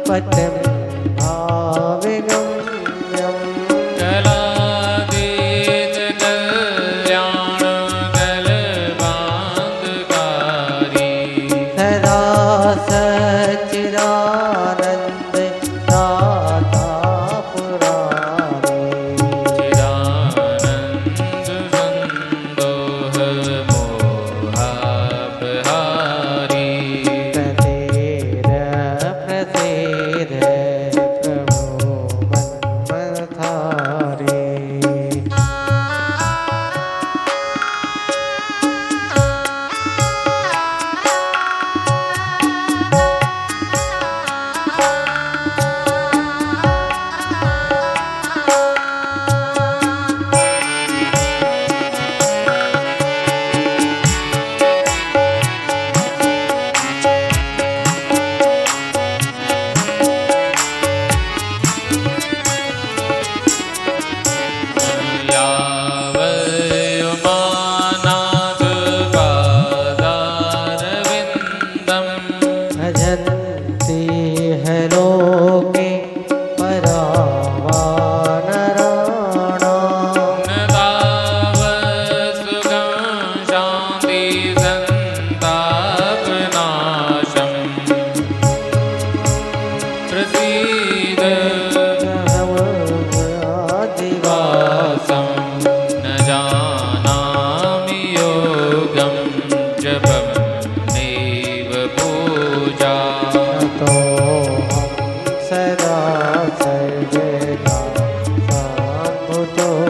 पतिं भाविगम्यं कलातीत कल्याण कल्पान्धकारी सदा सच्चिदानन्द दाता पुरारी चिदानन्द संदोह मोहापहारी प्रसेर प्रसेर प्रभो मन्मथारी यावयुमानाथ पादारविन्दम् भजन्ति है लोके परावानराणाम् न तावत्सुखं शान्ति सन्तापनाशम् प्रसीद आदिवासं न जानामि योगं जपं नैव पूजा ततोऽहं सदा सर्वदा साम्भुतोऽभ्यं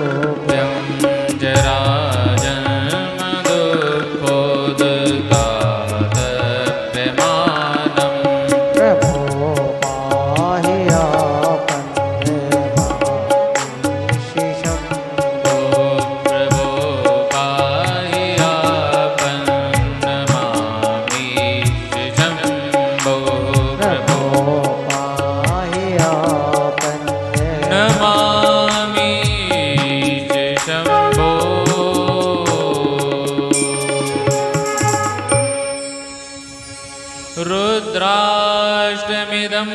जराजन्म दुःखोदकातप्यमानम् प्रभो पाहि आपन्नमामिषिषं प्रभो पाहि आपन्नमामीश शम्भो प्रभो पाहि आपन्नमामिषिषं नमामीश शम्भो रुद्राष्टमिदं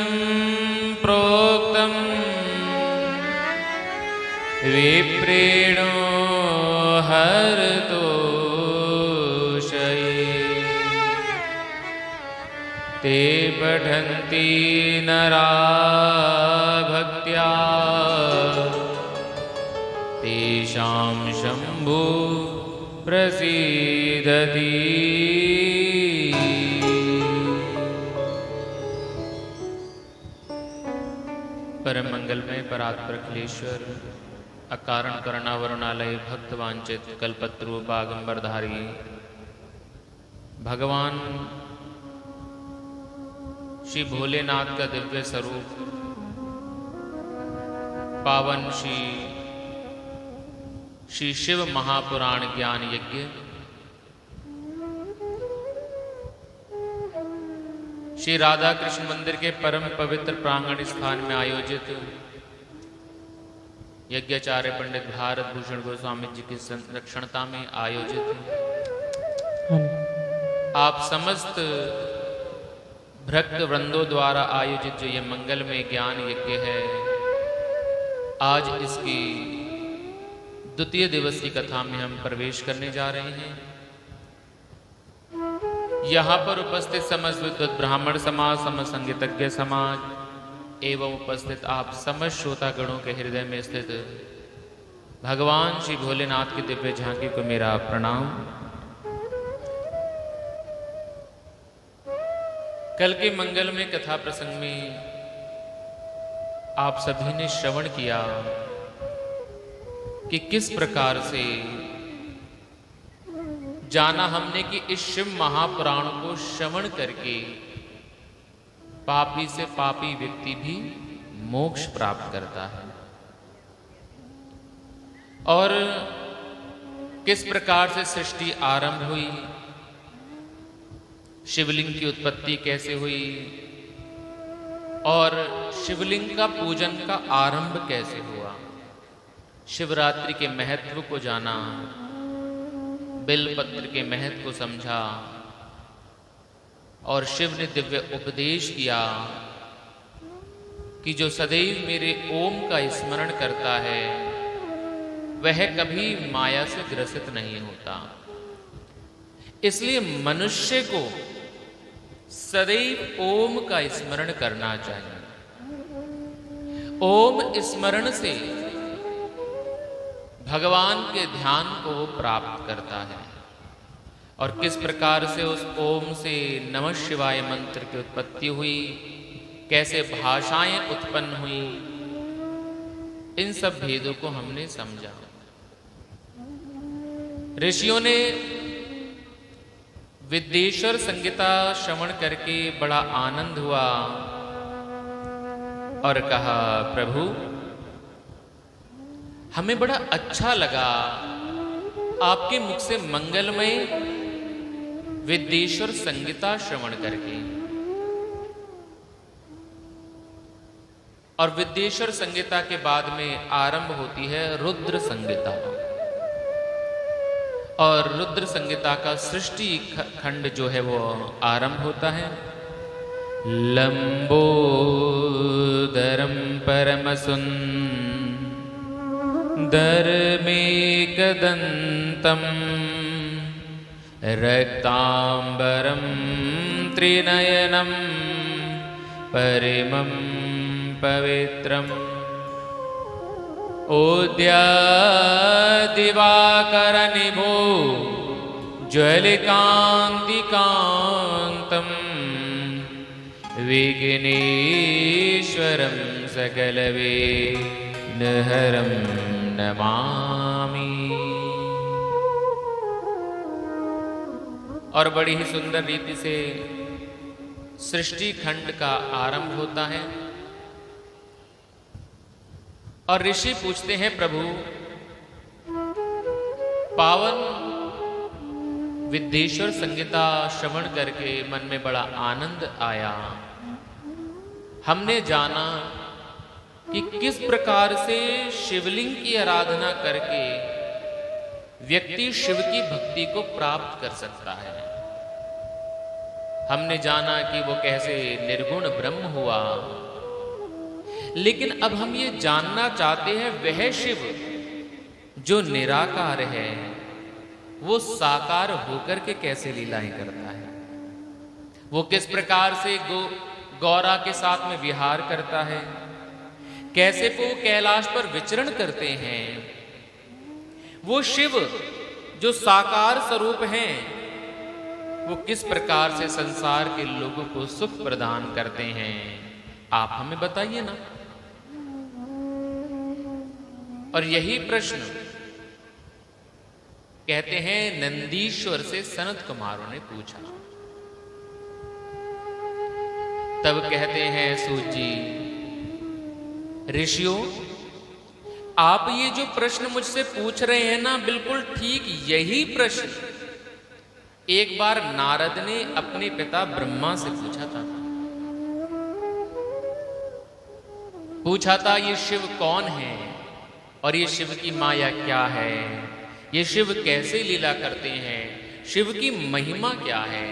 प्रोक्तम् विप्रेणो हरतोषये ते पठन्ति नरा भक्त्या तेषां शम्भु प्रसीदति परम मंगलमय परात्पर अखिलेश्वर अकारण करुणा वरुणालय भक्त वांछित कल्पत्रूपागंबरधारी भगवान श्री भोलेनाथ का दिव्य स्वरूप पावन श्री शिव महापुराण ज्ञान यज्ञ श्री राधा कृष्ण मंदिर के परम पवित्र प्रांगण स्थान में आयोजित यज्ञाचार्य पंडित भारत भूषण गोस्वामी जी की संरक्षणता में आयोजित आप समस्त भक्त वृंदों द्वारा आयोजित जो ये मंगलमय ज्ञान यज्ञ है, आज इसकी द्वितीय दिवस की कथा में हम प्रवेश करने जा रहे हैं। यहाँ पर उपस्थित समस्त विद्वत ब्राह्मण समाज, समस्त संगीतज्ञ समाज एवं उपस्थित आप समस्त श्रोता गणों के हृदय में स्थित भगवान श्री भोलेनाथ की दिव्य झांकी को मेरा प्रणाम। कल के मंगल में कथा प्रसंग में आप सभी ने श्रवण किया कि किस प्रकार से जाना हमने कि इस शिव महापुराण को श्रवण करके पापी से पापी व्यक्ति भी मोक्ष प्राप्त करता है, और किस प्रकार से सृष्टि आरंभ हुई, शिवलिंग की उत्पत्ति कैसे हुई और शिवलिंग का पूजन का आरंभ कैसे हुआ, शिवरात्रि के महत्व को जाना, बेलपत्र के महत्व को समझा और शिव ने दिव्य उपदेश किया कि जो सदैव मेरे ओम का स्मरण करता है वह कभी माया से ग्रसित नहीं होता। इसलिए मनुष्य को सदैव ओम का स्मरण करना चाहिए। ओम स्मरण से भगवान के ध्यान को वो प्राप्त करता है। और किस प्रकार से उस ओम से नमः शिवाय मंत्र की उत्पत्ति हुई, कैसे भाषाएं उत्पन्न हुई, इन सब भेदों को हमने समझा। ऋषियों ने विद्येश्वर संहिता श्रवण करके बड़ा आनंद हुआ और कहा, प्रभु हमें बड़ा अच्छा लगा आपके मुख से मंगलमय विद्येश्वर संहिता श्रवण करके। और विद्येश्वर संहिता के बाद में आरंभ होती है रुद्र संहिता। और रुद्र संहिता का सृष्टि खंड जो है वो आरंभ होता है। लंबोदरम परमसुंदरमेकदंतम रक्तांबरम त्रिनयनम परिमं पवित्रम ओद्यादिवाकरनिभो ज्वलिकान्तिकान्तं विघ्नेश्वरं सकलविघ्नहरं नमामि। और बड़ी ही सुंदर रीति से सृष्टि खंड का आरंभ होता है। और ऋषि पूछते हैं, प्रभु पावन विद्येश्वर संहिता श्रवण करके मन में बड़ा आनंद आया। हमने जाना कि किस प्रकार से शिवलिंग की आराधना करके व्यक्ति शिव की भक्ति को प्राप्त कर सकता है। हमने जाना कि वो कैसे निर्गुण ब्रह्म हुआ। लेकिन अब हम ये जानना चाहते हैं, वह शिव जो निराकार है वो साकार होकर के कैसे लीलाएं करता है। वो किस प्रकार से गौरा के साथ में विहार करता है, कैसे वो कैलाश पर विचरण करते हैं। वो शिव जो साकार स्वरूप हैं वो किस प्रकार से संसार के लोगों को सुख प्रदान करते हैं, आप हमें बताइए ना। और यही प्रश्न कहते हैं नंदीश्वर से सनत कुमारों ने पूछा। तब कहते हैं, सूत जी ऋषियों, आप ये जो प्रश्न मुझसे पूछ रहे हैं ना, बिल्कुल ठीक यही प्रश्न एक बार नारद ने अपने पिता ब्रह्मा से पूछा था ये शिव कौन है और ये शिव की माया क्या है, ये शिव कैसे लीला करते हैं, शिव की महिमा क्या है,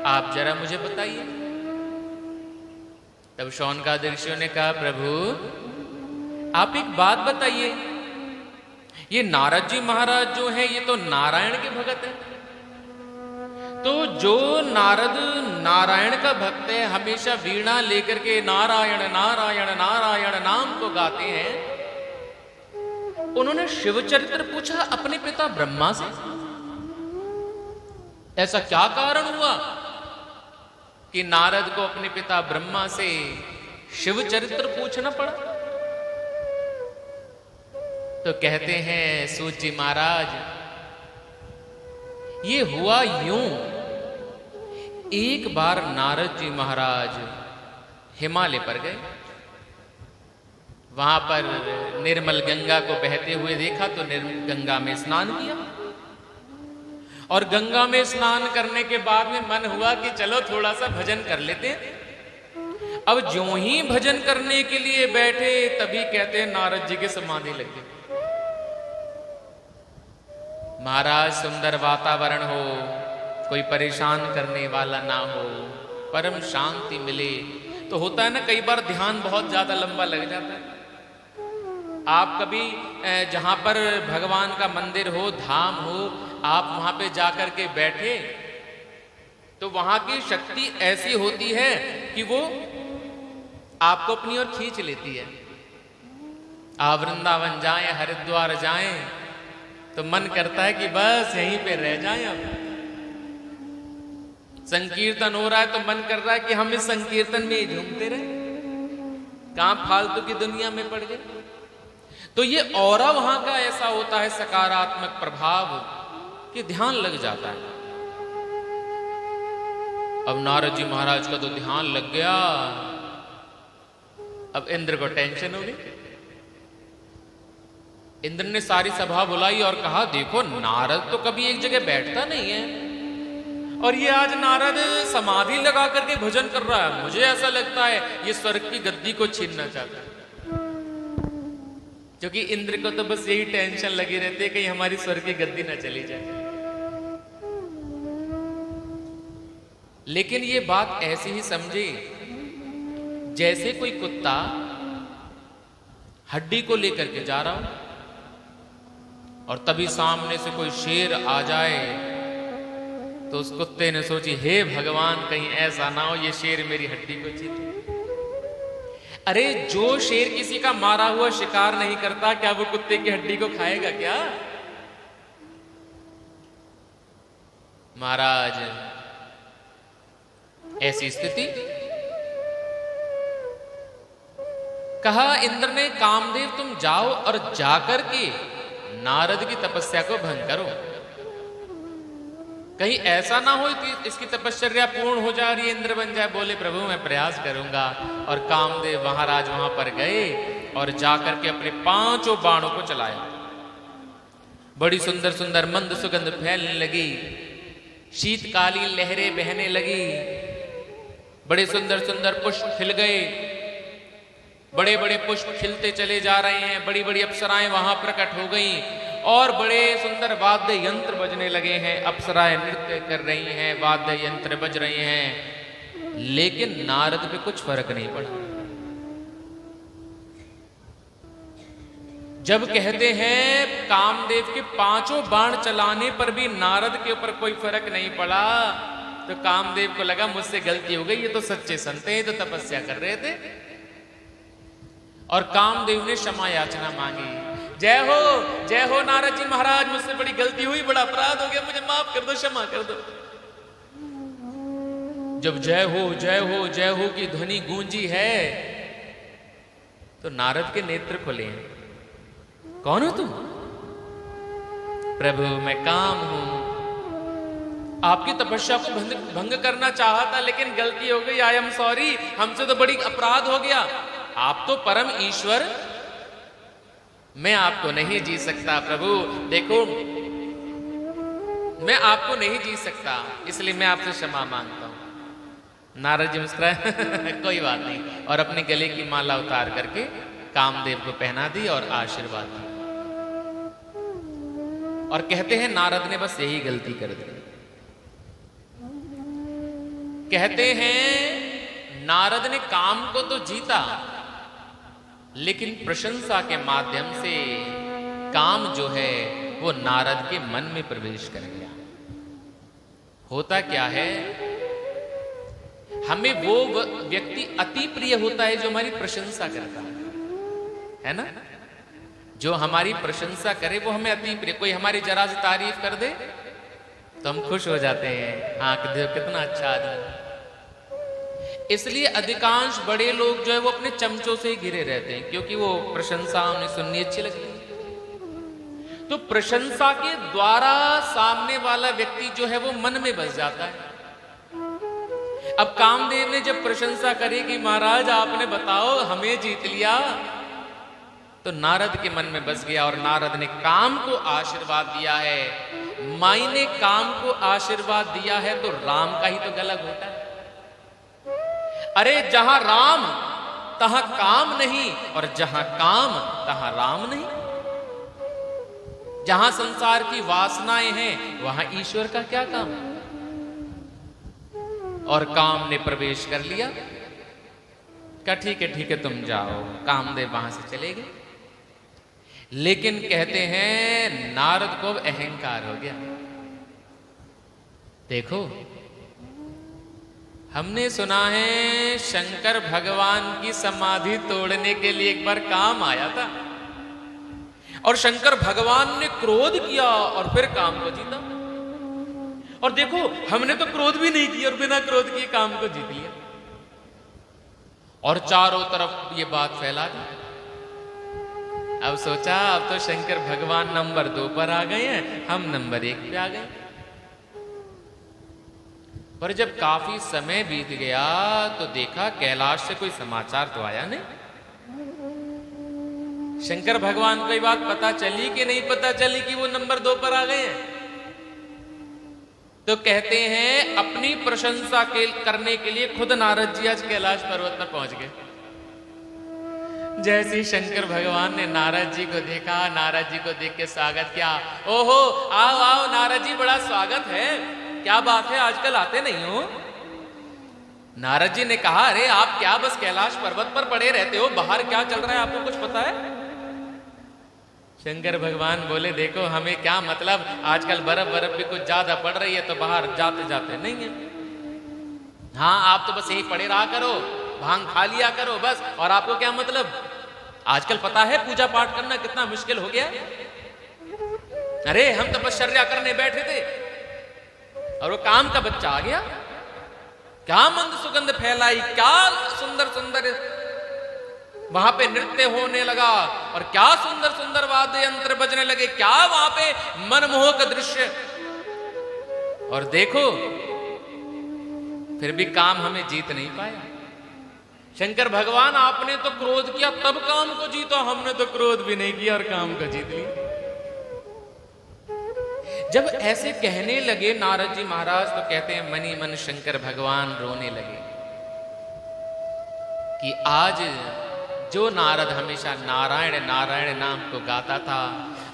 आप जरा मुझे बताइए। तब शौनकादि ऋषियों ने कहा, प्रभु आप एक बात बताइए, ये नारद जी महाराज जो है ये तो नारायण के भगत है। तो जो नारद नारायण का भक्त है, हमेशा वीणा लेकर के नारायण नारायण नारायण नाम को गाते हैं, उन्होंने शिव चरित्र पूछा अपने पिता ब्रह्मा से। ऐसा क्या कारण हुआ कि नारद को अपने पिता ब्रह्मा से शिव चरित्र पूछना पड़ा? तो कहते हैं सूत जी महाराज, ये हुआ यूं, एक बार नारद जी महाराज हिमालय पर गए। वहां पर निर्मल गंगा को बहते हुए देखा तो निर्मल गंगा में स्नान किया। और गंगा में स्नान करने के बाद में मन हुआ कि चलो थोड़ा सा भजन कर लेते हैं। अब ज्यों ही भजन करने के लिए बैठे तभी कहते हैं नारद जी के समाधि लग गई। महाराज सुंदर वातावरण हो, कोई परेशान करने वाला ना हो, परम शांति मिले, तो तो होता है ना, कई बार ध्यान बहुत ज्यादा लंबा लग जाता है। आप कभी जहां पर भगवान का मंदिर हो, धाम हो, आप वहां पे जाकर के बैठे तो वहां की शक्ति ऐसी होती है कि वो आपको अपनी ओर खींच लेती है। आप वृंदावन जाएं, हरिद्वार जाएं तो मन करता है कि बस यहीं पे रह जाएं। अब संकीर्तन हो रहा है तो मन कर रहा है कि हम इस संकीर्तन में ही झूमते रहे, कहां फालतू की दुनिया में पड़ गए। तो ये ऑरा वहां का ऐसा होता है, सकारात्मक प्रभाव, कि ध्यान लग जाता है। अब नारद जी महाराज का तो ध्यान लग गया। अब इंद्र को टेंशन हो गई। इंद्र ने सारी सभा बुलाई और कहा, देखो नारद तो कभी एक जगह बैठता नहीं है, और ये आज नारद समाधि लगा करके भजन कर रहा है। मुझे ऐसा लगता है ये स्वर्ग की गद्दी को छीनना चाहता है। क्योंकि इंद्र को तो बस यही टेंशन लगी रहती है कि हमारी स्वर्ग की गद्दी ना चली जाए। लेकिन ये बात ऐसी ही समझे जैसे कोई कुत्ता हड्डी को लेकर के जा रहा हो और तभी सामने से कोई शेर आ जाए, तो उस कुत्ते ने सोची, हे भगवान कहीं ऐसा ना हो ये शेर मेरी हड्डी को छीने। अरे जो शेर किसी का मारा हुआ शिकार नहीं करता, क्या वो कुत्ते की हड्डी को खाएगा क्या? महाराज ऐसी स्थिति, कहा इंद्र ने, कामदेव तुम जाओ और जाकर के नारद की तपस्या को भंग करो। कहीं ऐसा ना हो कि इसकी तपश्चर्या पूर्ण हो जा रही है, इंद्र बन जाए। बोले प्रभु मैं प्रयास करूंगा। और कामदेव महाराज वहां पर गए और जाकर के अपने 5 बाणों को चलाया। बड़ी सुंदर सुंदर मंद सुगंध फैलने लगी, शीतकालीन लहरें बहने लगी, बड़े सुंदर सुंदर पुष्प खिल गए, बड़े बड़े पुष्प खिलते चले जा रहे हैं, बड़ी बड़ी अप्सराएं वहां प्रकट हो गई और बड़े सुंदर वाद्य यंत्र बजने लगे हैं। अप्सराएं नृत्य कर रही हैं, वाद्य यंत्र बज रहे हैं, लेकिन नारद पे कुछ फर्क नहीं पड़ा। जब कहते हैं कामदेव के 5 बाण चलाने पर भी नारद के ऊपर कोई फर्क नहीं पड़ा, तो कामदेव को लगा मुझसे गलती हो गई, ये तो सच्चे संत हैं, तो तपस्या कर रहे थे। और कामदेव ने क्षमा याचना मांगी। जय हो नारद जी महाराज, मुझसे बड़ी गलती हुई, बड़ा अपराध हो गया, मुझे माफ कर दो, क्षमा कर दो। जब जय हो की ध्वनि गूंजी है तो नारद के नेत्र खुले हैं। कौन हो तुम? प्रभु मैं काम हूं, आपकी तपस्या को भंग करना चाहा था, लेकिन गलती हो गई, आई एम सॉरी, हमसे तो बड़ी अपराध हो गया। आप तो परम ईश्वर, मैं आपको नहीं जी सकता प्रभु, देखो मैं आपको नहीं जी सकता, इसलिए मैं आपसे क्षमा मांगता हूं। नारद जी मुस्कुराए कोई बात नहीं, और अपने गले की माला उतार करके कामदेव को पहना दी और आशीर्वाद दी। और कहते हैं नारद ने बस यही गलती कर दी। कहते हैं नारद ने काम को तो जीता, लेकिन प्रशंसा के माध्यम से काम जो है वो नारद के मन में प्रवेश कर गया। होता क्या है, हमें वो व्यक्ति अति प्रिय होता है जो हमारी प्रशंसा करता है ना। जो हमारी प्रशंसा करे वो हमें अति प्रिय। कोई हमारी जरा सी तारीफ कर दे तो हम खुश हो जाते हैं, हाँ कितना अच्छा आदमी। इसलिए अधिकांश बड़े लोग जो है वो अपने चमचों से ही घिरे रहते हैं, क्योंकि वो प्रशंसा उन्हें सुननी अच्छी लगती है। तो प्रशंसा के द्वारा सामने वाला व्यक्ति जो है वो मन में बस जाता है। अब कामदेव ने जब प्रशंसा करी कि महाराज आपने बताओ हमें जीत लिया, तो नारद के मन में बस गया और नारद ने काम को आशीर्वाद दिया है। माई ने काम को आशीर्वाद दिया है तो राम का ही तो गला घोटा है। अरे जहां राम तहां काम नहीं, और जहां काम तहां राम नहीं। जहां संसार की वासनाएं हैं वहां ईश्वर का क्या काम। और काम ने प्रवेश कर लिया क्या ठीक है तुम जाओ। कामदेव वहां से चले गए। लेकिन कहते हैं नारद को अब अहंकार हो गया। देखो, हमने सुना है शंकर भगवान की समाधि तोड़ने के लिए एक बार काम आया था और शंकर भगवान ने क्रोध किया और फिर काम को जीता। और देखो, हमने तो क्रोध भी नहीं किया और बिना क्रोध किए काम को जीत लिया और चारों तरफ ये बात फैला दी। अब सोचा अब तो शंकर भगवान नंबर 2 पर आ गए हैं, हम नंबर 1 पे आ गए। पर जब काफी समय बीत गया तो देखा कैलाश से कोई समाचार तो आया नहीं। शंकर भगवान को ये बात पता चली कि नहीं पता चली कि वो नंबर 2 पर आ गए हैं। तो कहते हैं अपनी प्रशंसा करने के लिए खुद नारद जी आज कैलाश पर्वत पर पहुंच गए। जैसे शंकर भगवान ने नारद जी को देखा, नारद जी को देख के स्वागत किया। ओहो, आओ आओ नारद जी, बड़ा स्वागत है। क्या बात है, आजकल आते नहीं हो? नारद जी ने कहा, अरे आप क्या बस कैलाश पर्वत पर पड़े रहते हो, बाहर क्या चल रहा है आपको कुछ पता है? शंकर भगवान बोले, देखो हमें क्या मतलब, आजकल बर्फ भी कुछ ज्यादा पड़ रही है तो बाहर जाते जाते नहीं है। हाँ, आप तो बस यही पड़े रहा करो, भांग खा लिया करो बस, और आपको क्या मतलब? आजकल पता है पूजा पाठ करना कितना मुश्किल हो गया। अरे हम तपश्चर्या करने बैठे थे और वो काम का बच्चा आ गया। क्या मंद सुगंध फैलाई, क्या सुंदर सुंदर वहां पे नृत्य होने लगा और क्या सुंदर सुंदर वाद्य यंत्र बजने लगे, क्या वहां पे मनमोहक दृश्य। और देखो फिर भी काम हमें जीत नहीं पाया। शंकर भगवान, आपने तो क्रोध किया तब काम को जीता, हमने तो क्रोध भी नहीं किया और काम को जीत लिया। जब ऐसे कहने लगे नारद जी महाराज तो कहते हैं मनी मन शंकर भगवान रोने लगे कि आज जो नारद हमेशा नारायण नारायण नाम को गाता था,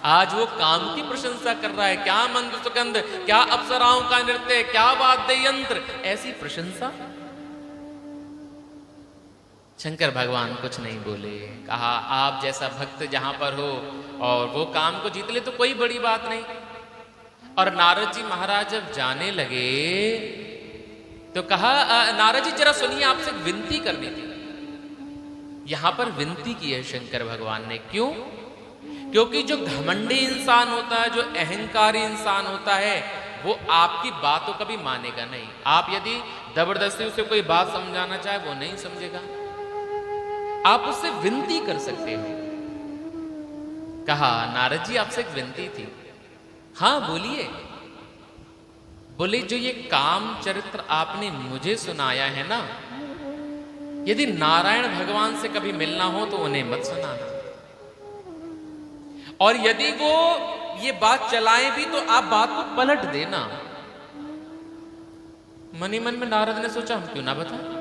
आज वो काम की प्रशंसा कर रहा है। क्या मंद सुगंध, क्या अप्सराओं का नृत्य, क्या वाद्य यंत्र, ऐसी प्रशंसा। शंकर भगवान कुछ नहीं बोले। कहा, आप जैसा भक्त जहां पर हो और वो काम को जीत ले तो कोई बड़ी बात नहीं। और नारद जी महाराज जब जाने लगे तो कहा, नारद जी जरा सुनिए, आपसे विनती करनी थी। यहां पर विनती की है शंकर भगवान ने। क्यों? क्योंकि जो घमंडी इंसान होता है, जो अहंकारी इंसान होता है, वो आपकी बातों कभी मानेगा नहीं। आप यदि जबरदस्ती उसे कोई बात समझाना चाहे वो नहीं समझेगा। आप उससे विनती कर सकते हो। कहा, नारद जी आपसे एक विनती थी। हाँ बोलिए। बोले, जो ये काम चरित्र आपने मुझे सुनाया है ना, यदि नारायण भगवान से कभी मिलना हो तो उन्हें मत सुनाना, और यदि वो ये बात चलाएं भी तो आप बात को पलट देना। मनी मन में नारद ने सोचा, हम क्यों ना बताएं।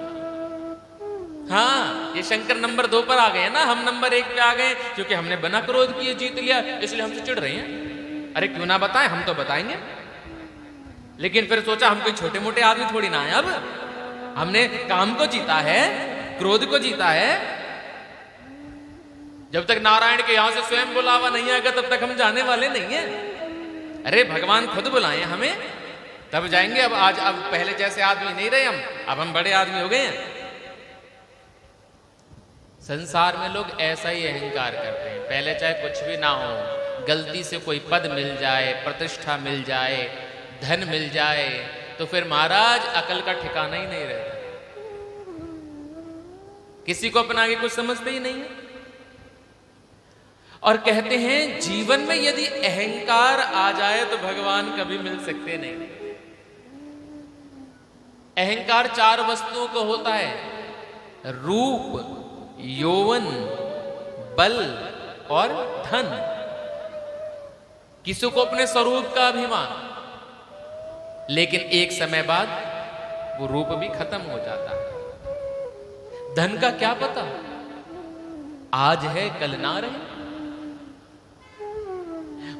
हाँ, ये शंकर नंबर 2 पर आ गए ना, हम नंबर 1 पे आ गए, क्योंकि हमने बिना क्रोध किए जीत लिया, इसलिए हमसे चिढ़ रहे हैं। अरे क्यों ना बताएं, हम तो बताएंगे। लेकिन फिर सोचा, हम कोई छोटे मोटे आदमी थोड़ी ना है। अब हमने काम को जीता है, क्रोध को जीता है। जब तक नारायण के यहां से स्वयं बुलावा नहीं आएगा तब तक हम जाने वाले नहीं हैं। अरे भगवान खुद बुलाएं हमें, तब जाएंगे। अब पहले जैसे आदमी नहीं रहे हम, अब हम बड़े आदमी हो गए हैं। संसार में लोग ऐसा ही अहंकार करते हैं। पहले चाहे कुछ भी ना हो, गलती से कोई पद मिल जाए, प्रतिष्ठा मिल जाए, धन मिल जाए, तो फिर महाराज अकल का ठिकाना ही नहीं रहता। किसी को अपना के कुछ समझते ही नहीं है। और कहते हैं जीवन में यदि अहंकार आ जाए तो भगवान कभी मिल सकते नहीं। अहंकार 4 वस्तुओं को होता है, रूप, यौवन, बल और धन। किसी को अपने स्वरूप का अभिमान, लेकिन एक समय बाद वो रूप भी खत्म हो जाता है। धन का क्या पता, आज है कल ना रहे।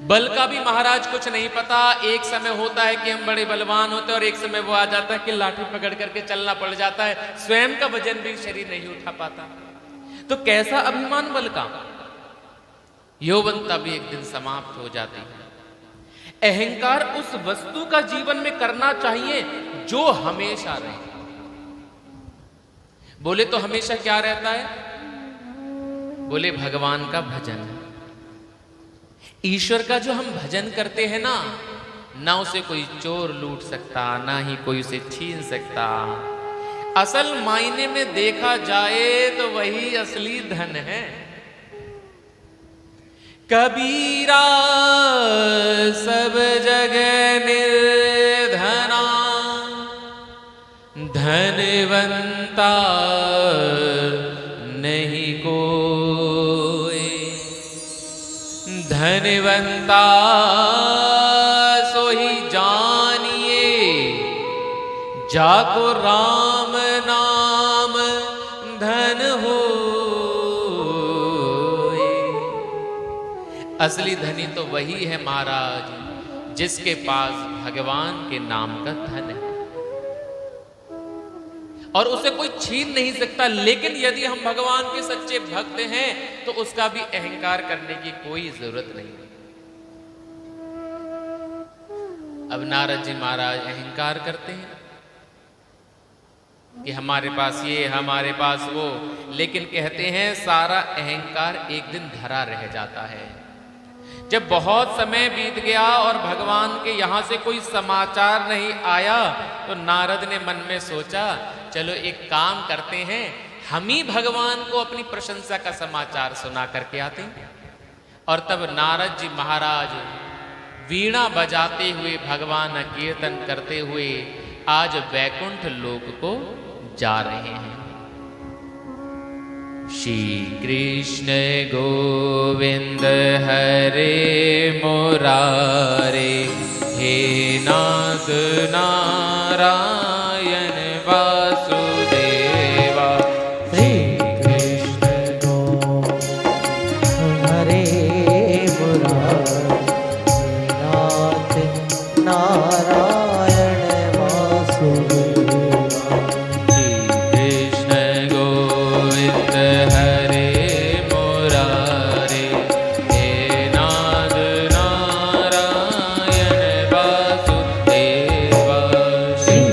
बल का भी महाराज कुछ नहीं पता। एक समय होता है कि हम बड़े बलवान होते हैं और एक समय वो आ जाता है कि लाठी पकड़ करके चलना पड़ जाता है, स्वयं का वजन भी शरीर नहीं उठा पाता। तो कैसा अभिमान बल का। यौवनता भी एक दिन समाप्त हो जाती है। अहंकार उस वस्तु का जीवन में करना चाहिए जो हमेशा रहे। बोले तो हमेशा क्या रहता है? बोले भगवान का भजन। ईश्वर का जो हम भजन करते हैं ना उसे कोई चोर लूट सकता, ना ही कोई उसे छीन सकता। असल मायने में देखा जाए तो वही असली धन है। कबीरा सब जगह निर्धना, धनवंता नहीं कोई। धनवंता सो ही जानिए, जाको राम नाम धन हो। असली धनी तो वही है महाराज जिसके पास भगवान के नाम का धन है और उसे कोई छीन नहीं सकता। लेकिन यदि हम भगवान के सच्चे भक्त हैं तो उसका भी अहंकार करने की कोई जरूरत नहीं। अब नारद जी महाराज अहंकार करते हैं कि हमारे पास ये, हमारे पास वो, लेकिन कहते हैं सारा अहंकार एक दिन धरा रह जाता है। जब बहुत समय बीत गया और भगवान के यहां से कोई समाचार नहीं आया तो नारद ने मन में सोचा चलो एक काम करते हैं, हम ही भगवान को अपनी प्रशंसा का समाचार सुना करके आते हैं। और तब नारद जी महाराज वीणा बजाते हुए, भगवान कीर्तन करते हुए आज वैकुंठ लोक को जा रहे हैं। श्री कृष्ण गोविंद हरे मुरारे, हे नाथ नारायण वासुदेवा। श्री कृष्ण गोविंद हरे मुरारे, नाथ नारायण वासुदेवा। श्री कृष्ण गोविंद हरे मुरारे, हे नाथ नारायण वासुदेवा। श्री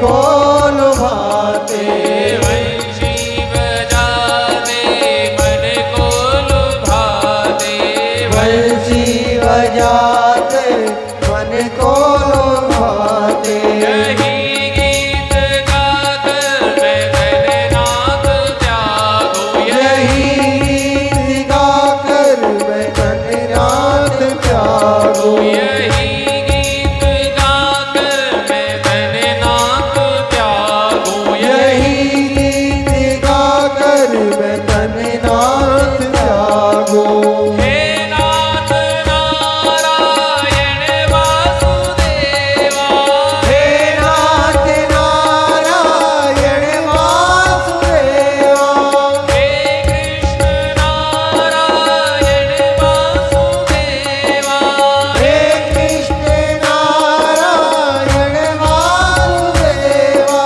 को लुभाते, वंशी बजाते मन को लुभाते, बंसी बजाते मन को लुभाते। यही गीत गाकर मैं धननाथ त्यागूं, यही गीत गाकर मैं धननाथ त्यागूं, यही गीत गाकर मैं धननाथ त्यागूं, यही गीत गाकर मैं धननाथ त्यागूं। हे नाथ नारायण वासुदेवा, हे नाथ नारायण वासुदेवा, हे कृष्ण नारायण वासुदेवा, हे कृष्ण नारायण वासुदेवा,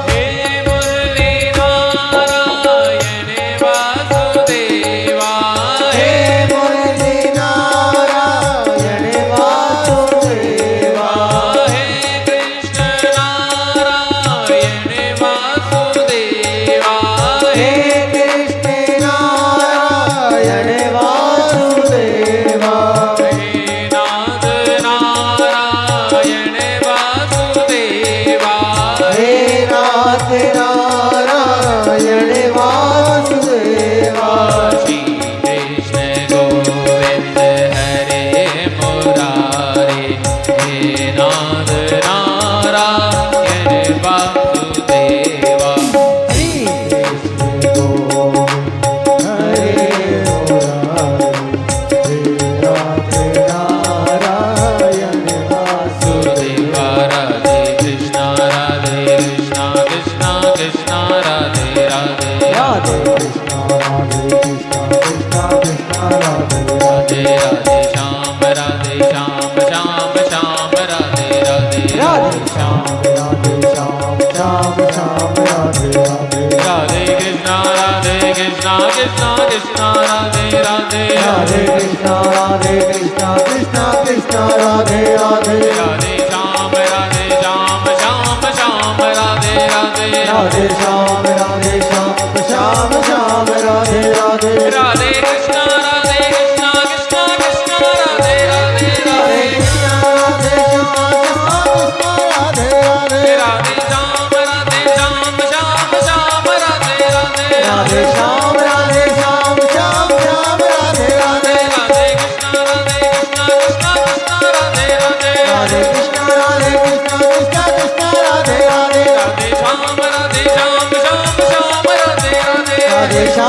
हे मुरली नारायण वासुदेवा, हे मुरली नारायण वासुदेवा, हे कृष्ण नारायण वासुदेवा, हे कृष्ण नारायण वासुदेवा, हे नाथ नारायण वासुदेवा, हे नाथ नारायण वासुदेवा। श्री कृष्ण गोविंद हरे मुरारे, हे नाथ नारायण वासुदेवा, श्री कृष्ण गोविंद हरे मुरारी, हे नाथ नारायण वासुदेवा। वासुदेवा राधे कृष्ण कृष्ण कृष्ण राधे राधे, राधे कृष्ण कृष्ण कृष्ण राधे राधे राधे श्याम राधे श्याम श्याम श्याम राधे राधे, राधे श्याम राधे श्याम श्याम श्याम राधे राधे। राधे कृष्ण कृष्ण कृष्ण राधे राधे, राधे कृष्ण कृष्ण कृष्ण राधे राधे। राधे श्याम श्याम श्याम राधे राधे, राधे श्याम श्याम श्याम राधे राधे। राधे कृष्ण कृष्ण कृष्ण राधे राधे, राधे राधे कृष्ण राधे श्याम कृष्ण राधे राधे। राधे श्याम श्याम श्याम राधे राधे, राधे श्याम श्याम श्याम राधे राधे। राधे कृष्ण कृष्ण कृष्ण राधे राधे, राधे कृष्ण कृष्ण कृष्ण राधे राधे। राधे श्याम श्याम श्याम राधे राधे, राधे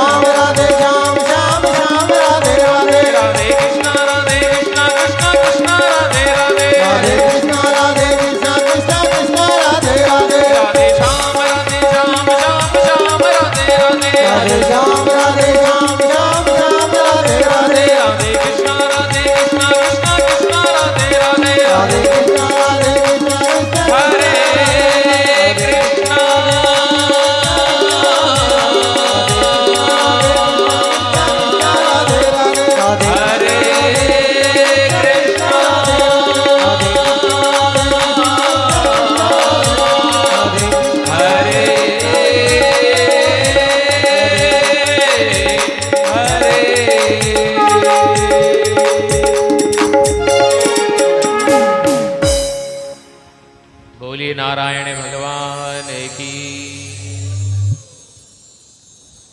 श्याम श्याम श्याम राधे राधे। राधे कृष्ण कृष्ण कृष्ण राधे राधे, राधे कृष्ण कृष्ण कृष्ण राधे राधे। राधे श्याम श्याम श्याम राधे राधे, राधे श्याम श्याम श्याम राधे राधे। राधे कृष्ण कृष्ण कृष्ण राधे राधे, राधे कृष्ण कृष्ण हरे कृष्ण राधे राधे। राधे हरे कृष्ण हरे बोलिए नारायण भगवान की।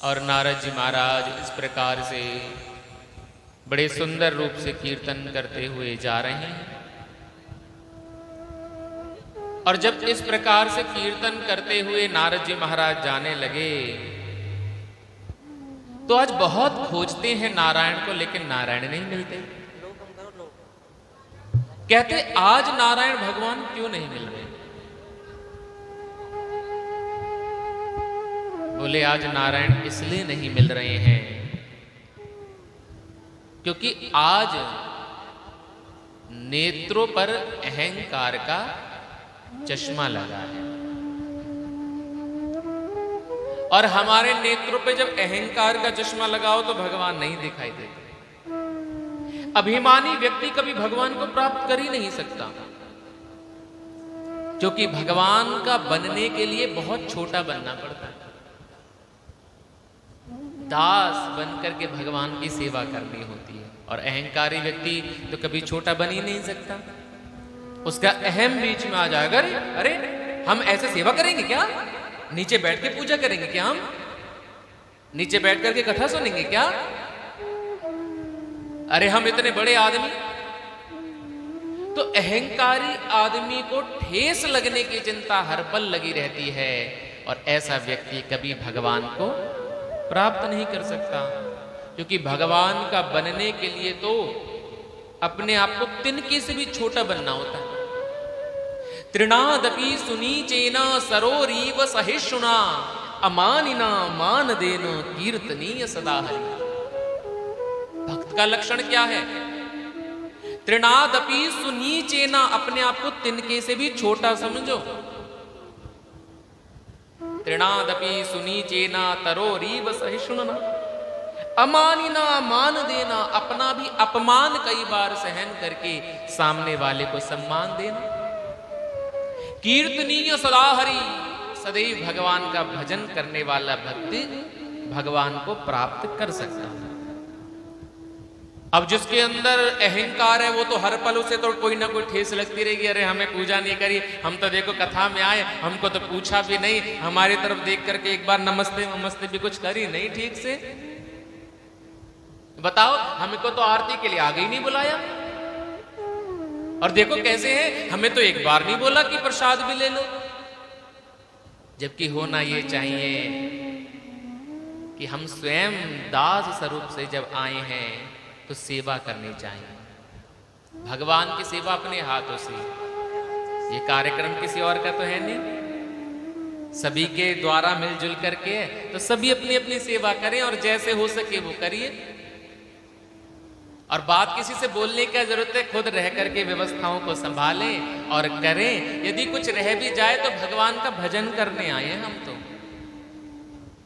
और नारद जी महाराज इस प्रकार से बड़े सुंदर रूप से कीर्तन करते हुए जा रहे हैं। और जब इस प्रकार से कीर्तन करते हुए नारद जी महाराज जाने लगे तो आज बहुत खोजते हैं नारायण को, लेकिन नारायण नहीं मिलते। कहते आज नारायण भगवान क्यों नहीं मिल रहे? बोले आज नारायण इसलिए नहीं मिल रहे हैं क्योंकि आज नेत्रों पर अहंकार का चश्मा लगा है। और हमारे नेत्रों पे जब अहंकार का चश्मा लगाओ तो भगवान नहीं दिखाई देते। अभिमानी व्यक्ति कभी भगवान को प्राप्त कर ही नहीं सकता। क्योंकि भगवान का बनने के लिए बहुत छोटा बनना पड़ता है। दास बनकर के भगवान की सेवा करनी होती है, और अहंकारी व्यक्ति तो कभी छोटा बन ही नहीं सकता। उसका अहम बीच में आ जाएगा, अरे अरे हम ऐसे सेवा करेंगे क्या? नीचे बैठ के पूजा करेंगे क्या? हम नीचे बैठ करके कथा सुनेंगे क्या? अरे हम इतने बड़े आदमी। तो अहंकारी आदमी को ठेस लगने की चिंता हर पल लगी रहती है, और ऐसा व्यक्ति कभी भगवान को प्राप्त नहीं कर सकता। क्योंकि भगवान का बनने के लिए तो अपने आप को तिनके से भी छोटा बनना होता है। तृणादपि सुनीचेना सरोरीव सहिष्णुना अमानिना मान देना कीर्तनीय सदा हरि। भक्त का लक्षण क्या है? तृणादपि सुनीचेना, अपने आप को तिनके से भी छोटा समझो। तृणादपि सुनीचेना तरोरीव सहिष्णुना अमानिना मान देना, अपना भी अपमान कई बार सहन करके सामने वाले को सम्मान देना। कीर्तनीय सदा हरि, सदैव भगवान का भजन करने वाला भक्ति भगवान को प्राप्त कर सकता है। अब जिसके अंदर अहंकार है वो तो हर पल उसे तो कोई ना कोई ठेस लगती रहेगी। अरे हमें पूजा नहीं करी, हम तो देखो कथा में आए, हमको तो पूछा भी नहीं, हमारी तरफ देख करके एक बार नमस्ते नमस्ते भी कुछ करी नहीं ठीक से। बताओ, हमको तो आरती के लिए आगे ही नहीं बुलाया, और देखो कैसे है, हमें तो एक बार नहीं बोला कि प्रसाद भी ले लो। जबकि होना ये चाहिए कि हम स्वयं दास स्वरूप से जब आए हैं तो सेवा करनी चाहिए। भगवान की सेवा अपने हाथों से। ये कार्यक्रम किसी और का तो है नहीं, सभी के द्वारा मिलजुल करके, तो सभी अपनी अपनी सेवा करें और जैसे हो सके वो करिए। और बात किसी से बोलने की जरूरत है, खुद रह करके व्यवस्थाओं को संभालें और करें। यदि कुछ रह भी जाए तो भगवान का भजन करने आए हैं हम। तो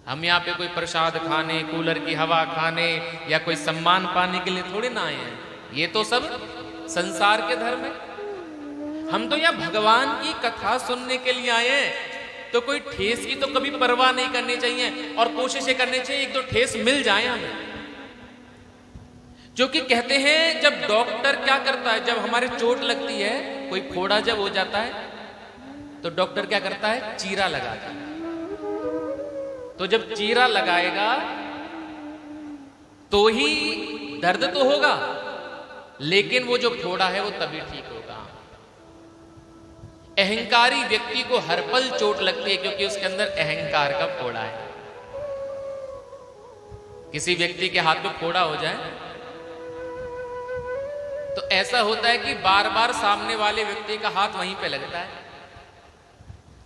हम यहाँ पे कोई प्रसाद खाने, कूलर की हवा खाने या कोई सम्मान पाने के लिए थोड़ी ना आए हैं। ये तो सब संसार के धर्म है। हम तो यहाँ भगवान की कथा सुनने के लिए आए हैं। तो कोई ठेस की तो कभी परवाह नहीं करनी चाहिए, और कोशिश ये करनी चाहिए एक दो ठेस मिल जाए हमें। जो कि कहते हैं, जब डॉक्टर क्या करता है, जब हमारे चोट लगती है, कोई फोड़ा जब हो जाता है, तो डॉक्टर क्या करता है? चीरा लगाता है। तो जब चीरा लगाएगा तो ही दर्द तो होगा, लेकिन वो जो फोड़ा है वो तभी ठीक होगा। अहंकारी व्यक्ति को हर पल चोट लगती है, क्योंकि उसके अंदर अहंकार का फोड़ा है। किसी व्यक्ति के हाथ में फोड़ा हो जाए तो ऐसा होता है कि बार बार सामने वाले व्यक्ति का हाथ वहीं पे लगता है।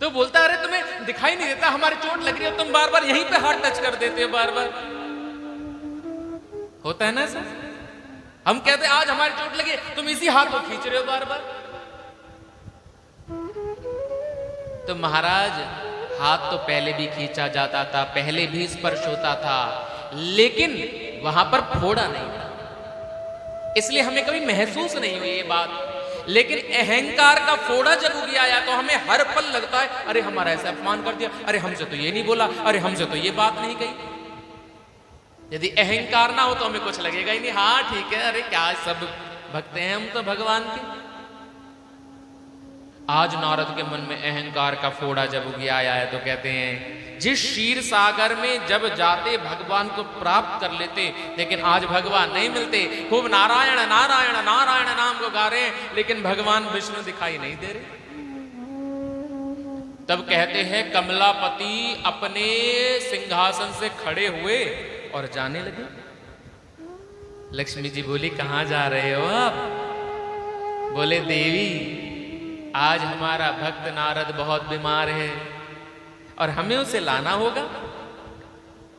तो बोलता है, अरे तुम्हें दिखाई नहीं देता हमारी चोट लग रही है, तुम बार बार यहीं पे हाथ टच कर देते हो बार बार। होता है ना सर? हम कहते हैं आज हमारी चोट लगी, तुम इसी हाथ को खींच रहे हो बार बार। तो महाराज, हाथ तो पहले भी खींचा जाता था, पहले भी स्पर्श होता था, लेकिन वहां पर फोड़ा नहीं था, इसलिए हमें कभी महसूस नहीं हुई ये बात। लेकिन अहंकार का फोड़ा जब उग आया तो हमें हर पल लगता है, अरे हमारा ऐसा अपमान कर दिया, अरे हमसे तो ये नहीं बोला, अरे हमसे तो ये बात नहीं कही। यदि अहंकार ना हो तो हमें कुछ लगेगा ही नहीं। हाँ ठीक है, अरे क्या सब भक्त हैं हम तो भगवान के। आज नारद के मन में अहंकार का फोड़ा जब उग आया है तो कहते हैं, जिस क्षीर सागर में जब जाते भगवान को प्राप्त कर लेते, लेकिन आज भगवान नहीं मिलते। खूब नारायण नारायण नारायण नाम को गा रहे हैं, लेकिन भगवान विष्णु दिखाई नहीं दे रहे। तब कहते हैं, कमलापति अपने सिंहासन से खड़े हुए और जाने लगे। लक्ष्मी जी बोली, कहां जा रहे हो आप? बोले, देवी आज हमारा भक्त नारद बहुत बीमार है और हमें उसे लाना होगा।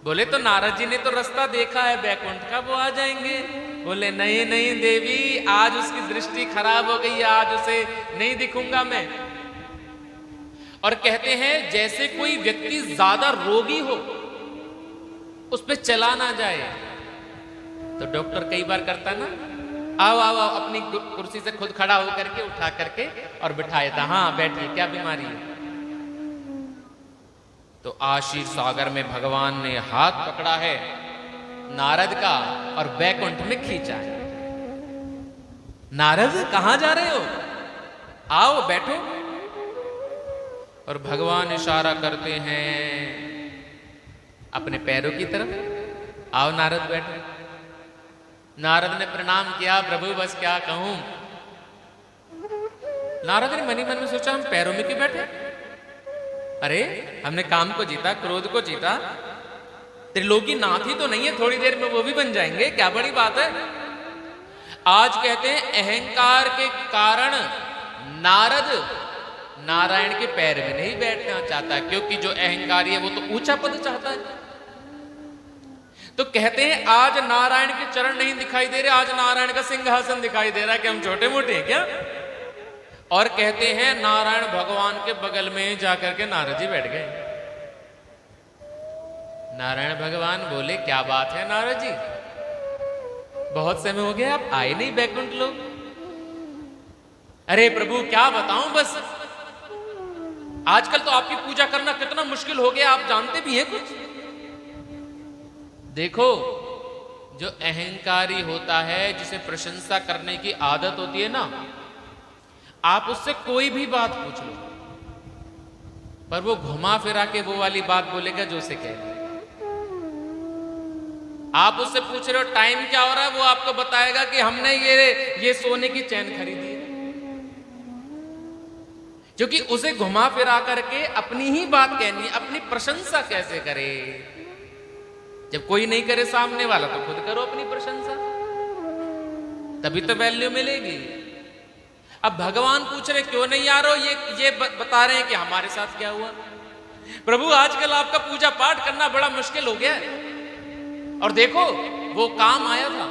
बोले, तो नारद जी ने तो रास्ता देखा है बैकुंठ का, वो आ जाएंगे। बोले, नहीं नहीं देवी, आज उसकी दृष्टि खराब हो गई है, आज उसे नहीं दिखूंगा मैं। और कहते हैं, जैसे कोई व्यक्ति ज्यादा रोगी हो, उस पे चला ना जाए। तो डॉक्टर कई बार करता ना, आओ आओ आओ, अपनी कुर्सी से खुद खड़ा होकर के उठा करके और बिठाया था। हाँ बैठिए, क्या बीमारी है? तो आशीर सागर में भगवान ने हाथ पकड़ा है नारद का और बैकुंठ में खींचा है। नारद कहां जा रहे हो? आओ बैठो। और भगवान इशारा करते हैं अपने पैरों की तरफ, आओ नारद बैठो। नारद ने प्रणाम किया, प्रभु बस क्या कहूं। नारद ने मनी मन में सोचा, हम पैरों में क्यों बैठे? अरे हमने काम को जीता, क्रोध को जीता, त्रिलोकी नाथ ही तो नहीं है, थोड़ी देर में वो भी बन जाएंगे, क्या बड़ी बात है। आज कहते हैं अहंकार के कारण नारद नारायण के पैर में नहीं बैठना चाहता, क्योंकि जो अहंकारी है वो तो ऊंचा पद चाहता है। तो कहते हैं आज नारायण के चरण नहीं दिखाई दे रहे, आज नारायण का सिंहासन दिखाई दे रहा है कि हम छोटे मोटे हैं क्या। और कहते हैं नारायण भगवान के बगल में जाकर के नारद जी बैठ गए। नारायण भगवान बोले, क्या बात है नारद जी, बहुत समय हो गया आप आए नहीं बैकुंठ लोग। अरे प्रभु क्या बताऊं, बस आजकल तो आपकी पूजा करना कितना मुश्किल हो गया, आप जानते भी हैं कुछ। देखो जो अहंकारी होता है, जिसे प्रशंसा करने की आदत होती है ना, आप उससे कोई भी बात पूछ लो, पर वो घुमा फिरा के वो वाली बात बोलेगा जो उसे कह। आप उससे पूछ रहे हो टाइम क्या हो रहा है, वो आपको बताएगा कि हमने ये सोने की चैन खरीदी है, क्योंकि उसे घुमा फिरा करके अपनी ही बात कहनी है। अपनी प्रशंसा कैसे करे? जब कोई नहीं करे सामने वाला तो खुद करो अपनी प्रशंसा, तभी तो वैल्यू मिलेगी। अब भगवान पूछ रहे क्यों नहीं आ रहे हो, ये बता रहे हैं कि हमारे साथ क्या हुआ। प्रभु आजकल आपका पूजा पाठ करना बड़ा मुश्किल हो गया है, और देखो वो काम आया था,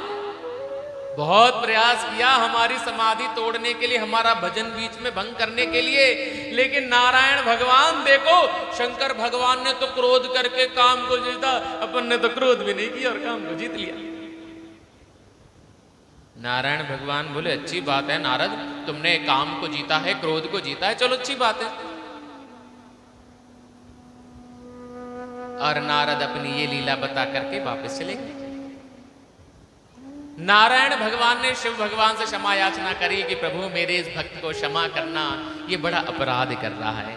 बहुत प्रयास किया हमारी समाधि तोड़ने के लिए, हमारा भजन बीच में भंग करने के लिए, लेकिन नारायण भगवान देखो, शंकर भगवान ने तो क्रोध करके काम को जीता, अपन ने तो क्रोध भी नहीं किया और काम को जीत लिया। नारायण भगवान बोले, अच्छी बात है नारद, तुमने काम को जीता है, क्रोध को जीता है, चलो अच्छी बात है। और नारद अपनी ये लीला बता करके वापस चले गए। नारायण भगवान ने शिव भगवान से क्षमा याचना करी कि प्रभु मेरे इस भक्त को क्षमा करना, ये बड़ा अपराध कर रहा है।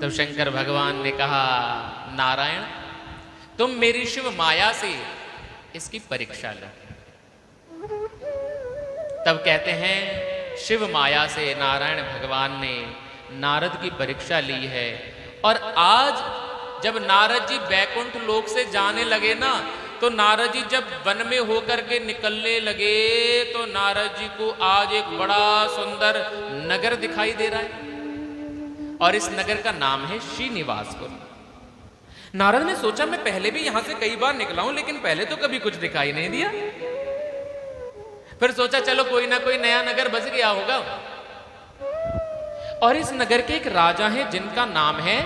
तब शंकर भगवान ने कहा, नारायण तुम मेरी शिव माया से इसकी परीक्षा लो। तब कहते हैं शिव माया से नारायण भगवान ने नारद की परीक्षा ली है। और आज जब नारद जी बैकुंठ लोक से जाने लगे ना, तो नारद जी जब वन में होकर के निकलने लगे, तो नारद जी को आज एक बड़ा सुंदर नगर दिखाई दे रहा है, और इस नगर का नाम है श्रीनिवासपुर। नारद ने सोचा मैं पहले भी यहां से कई बार निकला हूं, लेकिन पहले तो कभी कुछ दिखाई नहीं दिया। फिर सोचा चलो कोई ना कोई नया नगर बस गया होगा। और इस नगर के एक राजा हैं जिनका नाम है,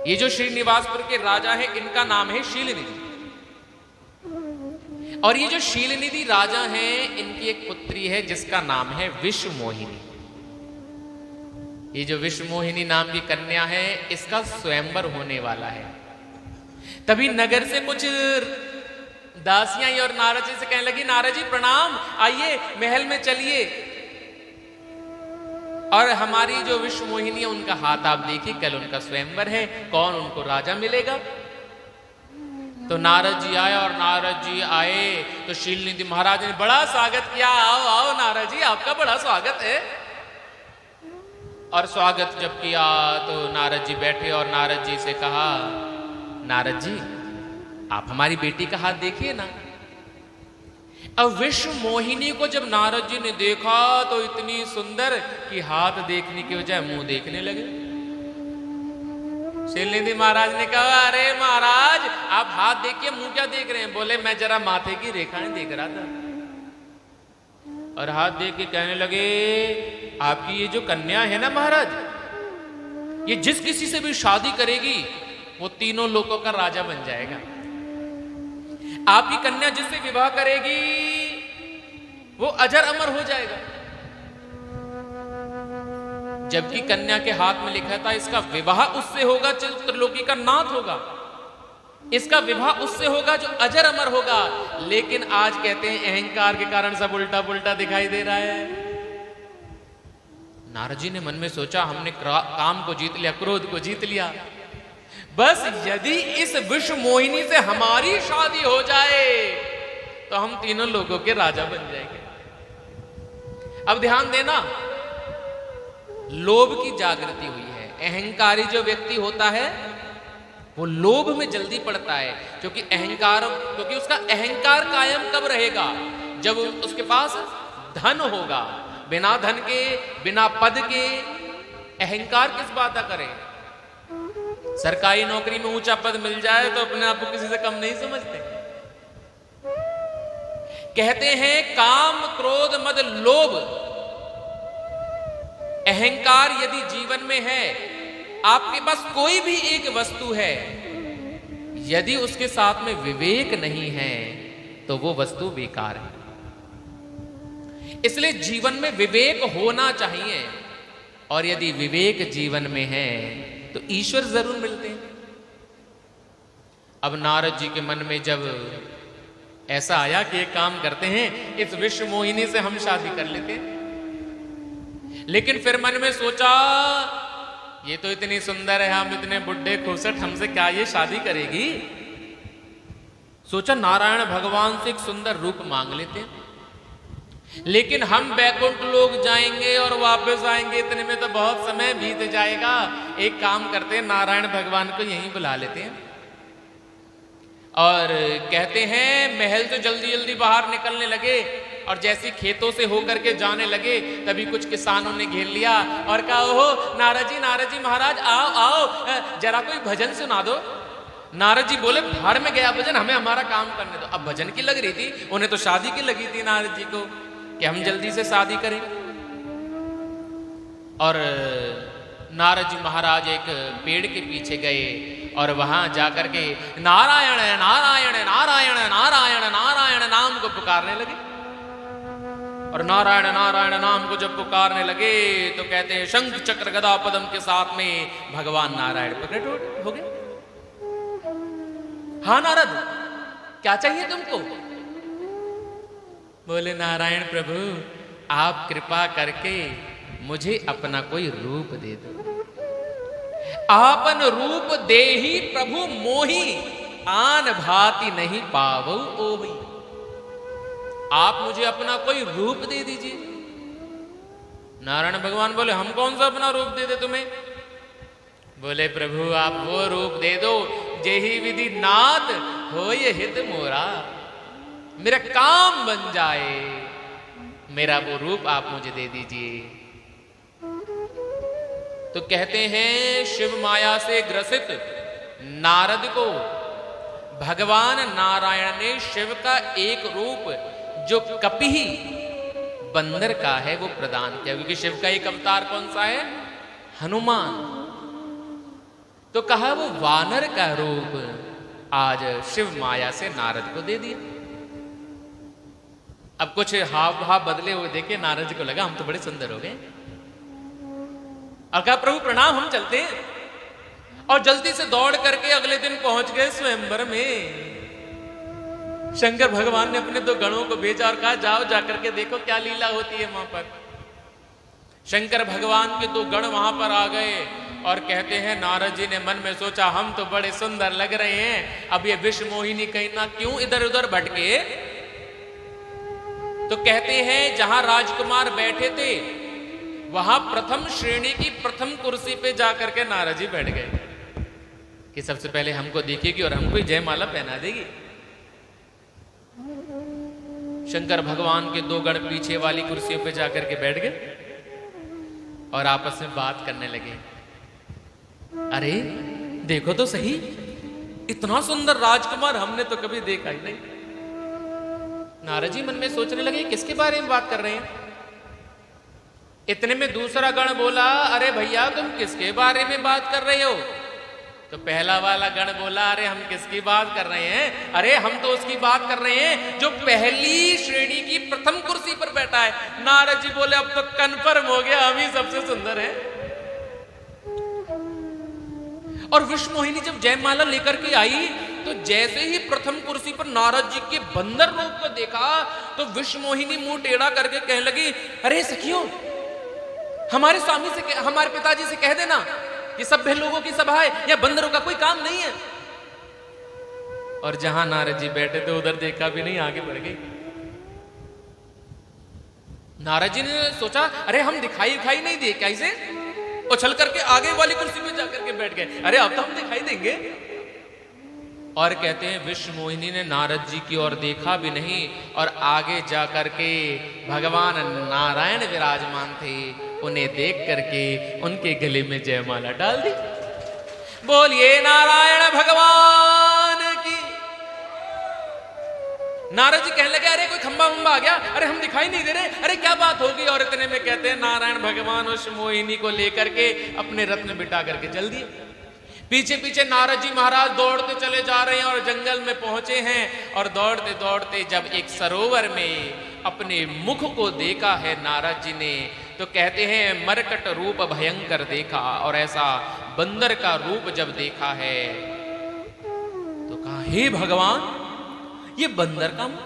ये जो श्रीनिवासपुर के राजा है इनका नाम है शीलनिधि। और ये जो शीलनिधि राजा हैं, इनकी एक पुत्री है जिसका नाम है विश्वमोहिनी। ये जो विश्वमोहिनी नाम की कन्या है, इसका स्वयंवर होने वाला है। तभी नगर से कुछ दासियां और नारद जी से कहने लगी, नारद जी प्रणाम, आइए महल में चलिए, और हमारी जो विश्वमोहिनी है उनका हाथ आप देखिए, कल उनका स्वयंवर है, कौन उनको राजा मिलेगा। तो नारद जी आए, और नारद जी आए तो शीलनिधि महाराज ने बड़ा स्वागत किया, आओ आओ नारद जी आपका बड़ा स्वागत है। और स्वागत जब किया तो नारद जी बैठे और नारद जी से कहा, नारद जी आप हमारी बेटी का हाथ देखिए ना। अब विश्वमोहिनी को जब नारद जी ने देखा तो इतनी सुंदर कि हाथ देखने के बजाय मुंह देखने लगे। शीलनिधि महाराज ने कहा, अरे महाराज आप हाथ देखिए, मुंह क्या देख रहे हैं? बोले मैं जरा माथे की रेखाएं देख रहा था। और हाथ देख के कहने लगे, आपकी ये जो कन्या है ना महाराज, ये जिस किसी से भी शादी करेगी वो तीनों लोगों का राजा बन जाएगा। आपकी कन्या जिससे विवाह करेगी वो अजर अमर हो जाएगा। जबकि कन्या के हाथ में लिखा था इसका विवाह उससे होगा जो त्रिलोकी का नाथ होगा, इसका विवाह उससे होगा जो अजर अमर होगा। लेकिन आज कहते हैं अहंकार के कारण सब उल्टा पुल्टा दिखाई दे रहा है। नारद जी ने मन में सोचा हमने काम को जीत लिया, क्रोध को जीत लिया, बस यदि इस विश्व मोहिनी से हमारी शादी हो जाए तो हम तीनों लोगों के राजा बन जाएंगे। अब ध्यान देना, लोभ की जागृति हुई है। अहंकारी जो व्यक्ति होता है वो लोभ में जल्दी पड़ता है, क्योंकि उसका अहंकार कायम कब रहेगा? जब उसके पास धन होगा। बिना धन के, बिना पद के अहंकार किस बात का करे? सरकारी नौकरी में ऊंचा पद मिल जाए तो अपने आप को किसी से कम नहीं समझते। कहते हैं काम, क्रोध, मद, लोभ, अहंकार यदि जीवन में है, आपके पास कोई भी एक वस्तु है, यदि उसके साथ में विवेक नहीं है तो वो वस्तु बेकार है। इसलिए जीवन में विवेक होना चाहिए, और यदि विवेक जीवन में है तो ईश्वर जरूर मिलते हैं। अब नारद जी के मन में जब ऐसा आया कि एक काम करते हैं, इस विश्व मोहिनी से हम शादी कर लेते हैं। लेकिन फिर मन में सोचा ये तो इतनी सुंदर है, हम इतने बुढ़े खोसट, हमसे क्या ये शादी करेगी? सोचा नारायण भगवान से एक सुंदर रूप मांग लेते हैं। लेकिन हम बैकुंठ लोग जाएंगे और वापस आएंगे, इतने में तो बहुत समय बीत जाएगा। एक काम करते हैं, नारायण भगवान को यहीं बुला लेते हैं। और कहते हैं महल से जल्दी जल्दी बाहर निकलने लगे, और जैसे खेतों से होकर के जाने लगे तभी कुछ किसानों ने घेर लिया और कहा, ओहो नारद जी महाराज आओ आओ, जरा कोई भजन सुना दो। नारद जी बोले भाड़ में गया भजन, हमें हमारा काम करने दो। अब भजन की लग रही थी, उन्हें तो शादी की लगी थी नारद जी को कि हम जल्दी से शादी करें। और नारद जी महाराज एक पेड़ के पीछे गए और वहां जाकर के नारायण नारायण नारायण नारायण नारायण नाम को पुकारने लगे। और नारायण नारायण नाम को जब पुकारने लगे तो कहते हैं शंख चक्र गदा पद्म के साथ में भगवान नारायण प्रकट हो गए। हाँ नारद, क्या चाहिए तुमको? बोले नारायण प्रभु, आप कृपा करके मुझे अपना कोई रूप दे दो। आपन रूप देहि प्रभु मोहि, आन भांति नहीं पावो ओहि। आप मुझे अपना कोई रूप दे दीजिए। नारायण भगवान बोले हम कौन सा अपना रूप दे दे तुम्हें? बोले प्रभु आप वो रूप दे दो जेहि विधि नाथ होय हित मोरा, मेरा काम बन जाए, मेरा वो रूप आप मुझे दे दीजिए। तो कहते हैं शिव माया से ग्रसित नारद को भगवान नारायण ने शिव का एक रूप जो कपिही बंदर का है वो प्रदान किया, क्योंकि शिव का एक अवतार कौन सा है? हनुमान। तो कहा वो वानर का रूप आज शिव माया से नारद को दे दिया। अब कुछ हाव भाव बदले हुए देखे नारद जी को लगा हम तो बड़े सुंदर हो गए, और कहा प्रभु प्रणाम, हम चलते हैं। और जल्दी से दौड़ करके अगले दिन पहुंच गए स्वयंवर में। शंकर भगवान ने अपने दो गणों को भेजा और कहा जाओ जाकर के देखो क्या लीला होती है वहां पर। शंकर भगवान के दो गण वहां पर आ गए और कहते हैं नारद जी ने मन में सोचा हम तो बड़े सुंदर लग रहे हैं, अब ये विश्व मोहिनी कहीं ना क्यों इधर उधर भटके। तो कहते हैं जहां राजकुमार बैठे थे वहां प्रथम श्रेणी की प्रथम कुर्सी पे जाकर के नारद जी बैठ गए कि सबसे पहले हमको देखेगी और हमको जयमाला पहना देगी। शंकर भगवान के दो गण पीछे वाली कुर्सियों पे जाकर के बैठ गए और आपस में बात करने लगे। अरे देखो तो सही, इतना सुंदर राजकुमार हमने तो कभी देखा ही नहीं। नारद जी मन में सोचने लगे किसके बारे में बात कर रहे हैं। इतने में दूसरा गण बोला अरे भैया तुम किसके बारे में बात कर रहे हो? तो पहला वाला गण बोला, अरे हम किसकी बात कर रहे हैं? अरे हम तो उसकी बात कर रहे हैं जो पहली श्रेणी की प्रथम कुर्सी पर बैठा है। नारद जी बोले, अब तो कन्फर्म हो गया, हम ही सबसे सुंदर हैं। और विश्व मोहिनी जब जयमाला लेकर के आई तो जैसे ही प्रथम कुर्सी पर नारद जी के बंदर रूप को देखा तो विश्व मोहिनी मुंह टेढ़ा करके कहने लगी, अरे सखियों, हमारे स्वामी से, हमारे पिताजी से कह देना ये सभ्य लोगों की सभा है, या बंदरों का कोई काम नहीं है। और जहां नारद जी बैठे थे उधर देखा भी नहीं, आगे बढ़ गई। नारद जी ने सोचा, अरे हम दिखाई नहीं दिए कैसे? उछल करके आगे वाली कुर्सी में जाकर के बैठ गए। अरे अब तो हम दिखाई देंगे। और कहते हैं विश्व मोहिनी ने नारद जी की ओर देखा भी नहीं और आगे जाकर के भगवान नारायण विराजमान थे, उन्हें देख करके उनके गले में जयमाला डाल दी। बोलिए नारायण भगवान की। नारद जी कहने लगे, अरे कोई खंबा वंबा आ गया, अरे हम दिखाई नहीं दे रहे, अरे क्या बात होगी? और इतने में कहते हैं नारायण भगवान उस मोहिनी को लेकर के अपने रथ में बिठा करके चल दिए। पीछे पीछे नारद जी महाराज दौड़ते चले जा रहे हैं और जंगल में पहुंचे हैं। और दौड़ते दौड़ते जब एक सरोवर में अपने मुख को देखा है नारद जी ने, तो कहते हैं मरकट रूप भयंकर देखा। और ऐसा बंदर का रूप जब देखा है तो कहा, हे भगवान, ये बंदर का मुख।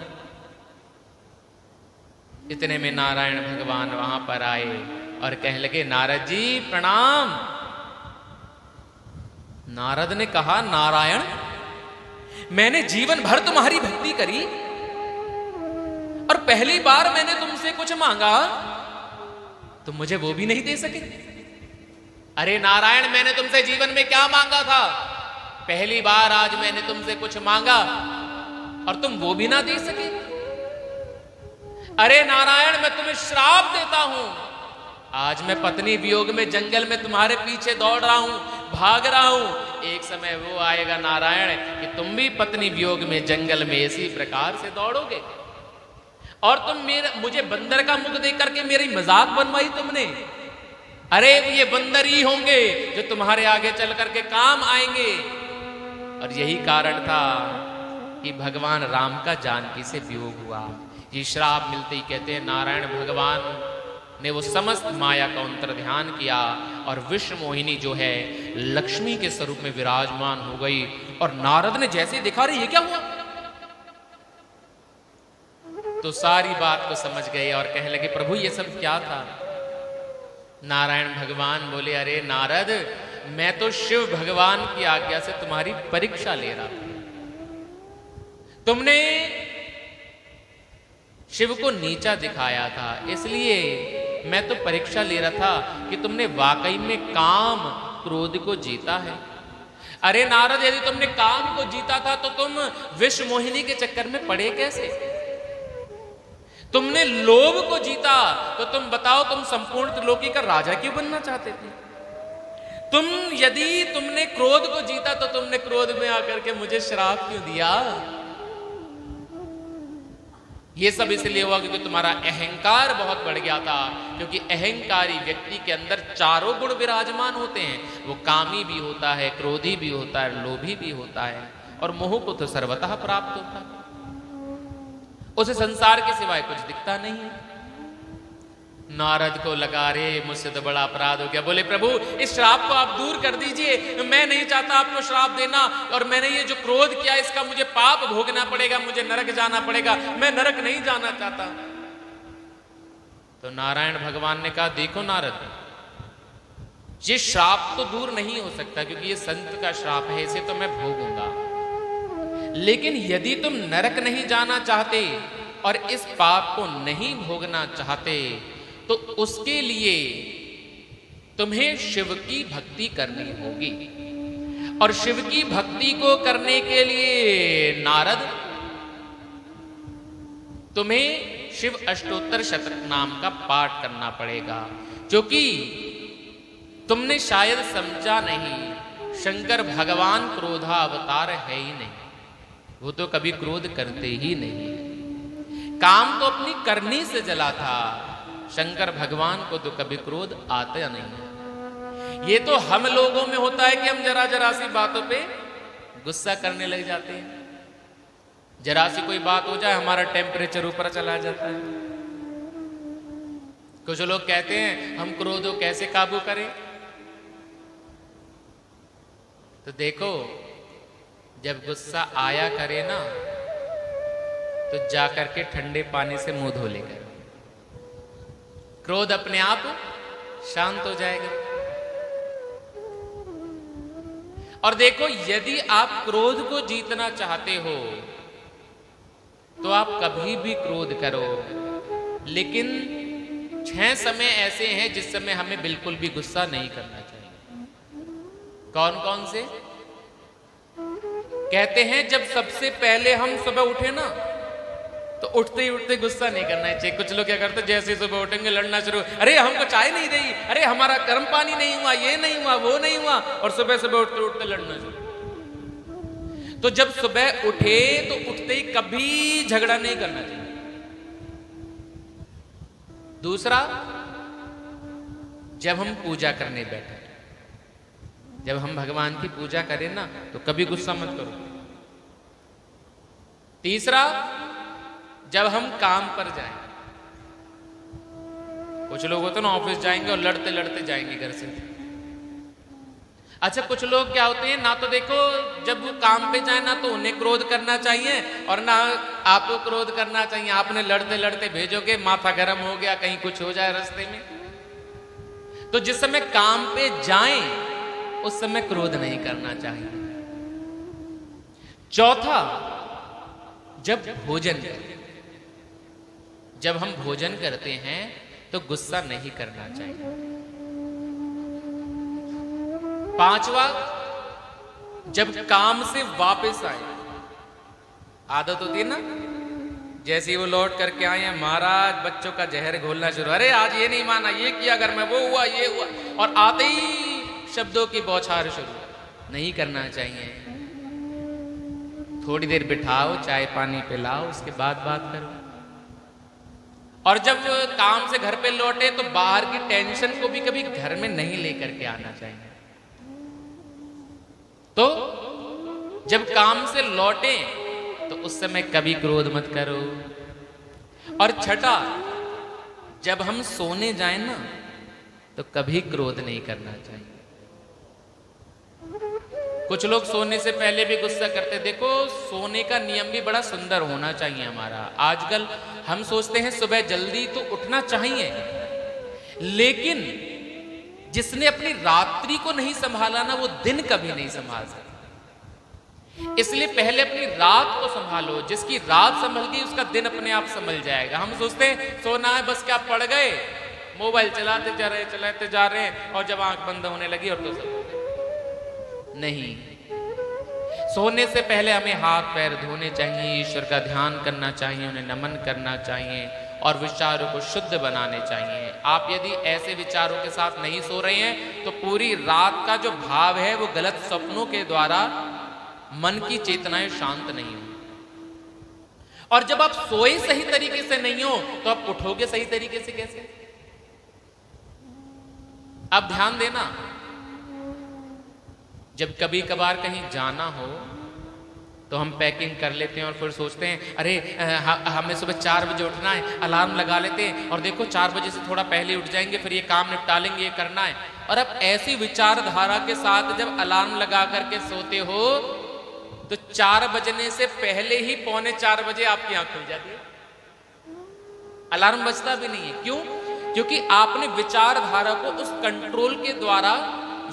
इतने में नारायण भगवान वहां पर आए और कहने लगे, नारद जी प्रणाम। नारद ने कहा, नारायण, मैंने जीवन भर तुम्हारी भक्ति करी और पहली बार मैंने तुमसे कुछ मांगा, तुम मुझे वो भी नहीं दे सके। अरे नारायण, मैंने तुमसे जीवन में क्या मांगा था? पहली बार आज मैंने तुमसे कुछ मांगा और तुम वो भी ना दे सके। अरे नारायण, मैं तुम्हें श्राप देता हूं। आज मैं पत्नी वियोग में जंगल में तुम्हारे पीछे दौड़ रहा हूं, भाग रहा हूं। एक समय वो आएगा नारायण कि तुम भी पत्नी वियोग में जंगल में इसी प्रकार से दौड़ोगे। और तुम मुझे बंदर का मुख देख करके मेरी मजाक बनवाई तुमने। अरे ये बंदर ही होंगे जो तुम्हारे आगे चल करके काम आएंगे। और यही कारण था कि भगवान राम का जानकी से वियोग हुआ। ये श्राप मिलते ही कहते हैं नारायण भगवान ने वो समस्त माया का अंतर्ध्यान किया और विश्व मोहिनी जो है लक्ष्मी के स्वरूप में विराजमान हो गई। और नारद ने जैसे देखा, अरे ये क्या हुआ, तो सारी बात को समझ गए और कहने लगे, प्रभु ये सब क्या था? नारायण भगवान बोले, अरे नारद, मैं तो शिव भगवान की आज्ञा से तुम्हारी परीक्षा ले रहा था। तुमने शिव को नीचा दिखाया था, इसलिए मैं तो परीक्षा ले रहा था कि तुमने वाकई में काम क्रोध को जीता है। अरे नारद, यदि तुमने काम को जीता था तो तुम विश्व मोहिनी के चक्कर में पड़े कैसे? तुमने लोभ को जीता तो तुम बताओ, तुम संपूर्ण त्रिलोकी का राजा क्यों बनना चाहते थे? यदि तुमने क्रोध को जीता तो तुमने क्रोध में आकर के मुझे श्राप क्यों दिया? ये सब इसलिए हुआ क्योंकि तुम्हारा अहंकार बहुत बढ़ गया था। क्योंकि अहंकारी व्यक्ति के अंदर चारों गुण विराजमान होते हैं। वो कामी भी होता है, क्रोधी भी होता है, लोभी भी होता है और मोह को तो सर्वतः प्राप्त होता है। उसे संसार के सिवाय कुछ दिखता नहीं है। नारद को लगा, रे मुझसे तो बड़ा अपराध हो गया। बोले, प्रभु इस श्राप को आप दूर कर दीजिए, मैं नहीं चाहता आपको श्राप देना। और मैंने ये जो क्रोध किया इसका मुझे पाप भोगना पड़ेगा, मुझे नरक जाना पड़ेगा, मैं नरक नहीं जाना चाहता। तो नारायण भगवान ने कहा, देखो नारद, ये श्राप तो दूर नहीं हो सकता क्योंकि ये संत का श्राप है, इसे तो मैं भोगूंगा। लेकिन यदि तुम नरक नहीं जाना चाहते और इस पाप को नहीं भोगना चाहते तो उसके लिए तुम्हें शिव की भक्ति करनी होगी। और शिव की भक्ति को करने के लिए नारद, तुम्हें शिव अष्टोत्तर शतक नाम का पाठ करना पड़ेगा। क्योंकि तुमने शायद समझा नहीं, शंकर भगवान क्रोधावतार है ही नहीं। वो तो कभी क्रोध करते ही नहीं है। काम तो अपनी करनी से जला था। शंकर भगवान को तो कभी क्रोध आता नहीं है। ये तो हम लोगों में होता है कि हम जरा जरा सी बातों पे गुस्सा करने लग जाते हैं। जरा सी कोई बात हो जाए हमारा टेम्परेचर ऊपर चला जाता है। कुछ लोग कहते हैं हम क्रोध को कैसे काबू करें। तो देखो, जब गुस्सा आया करे ना तो जाकर के ठंडे पानी से मुंह धो लेकर क्रोध अपने आप शांत हो जाएगा। और देखो, यदि आप क्रोध को जीतना चाहते हो तो आप कभी भी क्रोध करो, लेकिन 6 समय ऐसे हैं जिस समय हमें बिल्कुल भी गुस्सा नहीं करना चाहिए। कौन कौन से? कहते हैं जब सबसे पहले हम सुबह उठे ना तो उठते ही उठते गुस्सा नहीं करना चाहिए। कुछ लोग क्या करते, जैसे ही सुबह उठेंगे लड़ना शुरू, अरे हमको चाय नहीं दी, अरे हमारा गर्म पानी नहीं हुआ, ये नहीं हुआ, वो नहीं हुआ, और सुबह सुबह उठते उठते लड़ना शुरू। तो जब सुबह उठे तो उठते ही कभी झगड़ा नहीं करना चाहिए। दूसरा, जब हम पूजा करने बैठे, जब हम भगवान की पूजा करें ना तो कभी गुस्सा मत करो। तीसरा, जब हम काम पर जाएं, कुछ लोग होते ना ऑफिस जाएंगे और लड़ते लड़ते जाएंगे घर से। अच्छा, कुछ लोग क्या होते हैं ना, तो देखो जब वो काम पे जाए ना तो उन्हें क्रोध करना चाहिए और ना आपको क्रोध करना चाहिए। आपने लड़ते लड़ते भेजोगे, माथा गर्म हो गया, कहीं कुछ हो जाए रास्ते में। तो जिस समय काम पे जाएं उस समय क्रोध नहीं करना चाहिए। चौथा, जब भोजन करें, जब हम भोजन करते हैं तो गुस्सा नहीं करना चाहिए। पांचवा, जब काम से वापस आए, आदत होती है ना, जैसे ही वो लौट करके आए हैं, महाराज बच्चों का जहर घोलना शुरू, अरे आज ये नहीं माना, ये किया घर में, वो हुआ, ये हुआ, और आते ही शब्दों की बौछार शुरू। नहीं करना चाहिए। थोड़ी देर बिठाओ, चाय पानी पिलाओ, उसके बाद बात करो। और जब काम से घर पे लौटे तो बाहर की टेंशन को भी कभी घर में नहीं लेकर के आना चाहिए। तो जब काम से लौटे तो उस समय कभी क्रोध मत करो। और छठा, जब हम सोने जाएं ना तो कभी क्रोध नहीं करना चाहिए। कुछ लोग सोने से पहले भी गुस्सा करते। देखो, सोने का नियम भी बड़ा सुंदर होना चाहिए हमारा। आजकल हम सोचते हैं सुबह जल्दी तो उठना चाहिए, लेकिन जिसने अपनी रात्रि को नहीं संभाला ना वो दिन कभी नहीं संभाल सकता। इसलिए पहले अपनी रात को संभालो। जिसकी रात संभल गई उसका दिन अपने आप संभल जाएगा। हम सोचते हैं सोना है बस, क्या पड़ गए, मोबाइल चलाते जा रहे हैं, और जब आंख बंद होने लगी और तो सब नहीं। सोने से पहले हमें हाथ पैर धोने चाहिए, ईश्वर का ध्यान करना चाहिए, उन्हें नमन करना चाहिए और विचारों को शुद्ध बनाने चाहिए। आप यदि ऐसे विचारों के साथ नहीं सो रहे हैं तो पूरी रात का जो भाव है वो गलत सपनों के द्वारा मन की चेतनाएं शांत नहीं हो। और जब आप सोए सही तरीके से नहीं हो तो आप उठोगे सही तरीके से कैसे? आप ध्यान देना, जब कभी कभार कहीं जाना हो तो हम पैकिंग कर लेते हैं और फिर सोचते हैं अरे हमें सुबह 4 बजे उठना है, अलार्म लगा लेते हैं और देखो 4 बजे से थोड़ा पहले उठ जाएंगे, फिर ये काम निपटा लेंगे, ये करना है। और अब ऐसी विचारधारा के साथ जब अलार्म लगा करके सोते हो तो 4 बजने से पहले ही 3:45 बजे आपकी आंख खुल जाती है, अलार्म बजता भी नहीं है। क्यों? क्योंकि आपने विचारधारा को उस कंट्रोल के द्वारा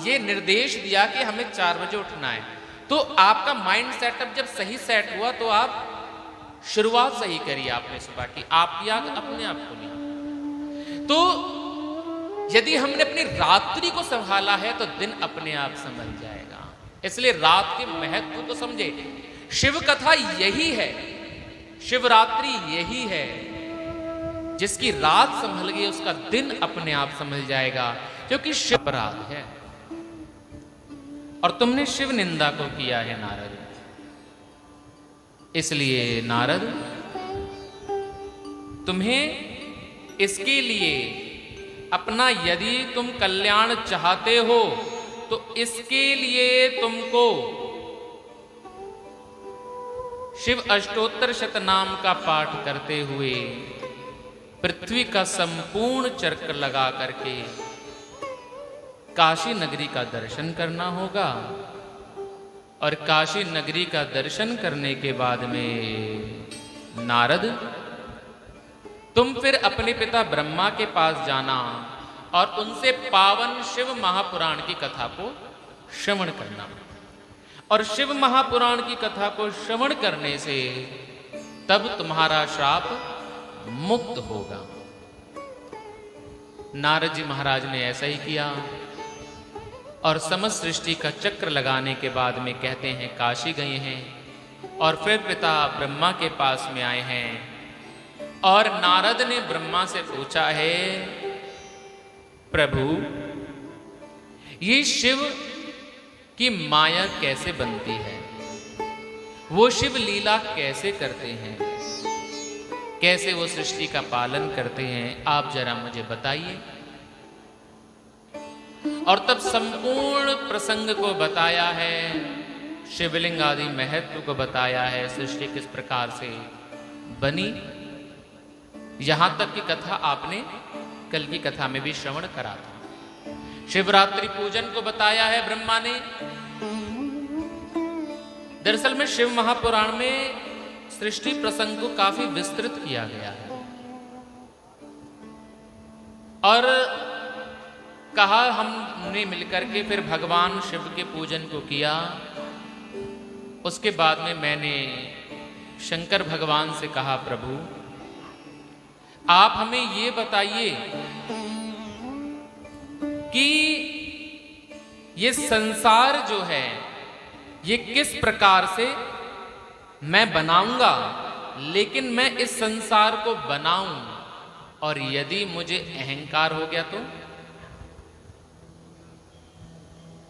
ये निर्देश दिया कि हमें 4 बजे उठना है। तो आपका माइंड सेटअप जब सही सेट हुआ तो आप शुरुआत सही करी आपने सुबह की, आपकी आंख अपने आप खुली। तो यदि हमने अपनी रात्रि को संभाला है तो दिन अपने आप संभल जाएगा। इसलिए रात के महत्व को समझे। शिव कथा यही है, शिवरात्रि यही है, जिसकी रात संभल गई उसका दिन अपने आप संभल जाएगा, क्योंकि शिव अपराध है और तुमने शिव निंदा को किया है नारद। इसलिए नारद, तुम्हें इसके लिए अपना यदि तुम कल्याण चाहते हो तो इसके लिए तुमको शिव अष्टोत्तर शतनाम का पाठ करते हुए पृथ्वी का संपूर्ण चक्र लगा करके काशी नगरी का दर्शन करना होगा। और काशी नगरी का दर्शन करने के बाद में नारद, तुम फिर अपने पिता ब्रह्मा के पास जाना और उनसे पावन शिव महापुराण की कथा को श्रवण करना। और शिव महापुराण की कथा को श्रवण करने से तब तुम्हारा श्राप मुक्त होगा। नारद जी महाराज ने ऐसा ही किया और समस्त सृष्टि का चक्र लगाने के बाद में कहते हैं काशी गए हैं और फिर पिता ब्रह्मा के पास में आए हैं। और नारद ने ब्रह्मा से पूछा है, प्रभु ये शिव की माया कैसे बनती है, वो शिव लीला कैसे करते हैं, कैसे वो सृष्टि का पालन करते हैं, आप जरा मुझे बताइए। और तब संपूर्ण प्रसंग को बताया है, शिवलिंग आदि महत्व को बताया है, सृष्टि किस प्रकार से बनी। यहां तक की कथा आपने कल की कथा में भी श्रवण करा था। शिवरात्रि पूजन को बताया है ब्रह्मा ने। दरअसल में शिव महापुराण में सृष्टि प्रसंग को काफी विस्तृत किया गया है और कहा हमने मिलकर के फिर भगवान शिव के पूजन को किया। उसके बाद में मैंने शंकर भगवान से कहा, प्रभु आप हमें ये बताइए कि ये संसार जो है ये किस प्रकार से मैं बनाऊंगा, लेकिन मैं इस संसार को बनाऊं और यदि मुझे अहंकार हो गया तो,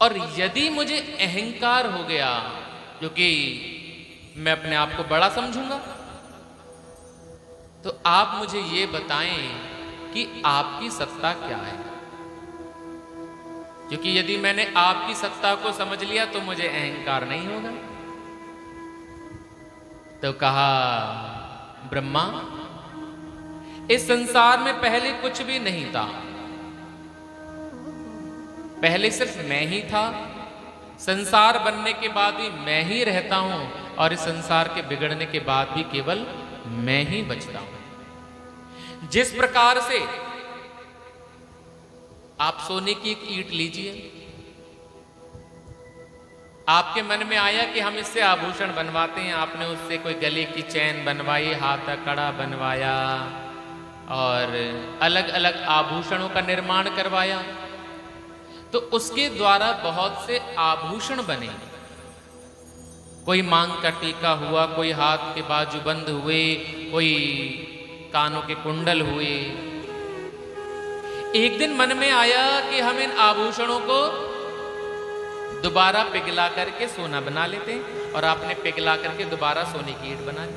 और यदि मुझे अहंकार हो गया क्योंकि मैं अपने आप को बड़ा समझूंगा, तो आप मुझे ये बताएं कि आपकी सत्ता क्या है। क्योंकि यदि मैंने आपकी सत्ता को समझ लिया तो मुझे अहंकार नहीं होगा। तो कहा, ब्रह्मा इस संसार में पहले कुछ भी नहीं था, पहले सिर्फ मैं ही था। संसार बनने के बाद भी मैं ही रहता हूं और इस संसार के बिगड़ने के बाद भी केवल मैं ही बचता हूं। जिस प्रकार से आप सोने की एक ईंट लीजिए, आपके मन में आया कि हम इससे आभूषण बनवाते हैं, आपने उससे कोई गले की चैन बनवाई, हाथ का कड़ा बनवाया और अलग अलग आभूषणों का निर्माण करवाया, तो उसके द्वारा बहुत से आभूषण बने। कोई मांग का टीका हुआ, कोई हाथ के बाजूबंद हुए, कोई कानों के कुंडल हुए। एक दिन मन में आया कि हम इन आभूषणों को दोबारा पिघला करके सोना बना लेते हैं, और आपने पिघला करके दोबारा सोने की ईंट बना ली।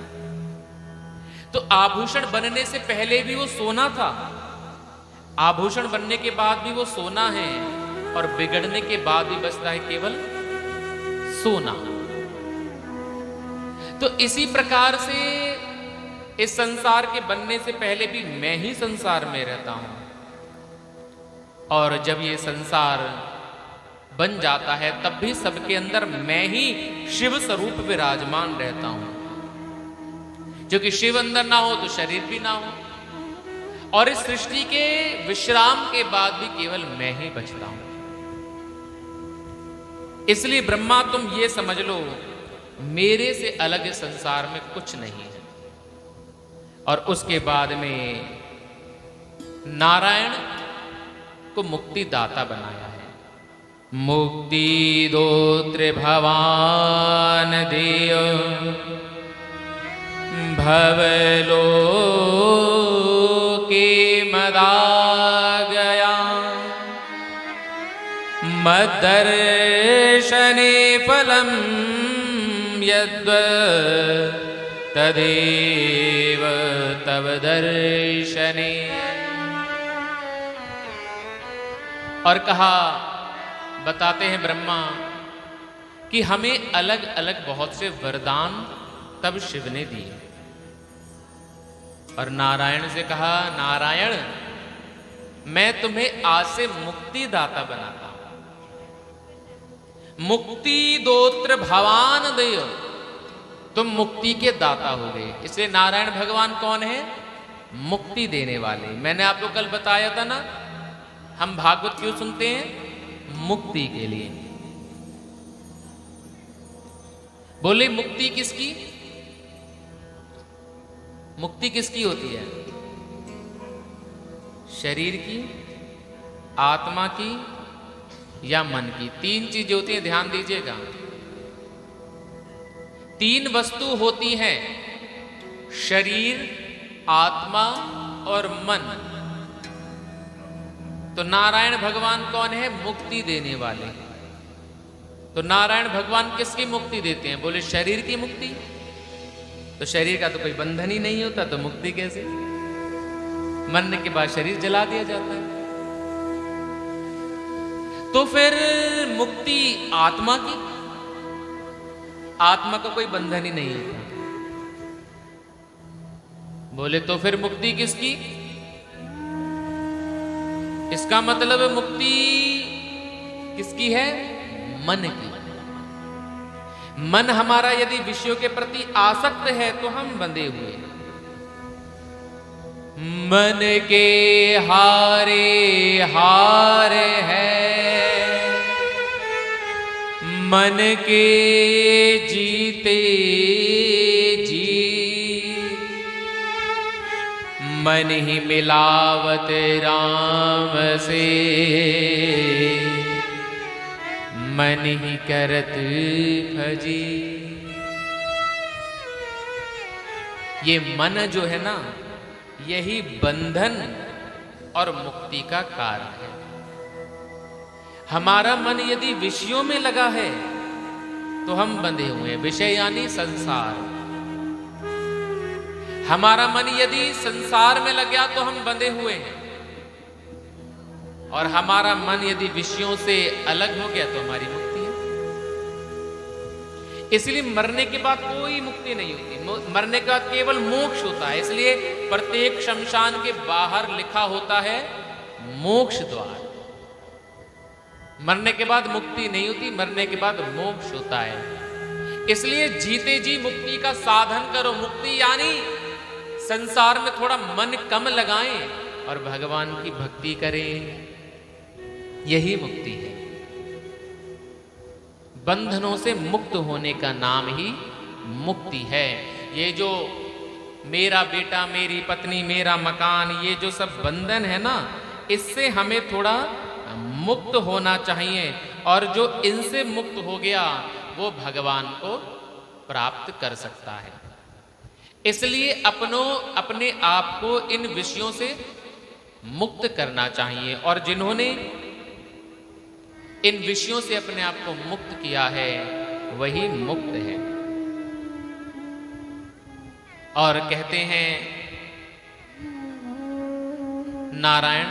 तो आभूषण बनने से पहले भी वो सोना था, आभूषण बनने के बाद भी वो सोना है, और बिगड़ने के बाद भी बचता है केवल सोना। तो इसी प्रकार से इस संसार के बनने से पहले भी मैं ही संसार में रहता हूं, और जब ये संसार बन जाता है तब भी सबके अंदर मैं ही शिव स्वरूप विराजमान रहता हूं। क्योंकि शिव अंदर ना हो तो शरीर भी ना हो, और इस सृष्टि के विश्राम के बाद भी केवल मैं ही बचता हूं। इसलिए ब्रह्मा तुम ये समझ लो, मेरे से अलग इस संसार में कुछ नहीं है। और उसके बाद में नारायण को मुक्ति दाता बनाया है। मुक्ति दो त्रिभुवन देव भवलो के मदा गया, मद्दर्शने फलम यद्व तदेव तव दर्शने। और कहा, बताते हैं ब्रह्मा कि हमें अलग अलग बहुत से वरदान तब शिव ने दिए। और नारायण से कहा, नारायण मैं तुम्हें आज से मुक्ति दाता बनाता हूं। मुक्ति दोत्र भवान देव, तुम मुक्ति के दाता हो गए। इसलिए नारायण भगवान कौन है? मुक्ति देने वाले। मैंने आपको कल बताया था ना, हम भागवत क्यों सुनते हैं? मुक्ति के लिए। बोले मुक्ति किसकी? मुक्ति किसकी होती है? शरीर की, आत्मा की या मन की? तीन चीजें होती हैं, ध्यान दीजिएगा। तीन वस्तु होती हैं, शरीर, आत्मा और मन। तो नारायण भगवान कौन है? मुक्ति देने वाले। तो नारायण भगवान किसकी मुक्ति देते हैं? बोले शरीर की मुक्ति। तो शरीर का तो कोई बंधन ही नहीं होता, तो मुक्ति कैसे? मरने के बाद शरीर जला दिया जाता है। तो फिर मुक्ति आत्मा की, आत्मा का कोई बंधन ही नहीं होता। बोले तो फिर मुक्ति किसकी? इसका मतलब मुक्ति किसकी है? मन की। मन हमारा यदि विषयों के प्रति आसक्त है तो हम बंधे हुए हैं। मन के हारे हार है, मन के जीते जी, मन ही मिलावत राम से, मन ही करत भजी। ये मन जो है ना, यही बंधन और मुक्ति का कारण है। हमारा मन यदि विषयों में लगा है तो हम बंधे हुए हैं। विषय यानी संसार। हमारा मन यदि संसार में लग गया तो हम बंधे हुए हैं। और हमारा मन यदि विषयों से अलग हो गया तो हमारी मुक्ति है। इसलिए मरने के बाद कोई मुक्ति नहीं होती। मरने के बाद केवल मोक्ष होता है। इसलिए प्रत्येक शमशान के बाहर लिखा होता है मोक्ष द्वार। मरने के बाद मुक्ति नहीं होती, मरने के बाद मोक्ष होता है। इसलिए जीते जी मुक्ति का साधन करो। मुक्ति यानी संसार में थोड़ा मन कम लगाएं और भगवान की भक्ति करें, यही मुक्ति है। बंधनों से मुक्त होने का नाम ही मुक्ति है। ये जो मेरा बेटा, मेरी पत्नी, मेरा मकान, ये जो सब बंधन है ना, इससे हमें थोड़ा मुक्त होना चाहिए। और जो इनसे मुक्त हो गया वो भगवान को प्राप्त कर सकता है। इसलिए अपने आप को इन विषयों से मुक्त करना चाहिए। और जिन्होंने इन विषयों से अपने आप को मुक्त किया है वही मुक्त है। और कहते हैं नारायण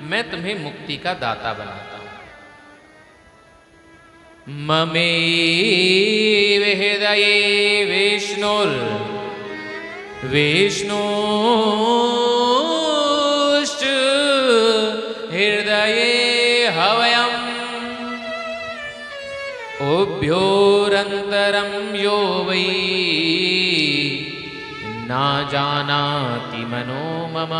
मैं तुम्हें मुक्ति का दाता बनाता हूं। ममेव हृदये विष्णुर विष्णुश्च हृदये हवयम् उभयोरन्तरं यो वै न जानाति मनो मम।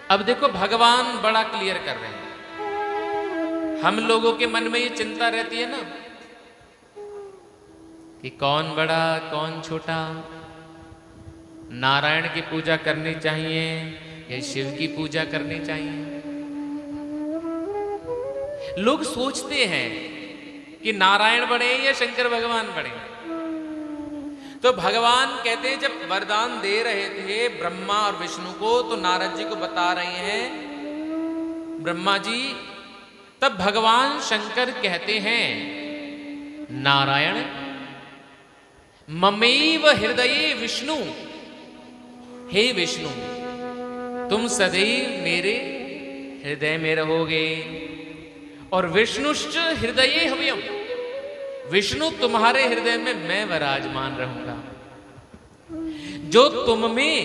अब देखो भगवान बड़ा क्लियर कर रहे हैं। हम लोगों के मन में ये चिंता रहती है ना कि कौन बड़ा कौन छोटा, नारायण की पूजा करनी चाहिए या शिव की पूजा करनी चाहिए। लोग सोचते हैं कि नारायण बड़े या शंकर भगवान बड़े। तो भगवान कहते हैं जब वरदान दे रहे थे ब्रह्मा और विष्णु को, तो नारद जी को बता रहे हैं ब्रह्मा जी, तब भगवान शंकर कहते हैं नारायण ममेव हृदये विष्णु, हे विष्णु तुम सदैव मेरे हृदय में रहोगे। और विष्णुश्च हृदये हव्यम, विष्णु तुम्हारे हृदय में मैं विराजमान रहूंगा। जो तुम में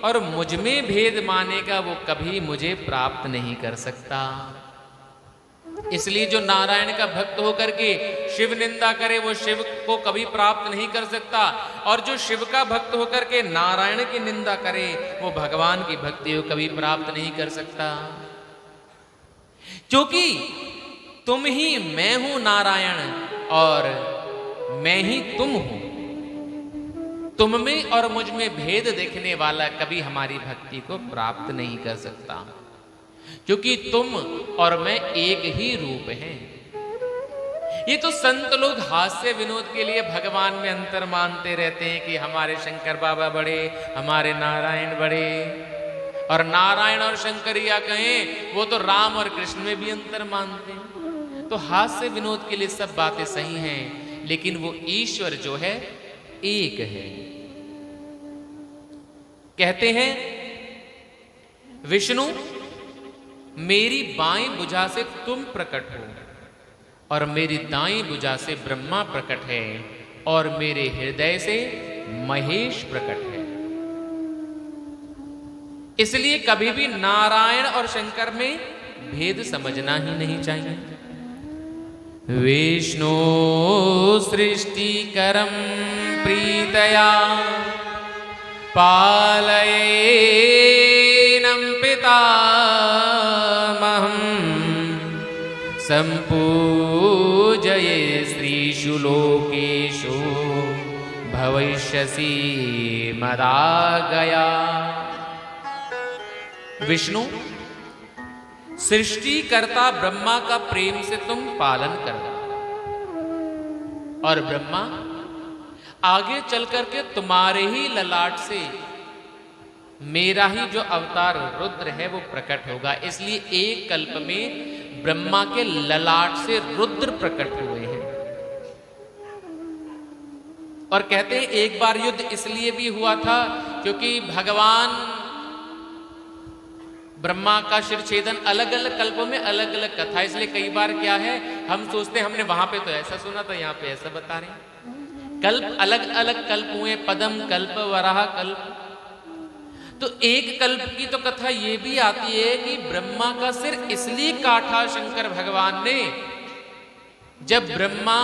और मुझ में भेद मानेगा वो कभी मुझे प्राप्त नहीं कर सकता। इसलिए जो नारायण का भक्त होकर के शिव निंदा करे वो शिव को कभी प्राप्त नहीं कर सकता, और जो शिव का भक्त होकर के नारायण की निंदा करे वो भगवान की भक्ति को कभी प्राप्त नहीं कर सकता। क्योंकि तुम ही मैं हूं नारायण और मैं ही तुम हूं। तुम में और मुझ में भेद देखने वाला कभी हमारी भक्ति को प्राप्त नहीं कर सकता, क्योंकि तुम और मैं एक ही रूप हैं। ये तो संत लोग हास्य विनोद के लिए भगवान में अंतर मानते रहते हैं कि हमारे शंकर बाबा बड़े, हमारे नारायण बड़े, और नारायण और शंकरिया कहें वो तो राम और कृष्ण में भी अंतर मानते हैं। तो हास्य विनोद के लिए सब बातें सही हैं, लेकिन वो ईश्वर जो है एक है। कहते हैं विष्णु मेरी बाएं भुजा से तुम प्रकट हो और मेरी दाएं भुजा से ब्रह्मा प्रकट है और मेरे हृदय से महेश प्रकट है। इसलिए कभी भी नारायण और शंकर में भेद समझना ही नहीं चाहिए। विष्णु सृष्टिकरं प्रीतया पालयेनं पितामहं संपूजये श्रीषु लोकेषु भविष्यसि मदागया। विष्णु सृष्टिकर्ता ब्रह्मा का प्रेम से तुम पालन करना, और ब्रह्मा आगे चल करके तुम्हारे ही ललाट से मेरा ही जो अवतार रुद्र है वो प्रकट होगा। इसलिए एक कल्प में ब्रह्मा के ललाट से रुद्र प्रकट हुए हैं। और कहते हैं एक बार युद्ध इसलिए भी हुआ था क्योंकि भगवान ब्रह्मा का शिर छेदन अलग अलग कल्पों में अलग अलग कथा। इसलिए कई बार क्या है हम सोचते हैं हमने वहां पे तो ऐसा सुना था, यहाँ पे ऐसा बता रहे हैं। कल्प अलग अलग कल्प हुए, पदम कल्प, वराह कल्प। तो एक कल्प की तो कथा ये भी आती है कि ब्रह्मा का सिर इसलिए काटा शंकर भगवान ने, जब ब्रह्मा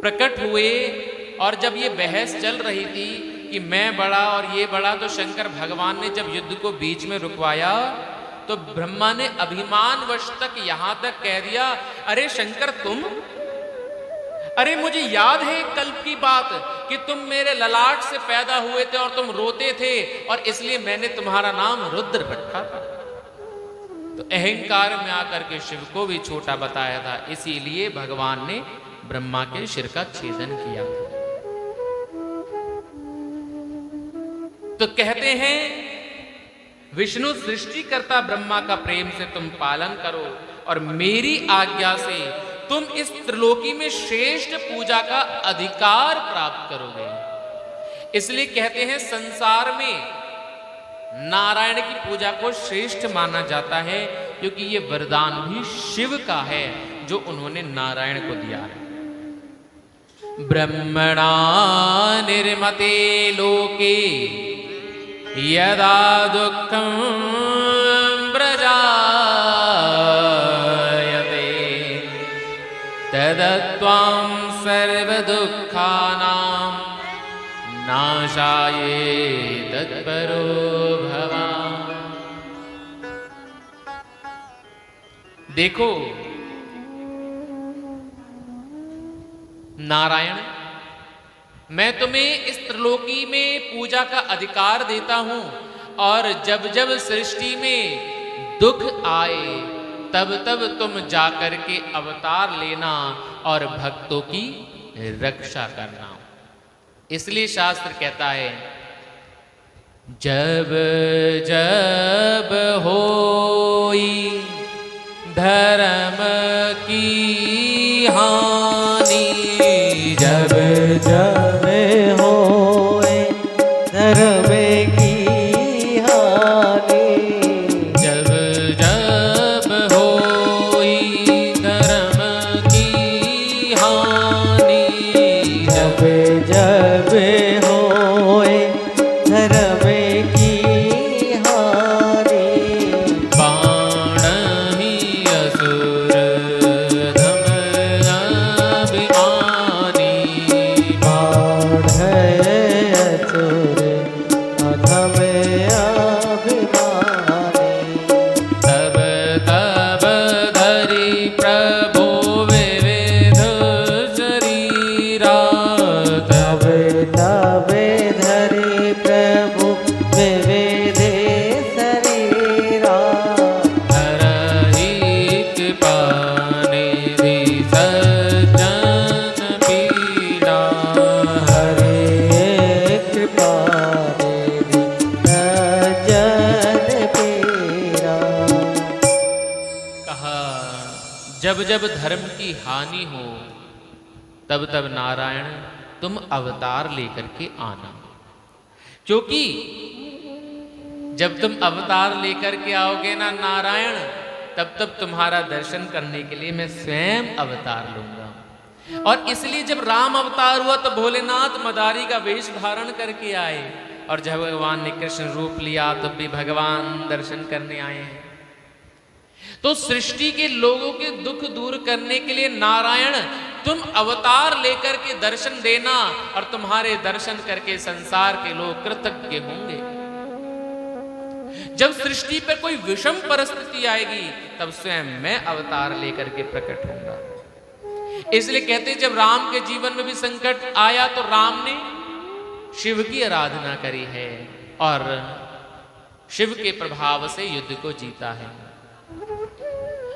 प्रकट हुए और जब ये बहस चल रही थी कि मैं बड़ा और ये बड़ा, तो शंकर भगवान ने जब युद्ध को बीच में रुकवाया तो ब्रह्मा ने अभिमानवश तक यहां तक कह दिया, अरे शंकर तुम, अरे मुझे याद है कल्प की बात कि तुम मेरे ललाट से पैदा हुए थे और तुम रोते थे और इसलिए मैंने तुम्हारा नाम रुद्र रखा था। तो अहंकार में आकर के शिव को भी छोटा बताया था, इसीलिए भगवान ने ब्रह्मा के सिर का छेदन किया था। तो कहते हैं विष्णु सृष्टिकर्ता ब्रह्मा का प्रेम से तुम पालन करो और मेरी आज्ञा से तुम इस त्रिलोकी में श्रेष्ठ पूजा का अधिकार प्राप्त करोगे। इसलिए कहते हैं संसार में नारायण की पूजा को श्रेष्ठ माना जाता है, क्योंकि ये वरदान भी शिव का है जो उन्होंने नारायण को दिया है। ब्रह्मणा निर्मते लोके यदा दुःखं व्रजायते तदा त्वां सर्वदुःखानां नाशाय तत्परो भव। देखो नारायण, मैं तुम्हें इस त्रिलोकी में पूजा का अधिकार देता हूं, और जब जब सृष्टि में दुख आए तब तब तुम जाकर के अवतार लेना और भक्तों की रक्षा करना। इसलिए शास्त्र कहता है जब जब होई धर्म की हानि, जब जब होए धर्म की हानि, जब जब जब धर्म की हानि हो तब तब नारायण तुम अवतार लेकर के आना, क्योंकि जब तुम अवतार लेकर के आओगे ना नारायण, तब तब तुम्हारा दर्शन करने के लिए मैं स्वयं अवतार लूंगा। और इसलिए जब राम अवतार हुआ तो भोलेनाथ मदारी का वेश धारण करके आए, और जब भगवान ने कृष्ण रूप लिया तब भी भगवान दर्शन करने आए हैं। तो सृष्टि के लोगों के दुख दूर करने के लिए नारायण तुम अवतार लेकर के दर्शन देना, और तुम्हारे दर्शन करके संसार के लोग कृतज्ञ होंगे। जब सृष्टि पर कोई विषम परिस्थिति आएगी तब स्वयं मैं अवतार लेकर के प्रकट होऊंगा। इसलिए कहते जब राम के जीवन में भी संकट आया तो राम ने शिव की आराधना करी है और शिव के प्रभाव से युद्ध को जीता है।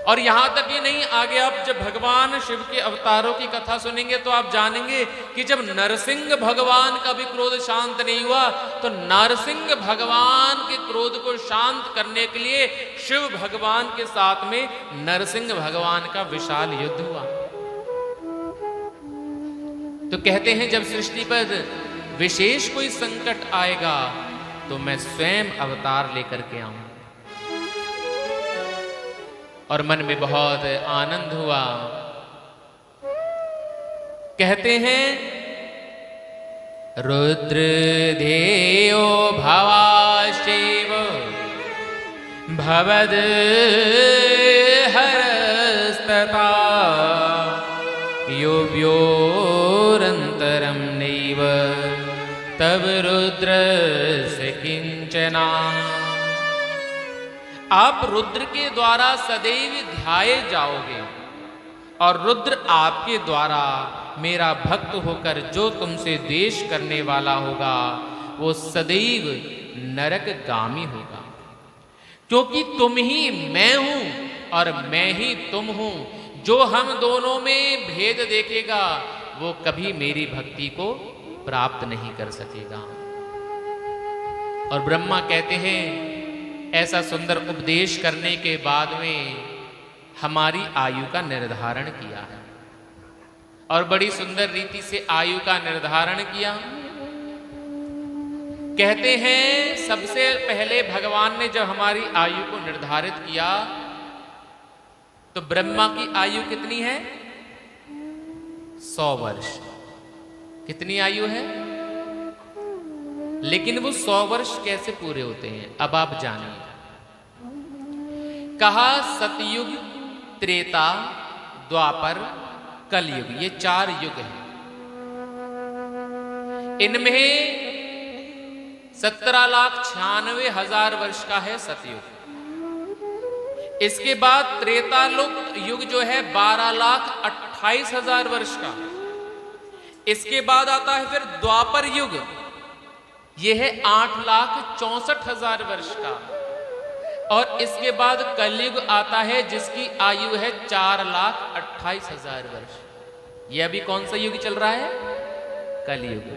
और यहां तक ही नहीं, आगे आप जब भगवान शिव के अवतारों की कथा सुनेंगे तो आप जानेंगे कि जब नरसिंह भगवान का भी क्रोध शांत नहीं हुआ तो नरसिंह भगवान के क्रोध को शांत करने के लिए शिव भगवान के साथ में नरसिंह भगवान का विशाल युद्ध हुआ। तो कहते हैं जब सृष्टि पर विशेष कोई संकट आएगा तो मैं स्वयं अवतार लेकर के आऊं। और मन में बहुत आनंद हुआ। कहते हैं रुद्र धेयो भवाशिव भवद हरस्तता योऽव्योरन्तरं नैव तब रुद्रस्य किंचना। आप रुद्र के द्वारा सदैव ध्याये जाओगे और रुद्र आपके द्वारा मेरा भक्त होकर जो तुमसे द्वेष करने वाला होगा वो सदैव नरकगामी होगा, क्योंकि तुम ही मैं हूं और मैं ही तुम हूं। जो हम दोनों में भेद देखेगा वो कभी मेरी भक्ति को प्राप्त नहीं कर सकेगा। और ब्रह्मा कहते हैं ऐसा सुंदर उपदेश करने के बाद में हमारी आयु का निर्धारण किया है, और बड़ी सुंदर रीति से आयु का निर्धारण किया। कहते हैं सबसे पहले भगवान ने जब हमारी आयु को निर्धारित किया तो ब्रह्मा की आयु कितनी है? 100 वर्ष। कितनी आयु है? लेकिन वो 100 वर्ष कैसे पूरे होते हैं अब आप जानिए। कहा सतयुग, त्रेता, द्वापर, कलयुग, ये 4 युग हैं। इनमें 17,96,000 वर्ष का है सतयुग। इसके बाद त्रेता युग जो है 12,28,000 वर्ष का। इसके बाद आता है फिर द्वापर युग, यह है 8,64,000 वर्ष का। और इसके बाद कलयुग आता है जिसकी आयु है 4,28,000 वर्ष। यह अभी कौन सा युग चल रहा है? कलयुग।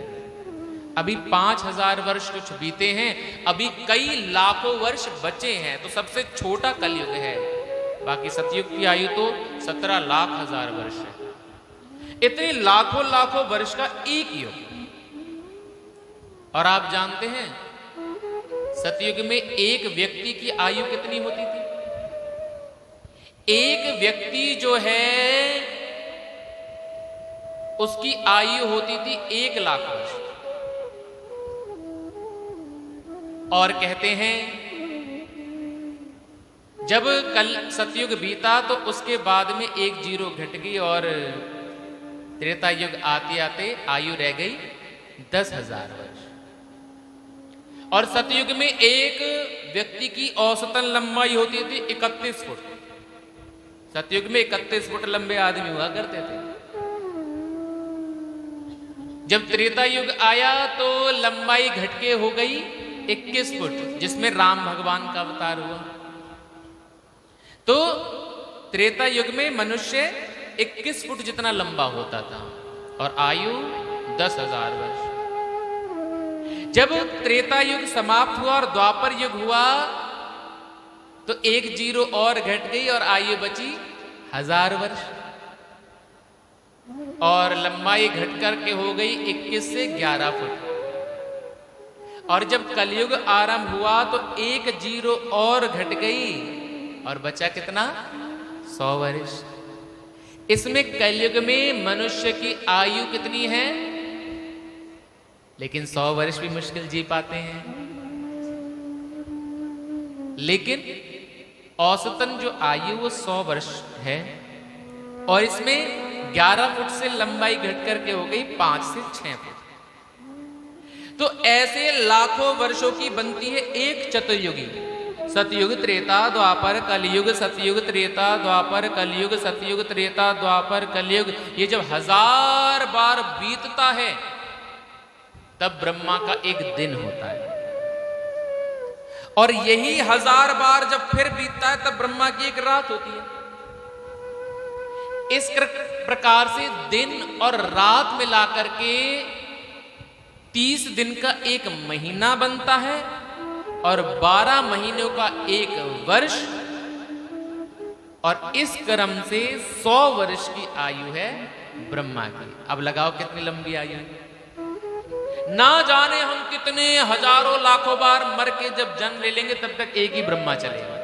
अभी 5,000 वर्ष कुछ बीते हैं, अभी कई लाखों वर्ष बचे हैं, तो सबसे छोटा कलयुग है। बाकी सतयुग की आयु तो 17,00,000 वर्ष है। इतने लाखों लाखों वर्ष का एक युग। और आप जानते हैं सतयुग में एक व्यक्ति की आयु कितनी होती थी? एक व्यक्ति जो है उसकी आयु होती थी 1,00,000 वर्ष। और कहते हैं जब कल सतयुग बीता तो उसके बाद में एक जीरो घट गई और त्रेता युग आते आते आयु रह गई 10,000 वर्ष। और सतयुग में एक व्यक्ति की औसतन लंबाई होती थी 31 फुट। सतयुग में 31 फुट लंबे आदमी हुआ करते थे। जब त्रेता युग आया तो लंबाई घट के हो गई 21 फुट, जिसमें राम भगवान का अवतार हुआ। तो त्रेता युग में मनुष्य 21 फुट जितना लंबा होता था और आयु 10,000 वर्ष। जब त्रेता युग समाप्त हुआ और द्वापर युग हुआ तो एक जीरो और घट गई और आयु बची 1000 वर्ष, और लंबाई घट करके हो गई 21 से 11 फुट। और जब कलयुग आरंभ हुआ तो 1 जीरो और घट गई और बचा कितना? 100 वर्ष। इसमें कलयुग में मनुष्य की आयु कितनी है? लेकिन 100 वर्ष भी मुश्किल जी पाते हैं। लेकिन औसतन जो आयु वो 100 वर्ष है, और इसमें 11 फुट से लंबाई घट करके हो गई 5 से 6 फुट। तो ऐसे लाखों वर्षों की बनती है एक चतुर्युगी। सतयुग, त्रेता, द्वापर, कलयुग, सतयुग, त्रेता, द्वापर, कलयुग, सतयुग, त्रेता, द्वापर, कलयुग। ये जब 1000 बार बीतता है तब ब्रह्मा का एक दिन होता है, और यही 1000 बार जब फिर बीतता है तब ब्रह्मा की एक रात होती है। इस प्रकार से दिन और रात मिलाकर के 30 दिन का एक महीना बनता है, और 12 महीनों का एक वर्ष, और इस क्रम से 100 वर्ष की आयु है ब्रह्मा की। अब लगाओ कितनी लंबी आयु है। ना जाने हम कितने हजारों लाखों बार मर के जब जन्म ले लेंगे तब तक एक ही ब्रह्मा चलेगा।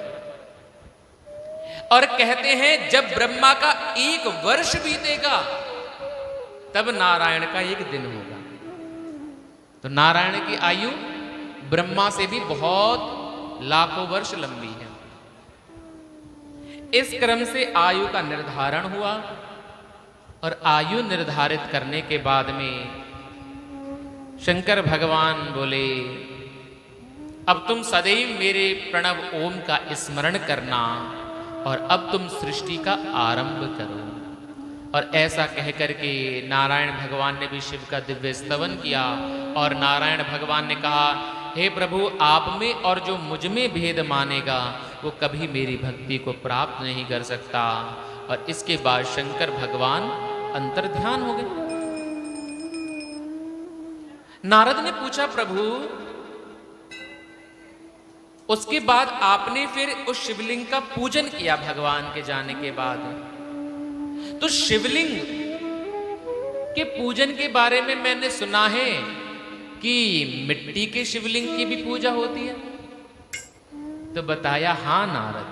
और कहते हैं जब ब्रह्मा का एक वर्ष बीतेगा तब नारायण का एक दिन होगा। तो नारायण की आयु ब्रह्मा से भी बहुत लाखों वर्ष लंबी है। इस क्रम से आयु का निर्धारण हुआ, और आयु निर्धारित करने के बाद में शंकर भगवान बोले, अब तुम सदैव मेरे प्रणव ओम का स्मरण करना, और अब तुम सृष्टि का आरंभ करो। और ऐसा कहकर के नारायण भगवान ने भी शिव का दिव्य स्तवन किया, और नारायण भगवान ने कहा, हे प्रभु, आप में और जो मुझ में भेद मानेगा वो कभी मेरी भक्ति को प्राप्त नहीं कर सकता। और इसके बाद शंकर भगवान अंतर्ध्यान हो गए। नारद ने पूछा, प्रभु उसके बाद आपने फिर उस शिवलिंग का पूजन किया भगवान के जाने के बाद, तो शिवलिंग के पूजन के बारे में मैंने सुना है कि मिट्टी के शिवलिंग की भी पूजा होती है। तो बताया, हाँ नारद,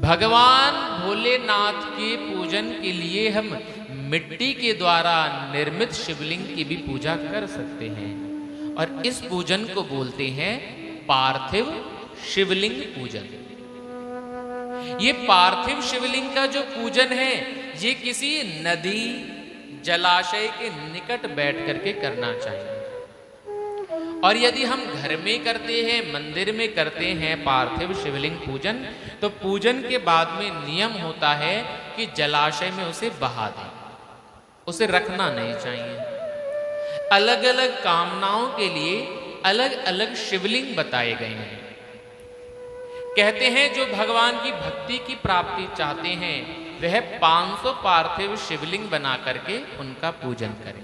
भगवान भोलेनाथ के पूजन के लिए हम मिट्टी के द्वारा निर्मित शिवलिंग की भी पूजा कर सकते हैं, और इस पूजन को बोलते हैं पार्थिव शिवलिंग पूजन। ये पार्थिव शिवलिंग का जो पूजन है ये किसी नदी जलाशय के निकट बैठ करके करना चाहिए। और यदि हम घर में करते हैं, मंदिर में करते हैं पार्थिव शिवलिंग पूजन, तो पूजन के बाद में नियम होता है कि जलाशय में उसे बहा दें, उसे रखना नहीं चाहिए। अलग अलग कामनाओं के लिए अलग अलग शिवलिंग बताए गए हैं। कहते हैं जो भगवान की भक्ति की प्राप्ति चाहते हैं वह 500 पार्थिव शिवलिंग बना करके उनका पूजन करें।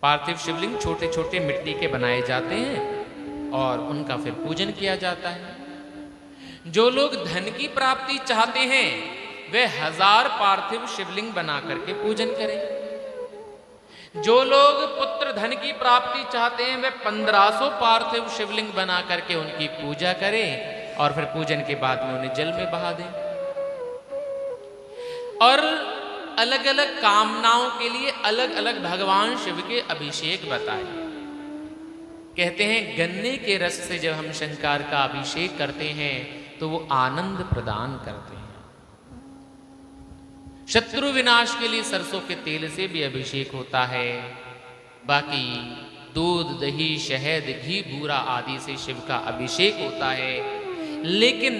पार्थिव शिवलिंग छोटे छोटे मिट्टी के बनाए जाते हैं और उनका फिर पूजन किया जाता है। जो लोग धन की प्राप्ति चाहते हैं वे 1000 पार्थिव शिवलिंग बना करके पूजन करें। जो लोग पुत्र धन की प्राप्ति चाहते हैं वे 1500 पार्थिव शिवलिंग बना करके उनकी पूजा करें और फिर पूजन के बाद में उन्हें जल में बहा दें। और अलग अलग कामनाओं के लिए अलग अलग भगवान शिव के अभिषेक बताए। कहते हैं गन्ने के रस से जब हम शंकर का अभिषेक करते हैं तो वो आनंद प्रदान करते हैं। शत्रु विनाश के लिए सरसों के तेल से भी अभिषेक होता है। बाकी दूध, दही, शहद, घी, बूरा आदि से शिव का अभिषेक होता है। लेकिन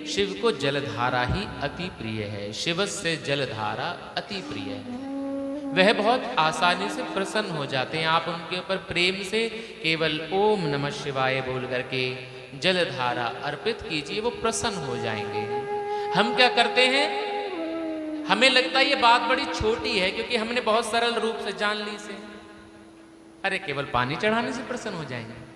शिव को जलधारा ही अति प्रिय है। शिव से जलधारा अति प्रिय है। वह बहुत आसानी से प्रसन्न हो जाते हैं। आप उनके ऊपर प्रेम से केवल ओम नमः शिवाय बोल करके जलधारा अर्पित कीजिए, वो प्रसन्न हो जाएंगे। हम क्या करते हैं, हमें लगता है ये बात बड़ी छोटी है क्योंकि हमने बहुत सरल रूप से जान ली इसे। अरे केवल पानी चढ़ाने से प्रसन्न हो जाएंगे।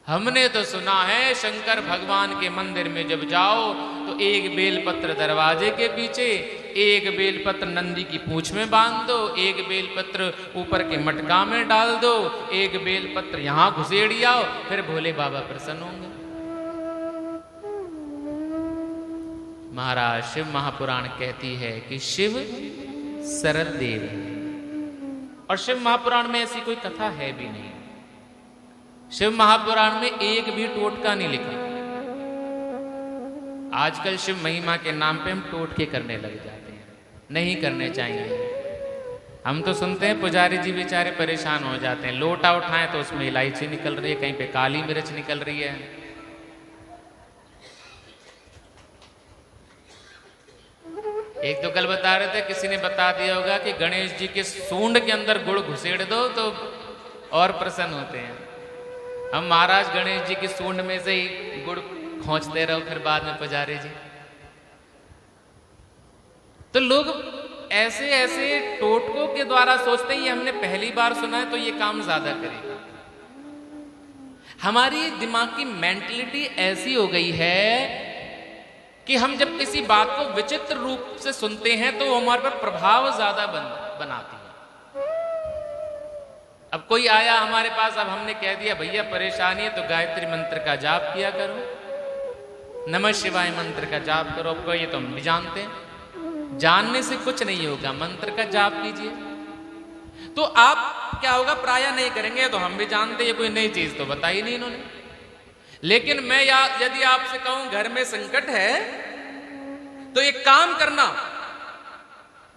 हमने तो सुना है शंकर भगवान के मंदिर में जब जाओ तो तो एक बेलपत्र दरवाजे के पीछे, एक बेलपत्र नंदी की पूंछ में बांध दो, एक बेलपत्र ऊपर के मटका में डाल दो, एक बेलपत्र यहां घुसेड़ी आओ, फिर भोले बाबा प्रसन्न होंगे। महाराज शिव महापुराण कहती है कि शिव सरल देव है, और शिव महापुराण में ऐसी कोई कथा है भी नहीं। शिव महापुराण में एक भी टोटका नहीं लिखा। आजकल शिव महिमा के नाम पे हम टोटके करने लग जाते हैं, नहीं करने चाहिए। हम तो सुनते हैं पुजारी जी बेचारे परेशान हो जाते हैं, लोटा उठाएं तो उसमें इलायची निकल रही है, कहीं पे काली मिर्च निकल रही है। एक तो कल बता रहे थे, किसी ने बता दिया होगा कि गणेश जी के सूंड के अंदर गुड़ घुसेड़ दो तो और प्रसन्न होते हैं। हम महाराज गणेश जी की सूंड में से ही गुड़ खोंचते रहो, फिर बाद में पुजारी जी। तो लोग ऐसे ऐसे टोटकों के द्वारा सोचते हैं ये हमने पहली बार सुना है तो ये काम ज्यादा करेगा। हमारी दिमाग की मेंटलिटी ऐसी हो गई है कि हम जब किसी बात को विचित्र रूप से सुनते हैं तो हमारे पर प्रभाव ज्यादा बनाती है। अब कोई आया हमारे पास, अब हमने कह दिया भैया परेशानी है तो गायत्री मंत्र का जाप किया करो, नमः शिवाय मंत्र का जाप करो। अब ये तो हम भी जानते हैं, जानने से कुछ नहीं होगा, मंत्र का जाप कीजिए। तो आप क्या होगा, प्राय नहीं करेंगे, तो हम भी जानते हैं, ये कोई नई चीज तो बताई नहीं इन्होंने। लेकिन मैं यदि आपसे कहूं घर में संकट है तो एक काम करना,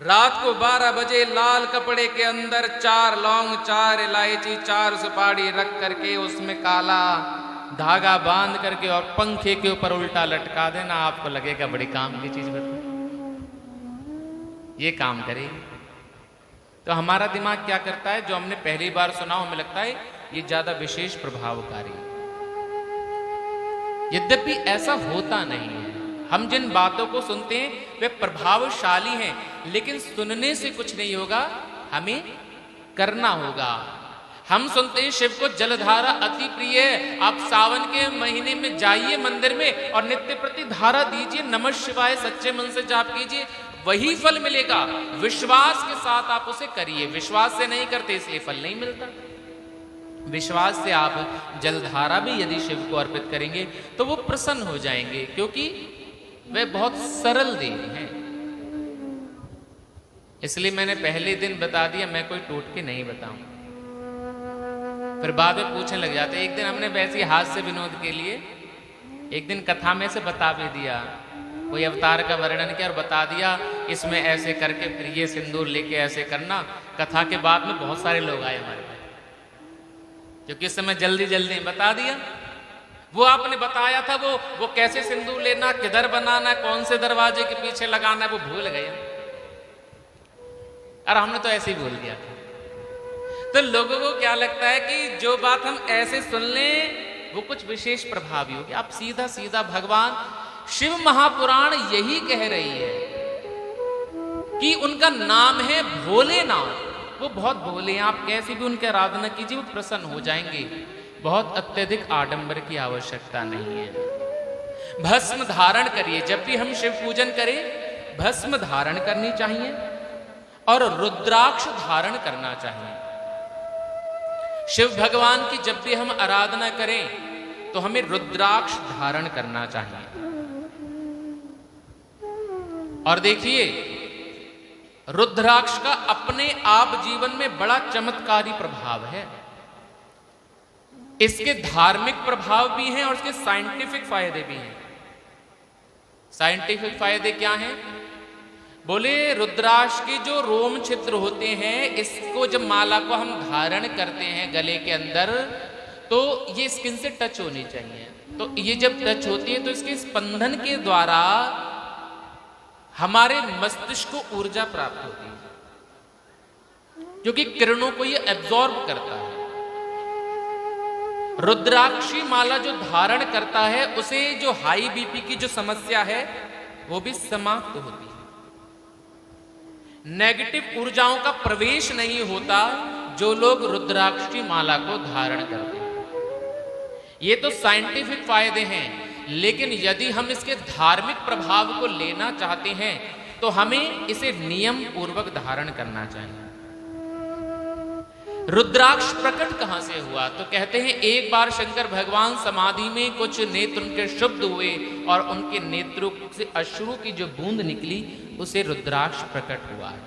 रात को 12 बजे लाल कपड़े के अंदर 4 लौंग, 4 इलायची, 4 सुपारी रख करके उसमें काला धागा बांध करके और पंखे के ऊपर उल्टा लटका देना, आपको लगेगा बड़ी काम की चीज बता, ये काम करेगी। तो हमारा दिमाग क्या करता है, जो हमने पहली बार सुना हमें लगता है ये ज्यादा विशेष प्रभावकारी है। यद्यपि ऐसा होता नहीं है। हम जिन बातों को सुनते हैं वे प्रभावशाली हैं, लेकिन सुनने से कुछ नहीं होगा, हमें करना होगा। हम सुनते हैं शिव को जलधारा अति प्रिय है, आप सावन के महीने में जाइए मंदिर में और नित्य प्रति धारा दीजिए, नमः शिवाय सच्चे मन से जाप कीजिए, वही फल मिलेगा। विश्वास के साथ आप उसे करिए, विश्वास से नहीं करते इसलिए फल नहीं मिलता। विश्वास से आप जलधारा भी यदि शिव को अर्पित करेंगे तो वो प्रसन्न हो जाएंगे, क्योंकि वे बहुत सरल देव हैं। इसलिए मैंने पहले दिन बता दिया, मैं कोई टोटके नहीं बताऊं। फिर बाद में पूछने लग जाते। एक दिन हमने वैसे ही हास्य विनोद के लिए एक दिन कथा में से बता भी दिया, कोई अवतार का वर्णन किया और बता दिया इसमें ऐसे करके फिर ये सिंदूर लेके ऐसे करना। कथा के बाद में बहुत सारे लोग आए हमारे पास, क्योंकि इस समय जल्दी जल्दी बता दिया। वो आपने बताया था वो कैसे सिंदूर लेना, किधर बनाना, कौन से दरवाजे के पीछे लगाना, वो भूल गए। और हमने तो ऐसे ही भूल दिया था। तो लोगों को क्या लगता है कि जो बात हम ऐसे सुन लें वो कुछ विशेष प्रभावी होगी। आप सीधा सीधा भगवान शिव महापुराण यही कह रही है कि उनका नाम है भोलेनाथ, वो बहुत भोले हैं। आप कैसे भी उनकी आराधना कीजिए, वो प्रसन्न हो जाएंगे। बहुत अत्यधिक आडंबर की आवश्यकता नहीं है। भस्म धारण करिए, जब भी हम शिव पूजन करें भस्म धारण करनी चाहिए और रुद्राक्ष धारण करना चाहिए। शिव भगवान की जब भी हम आराधना करें तो हमें रुद्राक्ष धारण करना चाहिए। और देखिए, रुद्राक्ष का अपने आप जीवन में बड़ा चमत्कारी प्रभाव है। इसके धार्मिक प्रभाव भी हैं और इसके साइंटिफिक फायदे भी हैं। साइंटिफिक फायदे क्या हैं? बोले रुद्राक्ष के जो रोम छिद्र होते हैं, इसको जब माला को हम धारण करते हैं गले के अंदर, तो ये स्किन से टच होनी चाहिए। तो ये जब टच होती है तो इसके स्पंदन के द्वारा हमारे मस्तिष्क को ऊर्जा प्राप्त होती है, क्योंकि किरणों को ये एब्जॉर्ब करता है। रुद्राक्षी माला जो धारण करता है उसे जो हाई बीपी की जो समस्या है वो भी समाप्त होती है। नेगेटिव ऊर्जाओं का प्रवेश नहीं होता जो लोग रुद्राक्षी माला को धारण करते हैं। ये तो साइंटिफिक फायदे हैं। लेकिन यदि हम इसके धार्मिक प्रभाव को लेना चाहते हैं तो हमें इसे नियम पूर्वक धारण करना चाहिए। रुद्राक्ष प्रकट कहां से हुआ? तो कहते हैं एक बार शंकर भगवान समाधि में, कुछ नेत्र उनके शुद्ध हुए और उनके नेत्रों से अश्रु की जो बूंद निकली उसे रुद्राक्ष प्रकट हुआ है।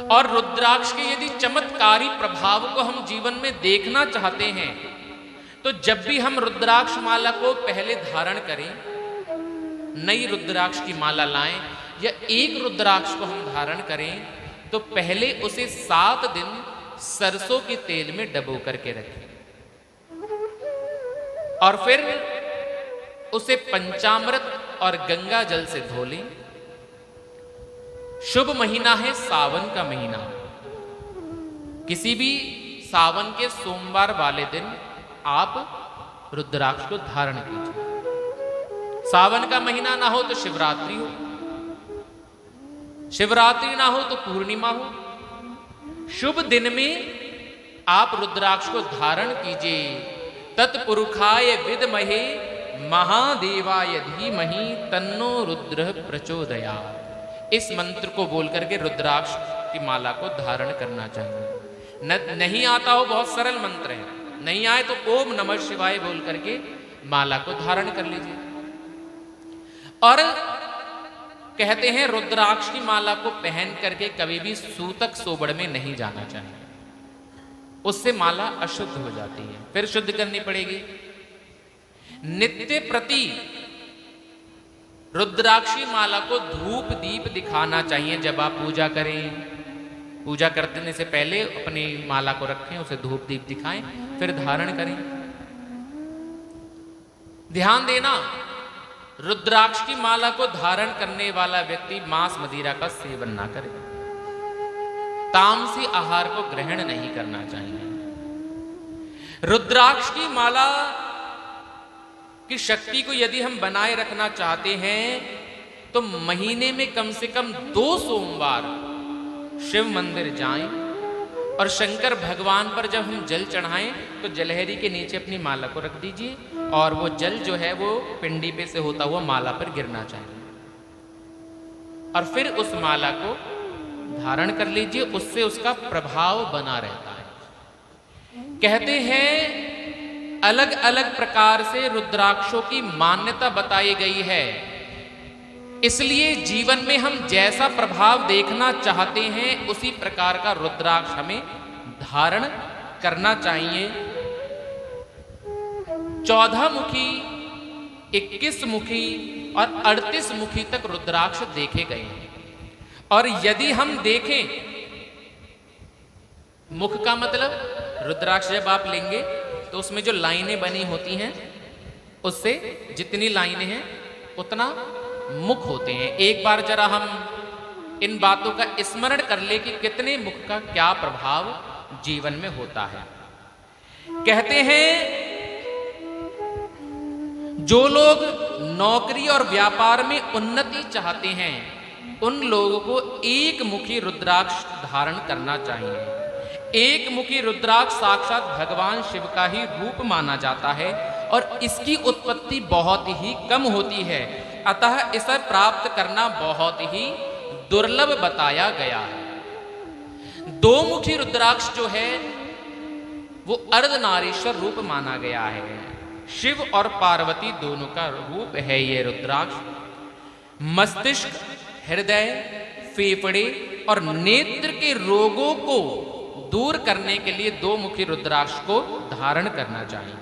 और रुद्राक्ष के यदि चमत्कारी प्रभाव को हम जीवन में देखना चाहते हैं तो जब भी हम रुद्राक्ष माला को पहले धारण करें, नई रुद्राक्ष की माला लाएं या एक रुद्राक्ष को हम धारण करें तो पहले उसे 7 दिन सरसों के तेल में डबो करके रखें और फिर उसे पंचामृत और गंगा जल से धो लें। शुभ महीना है सावन का महीना। किसी भी सावन के सोमवार वाले दिन आप रुद्राक्ष को धारण कीजिए। सावन का महीना ना हो तो शिवरात्रि हो, शिवरात्रि ना हो तो पूर्णिमा हो, शुभ दिन में आप रुद्राक्ष को धारण कीजिए। तत्पुरुषाय विद्महे महादेवाय धीमहि तन्नो रुद्र प्रचोदयात्। इस मंत्र को बोल करके रुद्राक्ष की माला को धारण करना चाहिए। नहीं आता हो, बहुत सरल मंत्र है, नहीं आए तो ओम नमः शिवाय बोल करके माला को धारण कर लीजिए। और कहते हैं रुद्राक्ष की माला को पहन करके कभी भी सूतक सोबड़ में नहीं जाना चाहिए, उससे माला अशुद्ध हो जाती है, फिर शुद्ध करनी पड़ेगी। नित्य प्रति रुद्राक्षी माला को धूप दीप दिखाना चाहिए। जब आप पूजा करें, पूजा करने से पहले अपनी माला को रखें, उसे धूप दीप दिखाएं, फिर धारण करें। ध्यान देना, रुद्राक्ष की माला को धारण करने वाला व्यक्ति मांस मदिरा का सेवन ना करे, तामसी आहार को ग्रहण नहीं करना चाहिए। रुद्राक्ष की माला की शक्ति को यदि हम बनाए रखना चाहते हैं तो महीने में कम से कम 2 सोमवार शिव मंदिर जाएं और शंकर भगवान पर जब हम जल चढ़ाएं तो जलहरी के नीचे अपनी माला को रख दीजिए और वो जल जो है वो पिंडी पे से होता हुआ माला पर गिरना चाहिए और फिर उस माला को धारण कर लीजिए। उससे उसका प्रभाव बना रहता है। कहते हैं अलग अलग प्रकार से रुद्राक्षों की मान्यता बताई गई है, इसलिए जीवन में हम जैसा प्रभाव देखना चाहते हैं उसी प्रकार का रुद्राक्ष हमें धारण करना चाहिए। 14 मुखी, 21 मुखी और 38 मुखी तक रुद्राक्ष देखे गए हैं। और यदि हम देखें, मुख का मतलब रुद्राक्ष जब आप लेंगे तो उसमें जो लाइनें बनी होती हैं उससे जितनी लाइनें हैं उतना मुख होते हैं। एक बार जरा हम इन बातों का स्मरण कर ले कि कितने मुख का क्या प्रभाव जीवन में होता है। कहते हैं जो लोग नौकरी और व्यापार में उन्नति चाहते हैं उन लोगों को एक मुखी रुद्राक्ष धारण करना चाहिए। एक मुखी रुद्राक्ष साक्षात भगवान शिव का ही रूप माना जाता है और इसकी उत्पत्ति बहुत ही कम होती है, अतः इसे प्राप्त करना बहुत ही दुर्लभ बताया गया है। 2 मुखी रुद्राक्ष जो है वो अर्धनारीश्वर रूप माना गया है। शिव और पार्वती दोनों का रूप है ये रुद्राक्ष। मस्तिष्क, हृदय, फेफड़े और नेत्र के रोगों को दूर करने के लिए 2 मुखी रुद्राक्ष को धारण करना चाहिए।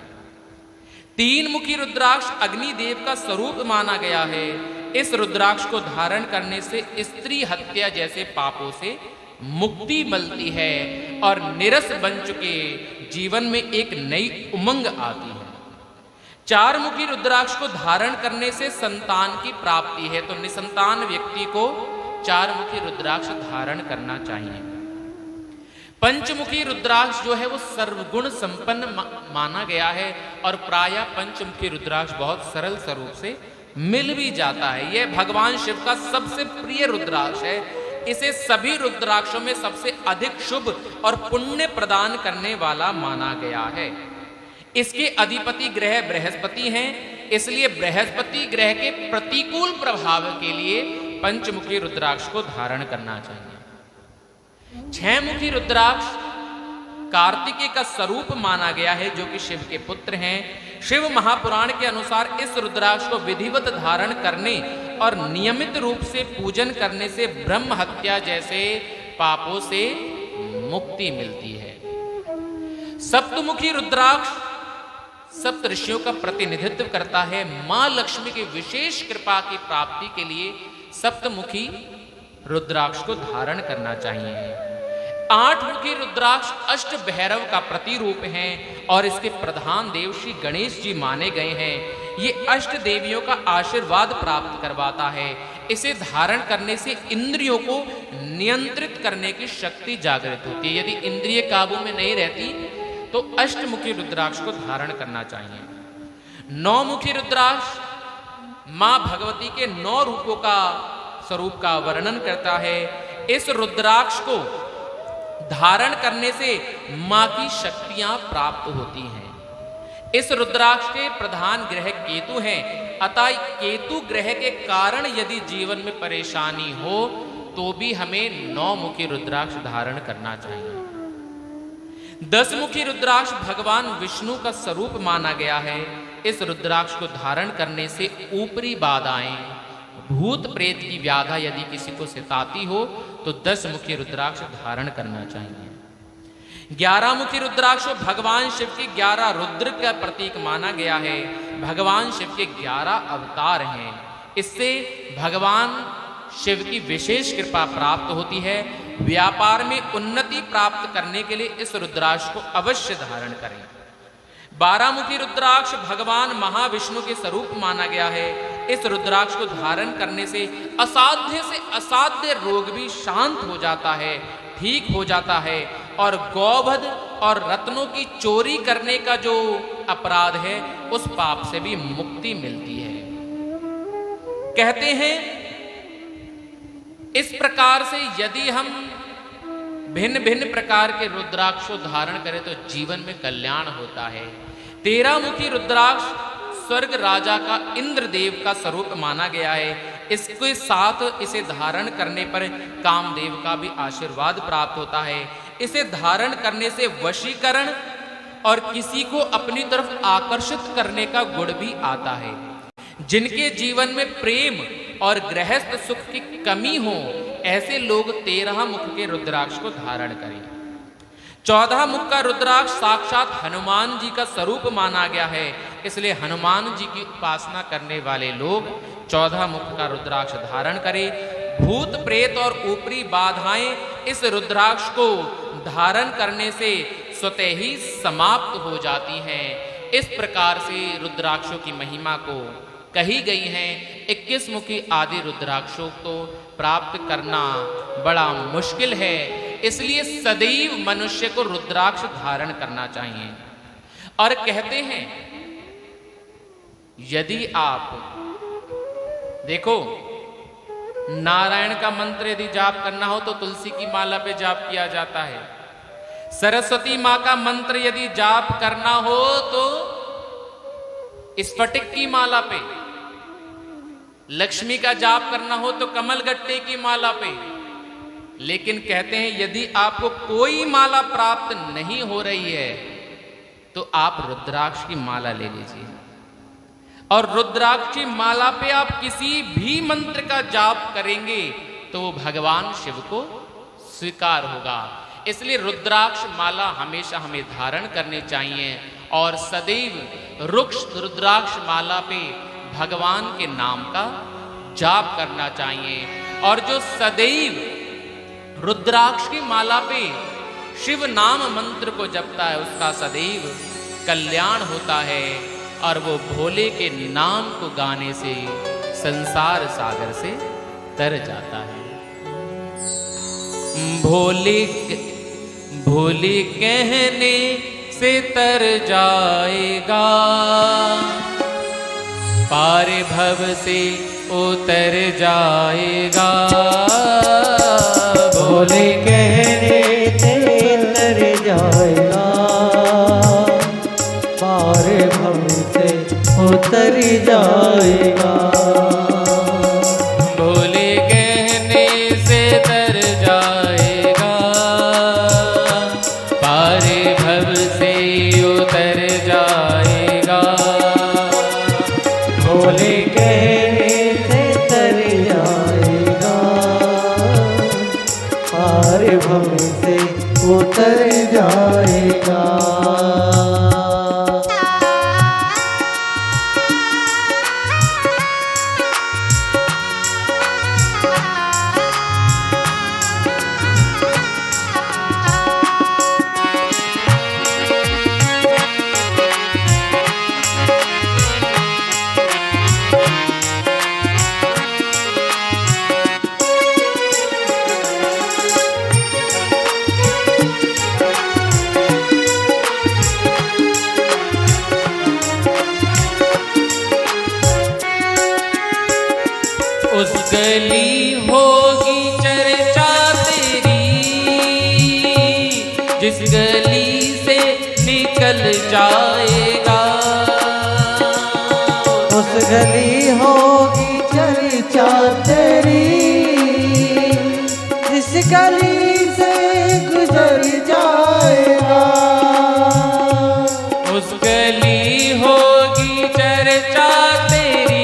3 मुखी रुद्राक्ष अग्निदेव का स्वरूप माना गया है। इस रुद्राक्ष को धारण करने से स्त्री हत्या जैसे पापों से मुक्ति मिलती है और निरस बन चुके जीवन में एक नई उमंग आती है। 4 मुखी रुद्राक्ष को धारण करने से संतान की प्राप्ति है, तो निसंतान व्यक्ति को 4 मुखी रुद्राक्ष धारण करना चाहिए। पंचमुखी रुद्राक्ष जो है वो सर्वगुण संपन्न माना गया है और प्रायः पंचमुखी रुद्राक्ष बहुत सरल स्वरूप से मिल भी जाता है। यह भगवान शिव का सबसे प्रिय रुद्राक्ष है। इसे सभी रुद्राक्षों में सबसे अधिक शुभ और पुण्य प्रदान करने वाला माना गया है। इसके अधिपति ग्रह बृहस्पति हैं। इसलिए बृहस्पति ग्रह के प्रतिकूल प्रभाव के लिए पंचमुखी रुद्राक्ष को धारण करना चाहिए। 6 मुखी रुद्राक्ष कार्तिकेय का स्वरूप माना गया है, जो कि शिव के पुत्र हैं। शिव महापुराण के अनुसार इस रुद्राक्ष को विधिवत धारण करने और नियमित रूप से पूजन करने से ब्रह्म हत्या जैसे पापों से मुक्ति मिलती है। सप्तमुखी रुद्राक्ष सप्त ऋषियों का प्रतिनिधित्व करता है। मां लक्ष्मी की विशेष कृपा की प्राप्ति के लिए सप्तमुखी रुद्राक्ष को धारण करना चाहिए। 8 मुखी रुद्राक्ष अष्ट भैरव का प्रतिरूप हैं और इसके प्रधान देव श्री गणेश जी माने गए हैं। ये अष्ट देवियों का आशीर्वाद प्राप्त करवाता है। इसे धारण करने से इंद्रियों को नियंत्रित करने की शक्ति जागृत होती है। यदि इंद्रिय काबू में नहीं रहती तो अष्टमुखी रुद्राक्ष को धारण करना चाहिए। 9 मुखी रुद्राक्ष मां भगवती के 9 रूपों का स्वरूप का वर्णन करता है। इस रुद्राक्ष को धारण करने से मां की शक्तियां प्राप्त होती हैं। इस रुद्राक्ष के प्रधान ग्रह केतु हैं, अतः केतु ग्रह के कारण यदि जीवन में परेशानी हो तो भी हमें 9 मुखी रुद्राक्ष धारण करना चाहिए। 10 मुखी रुद्राक्ष भगवान विष्णु का स्वरूप माना गया है। इस रुद्राक्ष को धारण करने से ऊपरी बाधाएं, भूत प्रेत की व्याधा यदि किसी को सताती हो तो 10 मुखी रुद्राक्ष धारण करना चाहिए। 11 मुखी रुद्राक्ष भगवान शिव के 11 रुद्र का प्रतीक माना गया है। भगवान शिव के 11 अवतार हैं। इससे भगवान शिव की विशेष कृपा प्राप्त होती है। व्यापार में उन्नति प्राप्त करने के लिए इस रुद्राक्ष को अवश्य धारण करें। 12 मुखी रुद्राक्ष भगवान महाविष्णु के स्वरूप माना गया है। इस रुद्राक्ष को धारण करने से असाध्य रोग भी शांत हो जाता है, ठीक हो जाता है और गौवध और रत्नों की चोरी करने का जो अपराध है उस पाप से भी मुक्ति मिलती है। कहते हैं इस प्रकार से यदि हम भिन्न भिन्न प्रकार के रुद्राक्ष को धारण करें तो जीवन में कल्याण होता है। 13 मुखी रुद्राक्ष स्वर्ग राजा का इंद्रदेव का स्वरूप माना गया है। इसके साथ इसे धारण करने पर कामदेव का भी आशीर्वाद प्राप्त होता है। इसे धारण करने से वशीकरण और किसी को अपनी तरफ आकर्षित करने का गुण भी आता है। जिनके जीवन में प्रेम और गृहस्थ सुख की कमी हो ऐसे लोग 13 मुख के रुद्राक्ष को धारण करें। 14 मुख का रुद्राक्ष साक्षात हनुमान जी का स्वरूप माना गया है। इसलिए हनुमान जी की उपासना करने वाले लोग 14 मुख का रुद्राक्ष धारण करें। भूत प्रेत और ऊपरी बाधाएं इस रुद्राक्ष को धारण करने से स्वतः ही समाप्त हो जाती हैं। इस प्रकार से रुद्राक्षों की महिमा को कही गई हैं। 21 मुखी आदि रुद्राक्षों को प्राप्त करना बड़ा मुश्किल है। इसलिए सदैव मनुष्य को रुद्राक्ष धारण करना चाहिए। और कहते हैं यदि आप देखो नारायण का मंत्र यदि जाप करना हो तो तुलसी की माला पे जाप किया जाता है। सरस्वती मां का मंत्र यदि जाप करना हो तो स्फटिक की माला पे, लक्ष्मी का जाप करना हो तो कमल गट्टे की माला पे। लेकिन कहते हैं यदि आपको कोई माला प्राप्त नहीं हो रही है तो आप रुद्राक्ष की माला ले लीजिए और रुद्राक्ष की माला पे आप किसी भी मंत्र का जाप करेंगे तो वो भगवान शिव को स्वीकार होगा। इसलिए रुद्राक्ष माला हमेशा हमें धारण करनी चाहिए और सदैव रुद्राक्ष माला पे भगवान के नाम का जाप करना चाहिए। और जो सदैव रुद्राक्ष की माला पे शिव नाम मंत्र को जपता है उसका सदैव कल्याण होता है और वो भोले के नाम को गाने से संसार सागर से तर जाता है। भोले कहने से तर जाएगा, पार भव से उतर जाएगा। भोले कहने से तर जाएगा, पार भव से उतर जाएगा। भोले कहने से तर जाएगा, पारे भव से उतर जाएगा। भोले कहने से तर जाएगा, पार भव से उतर जाएगा। उस गली होगी चर्चा तेरी, जिस गली से निकल जाएगा। उस गली होगी चर्चा तेरी, जिस गली से गुजर जाएगा। उस गली होगी चर्चा तेरी,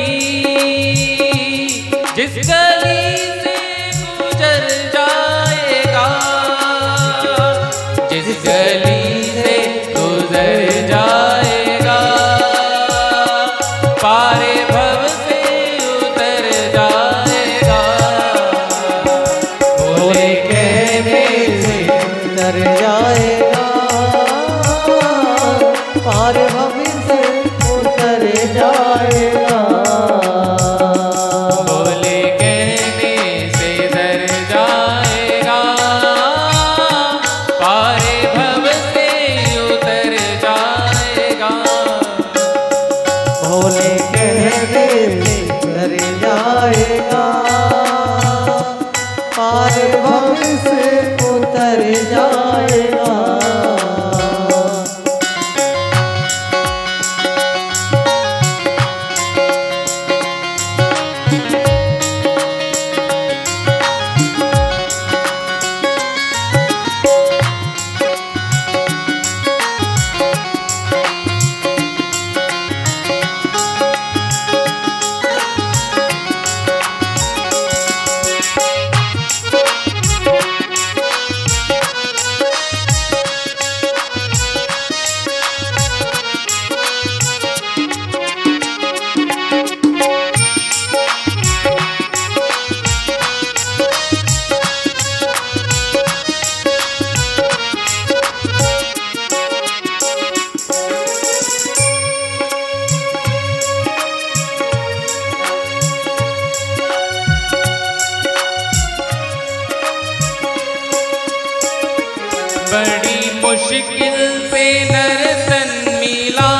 जिस गली से गुजर जाएगा। जिस गली से गुजर जाएगा, पारे भव से उतर जाएगा। भोले कहने से तर जाएगा, पार भव से उतर जाएगा। भोले कहने से तर जाएगा, पार भव से उतर जाएगा। बड़ी मुश्किल से नर्तन मिला,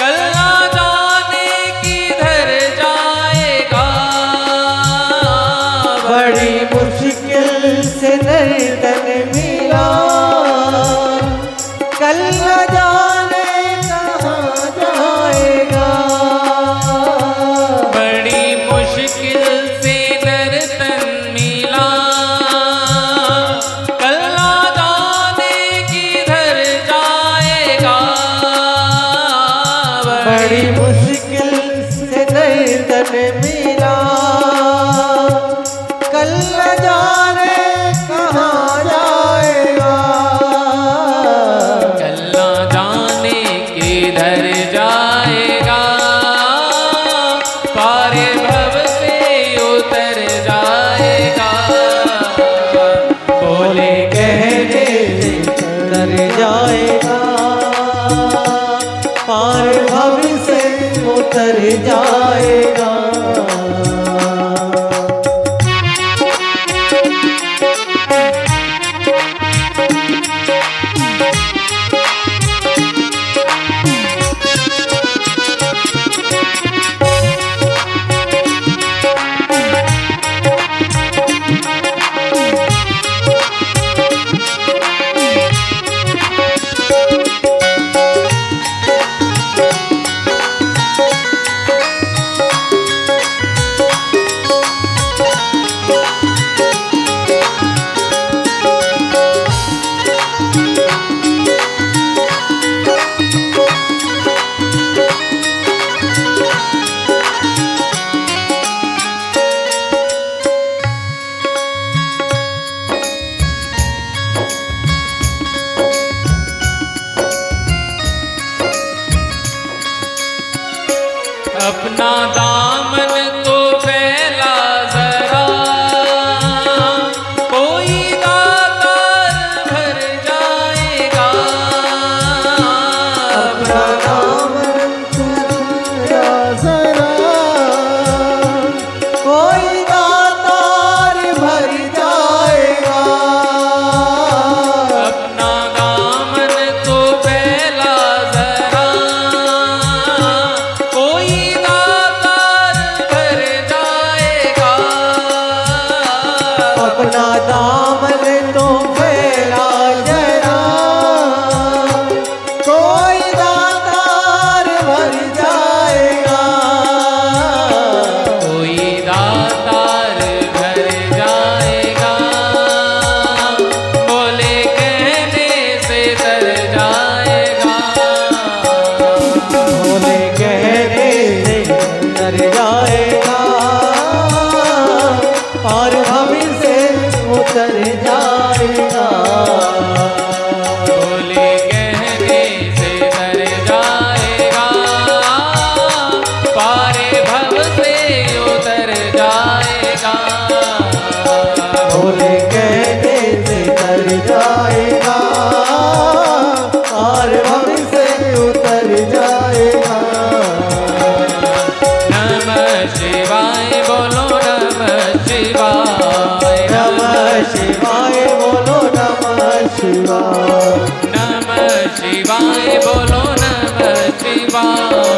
कल ना जाने किधर जाएगा। बड़ी मुश्किल से नर्तन मिला, कल न जाने कहाँ जाएगा। बड़ी मुश्किल से नर्तन मिला, कल ना जाने किधर जाएगा। बड़ी मुश्किल से नर्तन मिला, कल न जाने कहाँ जाएगा। कल ना जाने किधर जाएगा, पारे भव से उतर जाएगा। भोले कहने से तर जाएगा, पार भव से उतर जाएगा। तर जाएगा। भोले कहने से तर जाएगा, पारे भव से उतर जाएगा। भोले कहने से तर जाएगा, पार भव से उतर जाएगा। नमः शिवाय बोलो नमः शिवाय, नमः शिवाय बोलो नमः शिवाय। नमः शिवाय बोलो नमः शिवाय,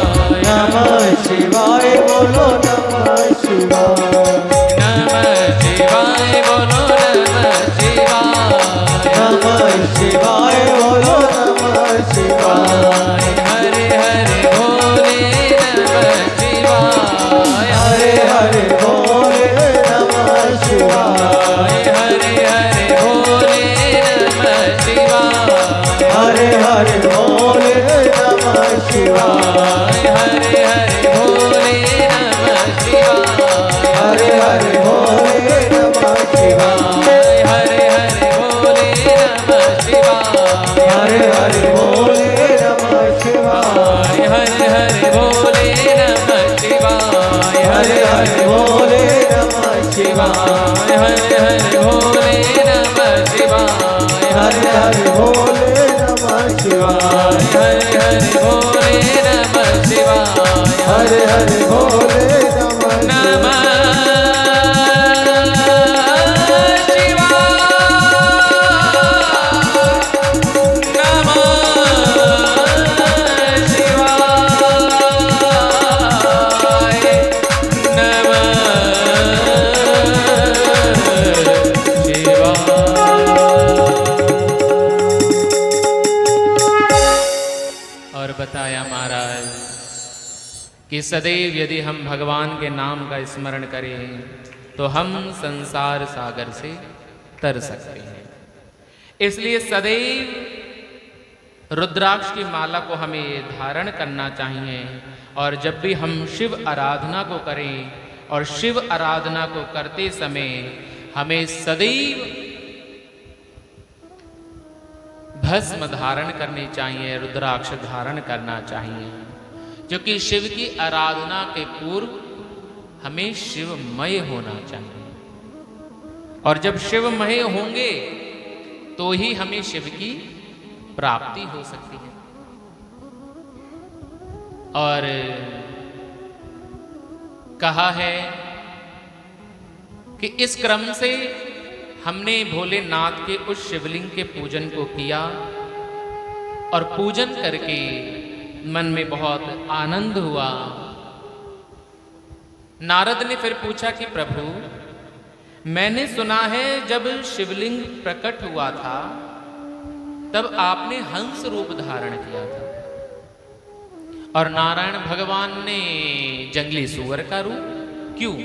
नमः शिवाय बोलो नमः शिवाय। नमः शिवाय बोलो नमः शिवाय, नमः शिवाय बोलो नमः शिवाय। हरे हरे भोले नमः शिवाय, हरे हरे भोले नमः शिवाय। हरे हरे भोले नमः शिवाय, हरे हरे भोले नमः शिवाय। हरे हरे भोले नमः शिवाय, हरे हरे भोले नमः शिवाय। हरे हरे भोले नमः शिवाय, हरे हरे भोले नमः शिवाय। हरे हरे भोले नमः शिवाय, हरे हरे भोले नमः शिवाय। हरे हरे भोले नमः शिवाय, हरे हरे भोले नमः शिवाय। हरे हरे भोले नमः शिवाय, हरे हरे भोले नमः नमः और बताया महाराज कि सदैव यदि हम भगवान के नाम का स्मरण करें तो हम संसार सागर से तर सकते हैं। इसलिए सदैव रुद्राक्ष की माला को हमें धारण करना चाहिए। और जब भी हम शिव आराधना को करें और शिव आराधना को करते समय हमें सदैव भस्म धारण करनी चाहिए, रुद्राक्ष धारण करना चाहिए, क्योंकि शिव की आराधना के पूर्व हमें शिवमय होना चाहिए। और जब शिवमय होंगे तो ही हमें शिव की प्राप्ति हो सकती है। और कहा है कि इस क्रम से हमने भोलेनाथ के उस शिवलिंग के पूजन को किया और पूजन करके मन में बहुत आनंद हुआ। नारद ने फिर पूछा कि प्रभु, मैंने सुना है जब शिवलिंग प्रकट हुआ था तब आपने हंस रूप धारण किया था और नारायण भगवान ने जंगली सुअर का रूप क्यों?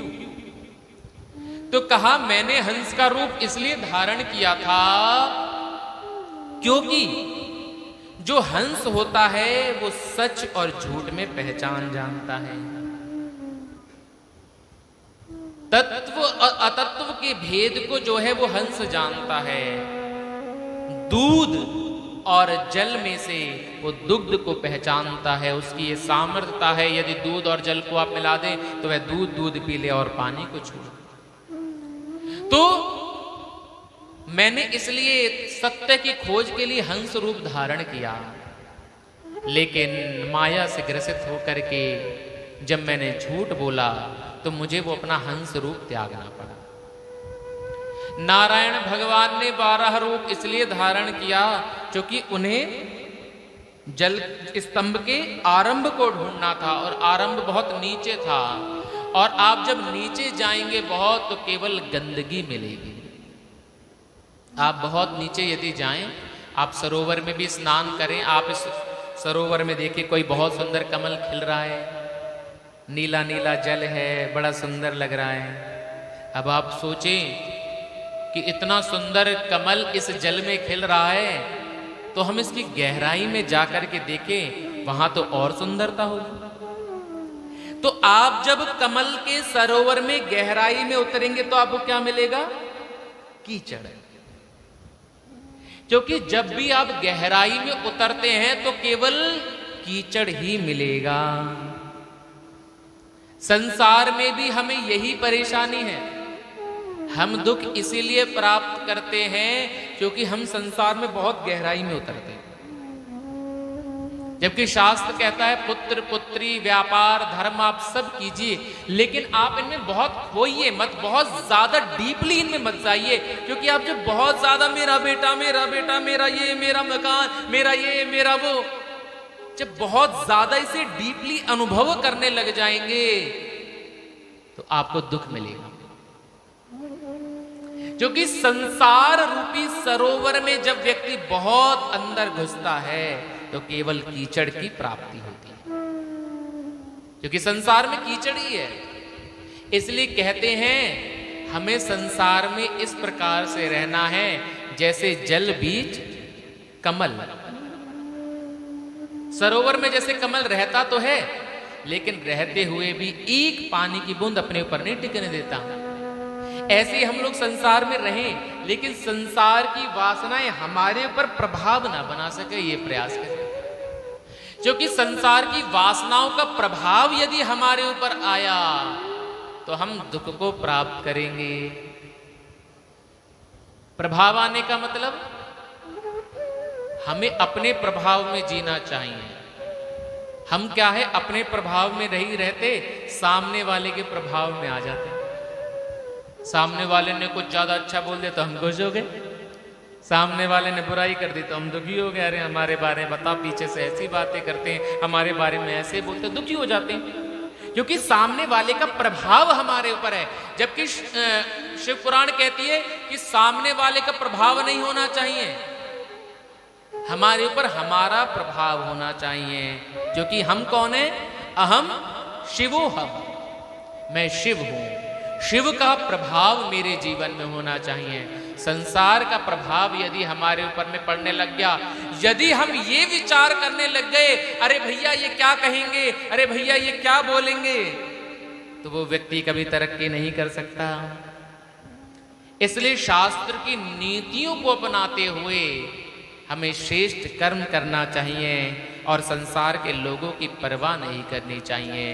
तो कहा मैंने हंस का रूप इसलिए धारण किया था क्योंकि जो हंस होता है वो सच और झूठ में पहचान जानता है। तत्व और अतत्व के भेद को जो है वो हंस जानता है। दूध और जल में से वो दुग्ध को पहचानता है। उसकी ये सामर्थ्यता है, यदि दूध और जल को आप मिला दें तो वह दूध पी ले और पानी को छोड़। तो मैंने इसलिए सत्य की खोज के लिए हंस रूप धारण किया, लेकिन माया से ग्रसित होकर के जब मैंने झूठ बोला तो मुझे वो अपना हंस रूप त्यागना पड़ा। नारायण भगवान ने 12 रूप इसलिए धारण किया क्योंकि उन्हें जल स्तंभ के आरंभ को ढूंढना था और आरंभ बहुत नीचे था। और आप जब नीचे जाएंगे बहुत तो केवल गंदगी मिलेगी। आप बहुत नीचे यदि जाएं, आप सरोवर में भी स्नान करें, आप इस सरोवर में देखिए कोई बहुत सुंदर कमल खिल रहा है, नीला नीला जल है, बड़ा सुंदर लग रहा है। अब आप सोचें कि इतना सुंदर कमल इस जल में खिल रहा है तो हम इसकी गहराई में जाकर के देखें, वहां तो और सुंदरता होगी। तो आप जब कमल के सरोवर में गहराई में उतरेंगे तो आपको क्या मिलेगा? कीचड़। क्योंकि जब भी आप गहराई में उतरते हैं तो केवल कीचड़ ही मिलेगा। संसार में भी हमें यही परेशानी है। हम दुख इसीलिए प्राप्त करते हैं क्योंकि हम संसार में बहुत गहराई में उतरते हैं। जबकि शास्त्र कहता है पुत्र पुत्री व्यापार धर्म आप सब कीजिए, लेकिन आप इनमें बहुत खोइए मत, बहुत ज्यादा डीपली इनमें मत जाइए। क्योंकि आप जब बहुत ज्यादा मेरा बेटा मेरा ये मेरा मकान मेरा ये मेरा वो, जब बहुत ज्यादा इसे डीपली अनुभव करने लग जाएंगे तो आपको दुख मिलेगा। क्योंकि संसार रूपी सरोवर में जब व्यक्ति बहुत अंदर घुसता है तो केवल कीचड़ की प्राप्ति होती है। क्योंकि संसार में कीचड़ ही है। इसलिए कहते हैं हमें संसार में इस प्रकार से रहना है जैसे जल बीच कमल। सरोवर में जैसे कमल रहता तो है, लेकिन रहते हुए भी एक पानी की बूंद अपने ऊपर नहीं टिकने देता। ऐसे ही हम लोग संसार में रहें, लेकिन संसार की वासनाएं हमारे ऊपर प्रभाव ना बना सके, ये प्रयास करें। क्योंकि संसार की वासनाओं का प्रभाव यदि हमारे ऊपर आया तो हम दुख को प्राप्त करेंगे। प्रभाव आने का मतलब हमें अपने प्रभाव में जीना चाहिए। हम क्या है, अपने प्रभाव में नहीं रहते, सामने वाले के प्रभाव में आ जाते हैं। सामने वाले ने कुछ ज्यादा अच्छा बोल दिया तो हम खुश हो गए, सामने वाले ने बुराई कर दी तो हम दुखी हो गए। अरे हमारे बारे में बता, पीछे से ऐसी बातें करते हैं, हमारे बारे में ऐसे बोलते, दुखी हो जाते हैं। क्योंकि सामने वाले का प्रभाव हमारे ऊपर है। जबकि शिव पुराण कहती है कि सामने वाले का प्रभाव नहीं होना चाहिए, हमारे ऊपर हमारा प्रभाव होना चाहिए। क्योंकि हम कौन है? अहम शिवो हम, मैं शिव हूं। शिव का प्रभाव मेरे जीवन में होना चाहिए। संसार का प्रभाव यदि हमारे ऊपर में पड़ने लग गया, यदि हम ये विचार करने लग गए अरे भैया ये क्या कहेंगे, अरे भैया ये क्या बोलेंगे, तो वो व्यक्ति कभी तरक्की नहीं कर सकता। इसलिए शास्त्र की नीतियों को अपनाते हुए हमें श्रेष्ठ कर्म करना चाहिए और संसार के लोगों की परवाह नहीं करनी चाहिए।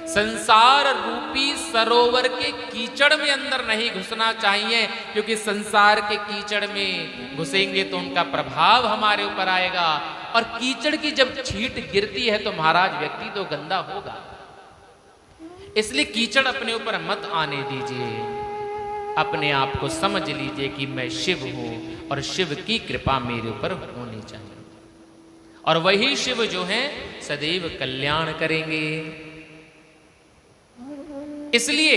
संसार रूपी सरोवर के कीचड़ में अंदर नहीं घुसना चाहिए, क्योंकि संसार के कीचड़ में घुसेंगे तो उनका प्रभाव हमारे ऊपर आएगा। और कीचड़ की जब छींट गिरती है तो महाराज व्यक्ति तो गंदा होगा। इसलिए कीचड़ अपने ऊपर मत आने दीजिए। अपने आप को समझ लीजिए कि मैं शिव हूं और शिव की कृपा मेरे ऊपर होनी चाहिए। और वही शिव जो हैं सदैव कल्याण करेंगे। इसलिए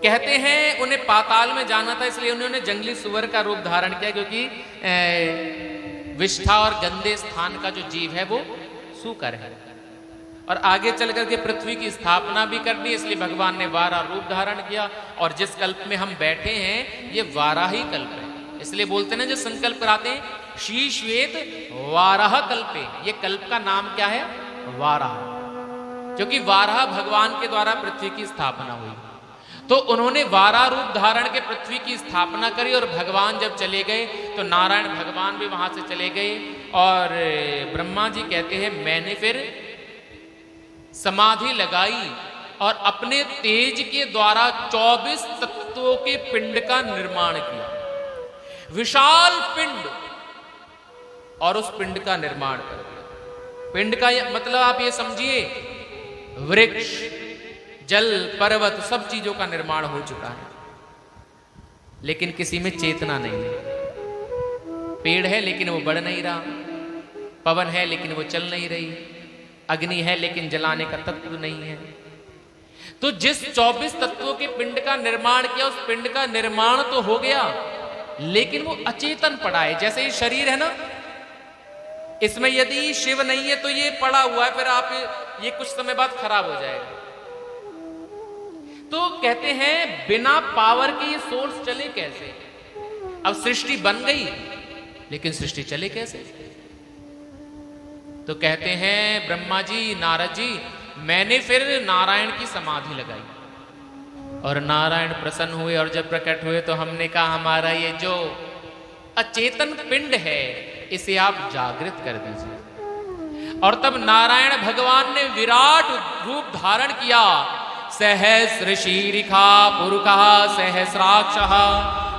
कहते हैं उन्हें पाताल में जाना था, इसलिए उन्होंने जंगली सुअर का रूप धारण किया। क्योंकि विष्ठा और गंदे स्थान का जो जीव है वो सूकर है और आगे चल करके पृथ्वी की स्थापना भी करनी, इसलिए भगवान ने वाराह रूप धारण किया। और जिस कल्प में हम बैठे हैं ये वाराही कल्प है। इसलिए बोलते हैं जो संकल्प कराते हैं शीश्वेत वाराह कल्पे, ये कल्प का नाम क्या है? वाराह। क्योंकि वाराह भगवान के द्वारा पृथ्वी की स्थापना हुई, तो उन्होंने वाराह रूप धारण के पृथ्वी की स्थापना करी। और भगवान जब चले गए तो नारायण भगवान भी वहां से चले गए। और ब्रह्मा जी कहते हैं मैंने फिर समाधि लगाई और अपने तेज के द्वारा 24 तत्वों के पिंड का निर्माण किया, विशाल पिंड, और उस पिंड का निर्माण कर दिया। पिंड का मतलब आप ये समझिए वृक्ष जल पर्वत सब चीजों का निर्माण हो चुका है, लेकिन किसी में चेतना नहीं है। पेड़ है लेकिन वो बढ़ नहीं रहा, पवन है लेकिन वो चल नहीं रही, अग्नि है लेकिन जलाने का तत्व नहीं है। तो जिस 24 तत्वों के पिंड का निर्माण किया उस पिंड का निर्माण तो हो गया, लेकिन वो अचेतन पड़ा है। जैसे ये शरीर है ना, इसमें यदि शिव नहीं है तो ये पड़ा हुआ है, फिर आप ये कुछ समय बाद खराब हो जाएगा। तो कहते हैं बिना पावर के ये सोर्स चले कैसे? अब सृष्टि बन गई लेकिन सृष्टि चले कैसे? तो कहते हैं ब्रह्मा जी नारद जी मैंने फिर नारायण की समाधि लगाई। और नारायण प्रसन्न हुए और जब प्रकट हुए तो हमने कहा हमारा ये जो अचेतन पिंड है इसे आप जागृत कर दीजिए। और तब नारायण भगवान ने विराट रूप धारण किया। सहस्र शीरिखा पुरुषः सहस्राक्षः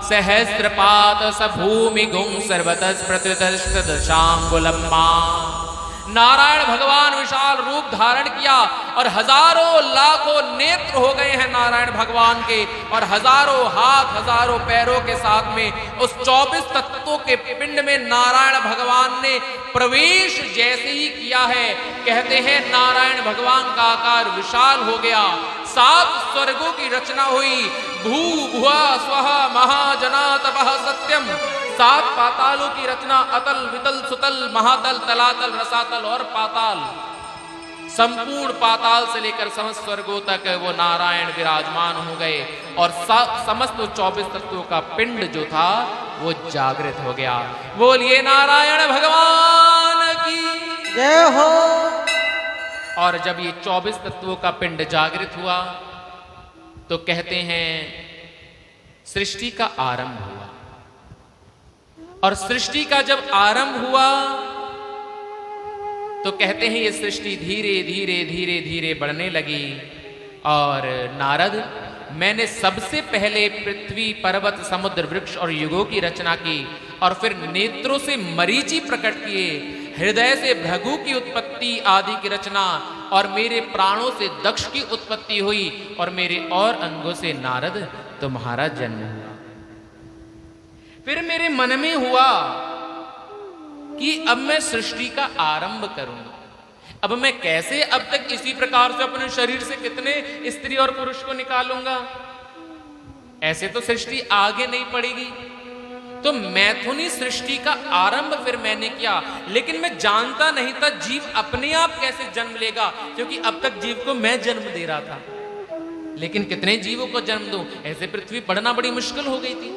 सहस्रपात स भूमि गुं सर्वतः प्रतिदशांगुलम्मा। नारायण भगवान विशाल रूप धारण किया और हजारों लाखों नेत्र हो गए हैं नारायण भगवान के, और हजारों हाथ हजारों पैरों के साथ में उस 24 तत्वों के पिंड में नारायण भगवान ने प्रवेश जैसे ही किया है, कहते हैं नारायण भगवान का आकार विशाल हो गया। 7 स्वर्गों की रचना हुई। भू भुआ स्वः महाजना तपः सत्यम। 7 पातालों की रचना, अतल वितल सुतल महातल तलातल रसातल और पाताल, संपूर्ण पाताल से लेकर समस्त स्वर्गों तक वो नारायण विराजमान हो गए और समस्त 24 तत्वों का पिंड जो था वो जागृत हो गया। बोलिए नारायण भगवान की जय हो। और जब ये 24 तत्वों का पिंड जागृत हुआ तो कहते हैं सृष्टि का आरंभ हुआ। और सृष्टि का जब आरंभ हुआ तो कहते हैं ये सृष्टि धीरे धीरे धीरे धीरे बढ़ने लगी। और नारद, मैंने सबसे पहले पृथ्वी पर्वत समुद्र वृक्ष और युगों की रचना की, और फिर नेत्रों से मरीचि प्रकट किए, हृदय से भृगु की उत्पत्ति आदि की रचना, और मेरे प्राणों से दक्ष की उत्पत्ति हुई, और मेरे और अंगों से नारद तुम्हारा जन्म हुआ। फिर मेरे मन में हुआ कि अब मैं सृष्टि का आरंभ करूंगा। अब मैं कैसे अब तक इसी प्रकार से अपने शरीर से कितने स्त्री और पुरुष को निकालूंगा, ऐसे तो सृष्टि आगे नहीं पड़ेगी। तो मैथुनी सृष्टि का आरंभ फिर मैंने किया, लेकिन मैं जानता नहीं था जीव अपने आप कैसे जन्म लेगा, क्योंकि अब तक जीव को मैं जन्म दे रहा था। लेकिन कितने जीवों को जन्म दूं, ऐसे पृथ्वी पढ़ना बड़ी मुश्किल हो गई थी।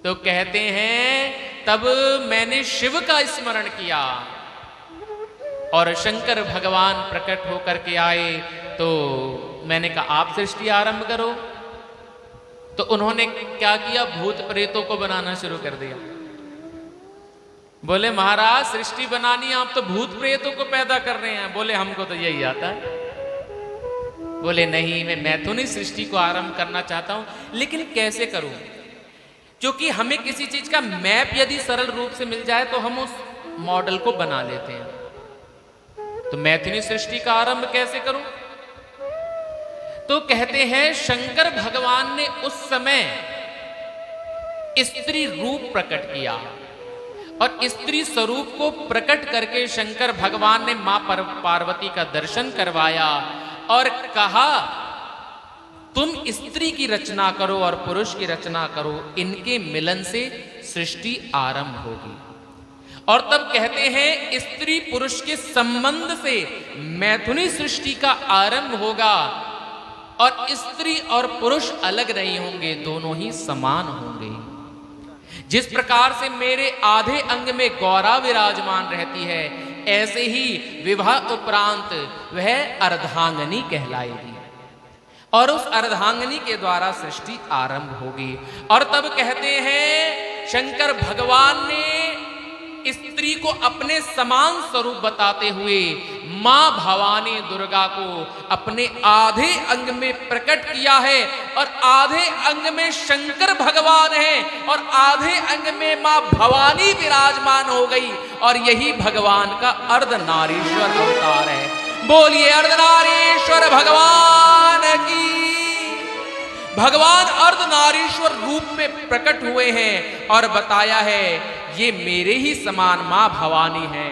तो कहते हैं तब मैंने शिव का स्मरण किया और शंकर भगवान प्रकट होकर के आए। तो मैंने कहा आप सृष्टि आरंभ करो। तो उन्होंने क्या किया, भूत प्रेतों को बनाना शुरू कर दिया। बोले महाराज सृष्टि बनानी, आप तो भूत प्रेतों को पैदा कर रहे हैं। बोले हमको तो यही आता है। बोले नहीं, मैं मैथुनी सृष्टि को आरंभ करना चाहता हूं, लेकिन कैसे करूं? क्योंकि हमें किसी चीज का मैप यदि सरल रूप से मिल जाए तो हम उस मॉडल को बना लेते हैं। तो मैथिली सृष्टि का आरंभ कैसे करूं? तो कहते हैं शंकर भगवान ने उस समय स्त्री रूप प्रकट किया, और स्त्री स्वरूप को प्रकट करके शंकर भगवान ने मां पार्वती का दर्शन करवाया और कहा तुम स्त्री की रचना करो और पुरुष की रचना करो, इनके मिलन से सृष्टि आरंभ होगी। और तब कहते हैं स्त्री पुरुष के संबंध से मैथुनी सृष्टि का आरंभ होगा, और स्त्री और पुरुष अलग नहीं होंगे, दोनों ही समान होंगे। जिस प्रकार से मेरे आधे अंग में गौरा विराजमान रहती है, ऐसे ही विवाह उपरांत वह अर्धांगनी कहलाएगी, और उस अर्धांगनी के द्वारा सृष्टि आरंभ होगी। और तब कहते हैं शंकर भगवान ने स्त्री को अपने समान स्वरूप बताते हुए मां भवानी दुर्गा को अपने आधे अंग में प्रकट किया है, और आधे अंग में शंकर भगवान है और आधे अंग में मां भवानी विराजमान हो गई, और यही भगवान का अर्धनारीश्वर अवतार है। बोलिए अर्धनारीश्वर भगवान की। भगवान अर्धनारीश्वर रूप में प्रकट हुए हैं और बताया है ये मेरे ही समान मां भवानी है।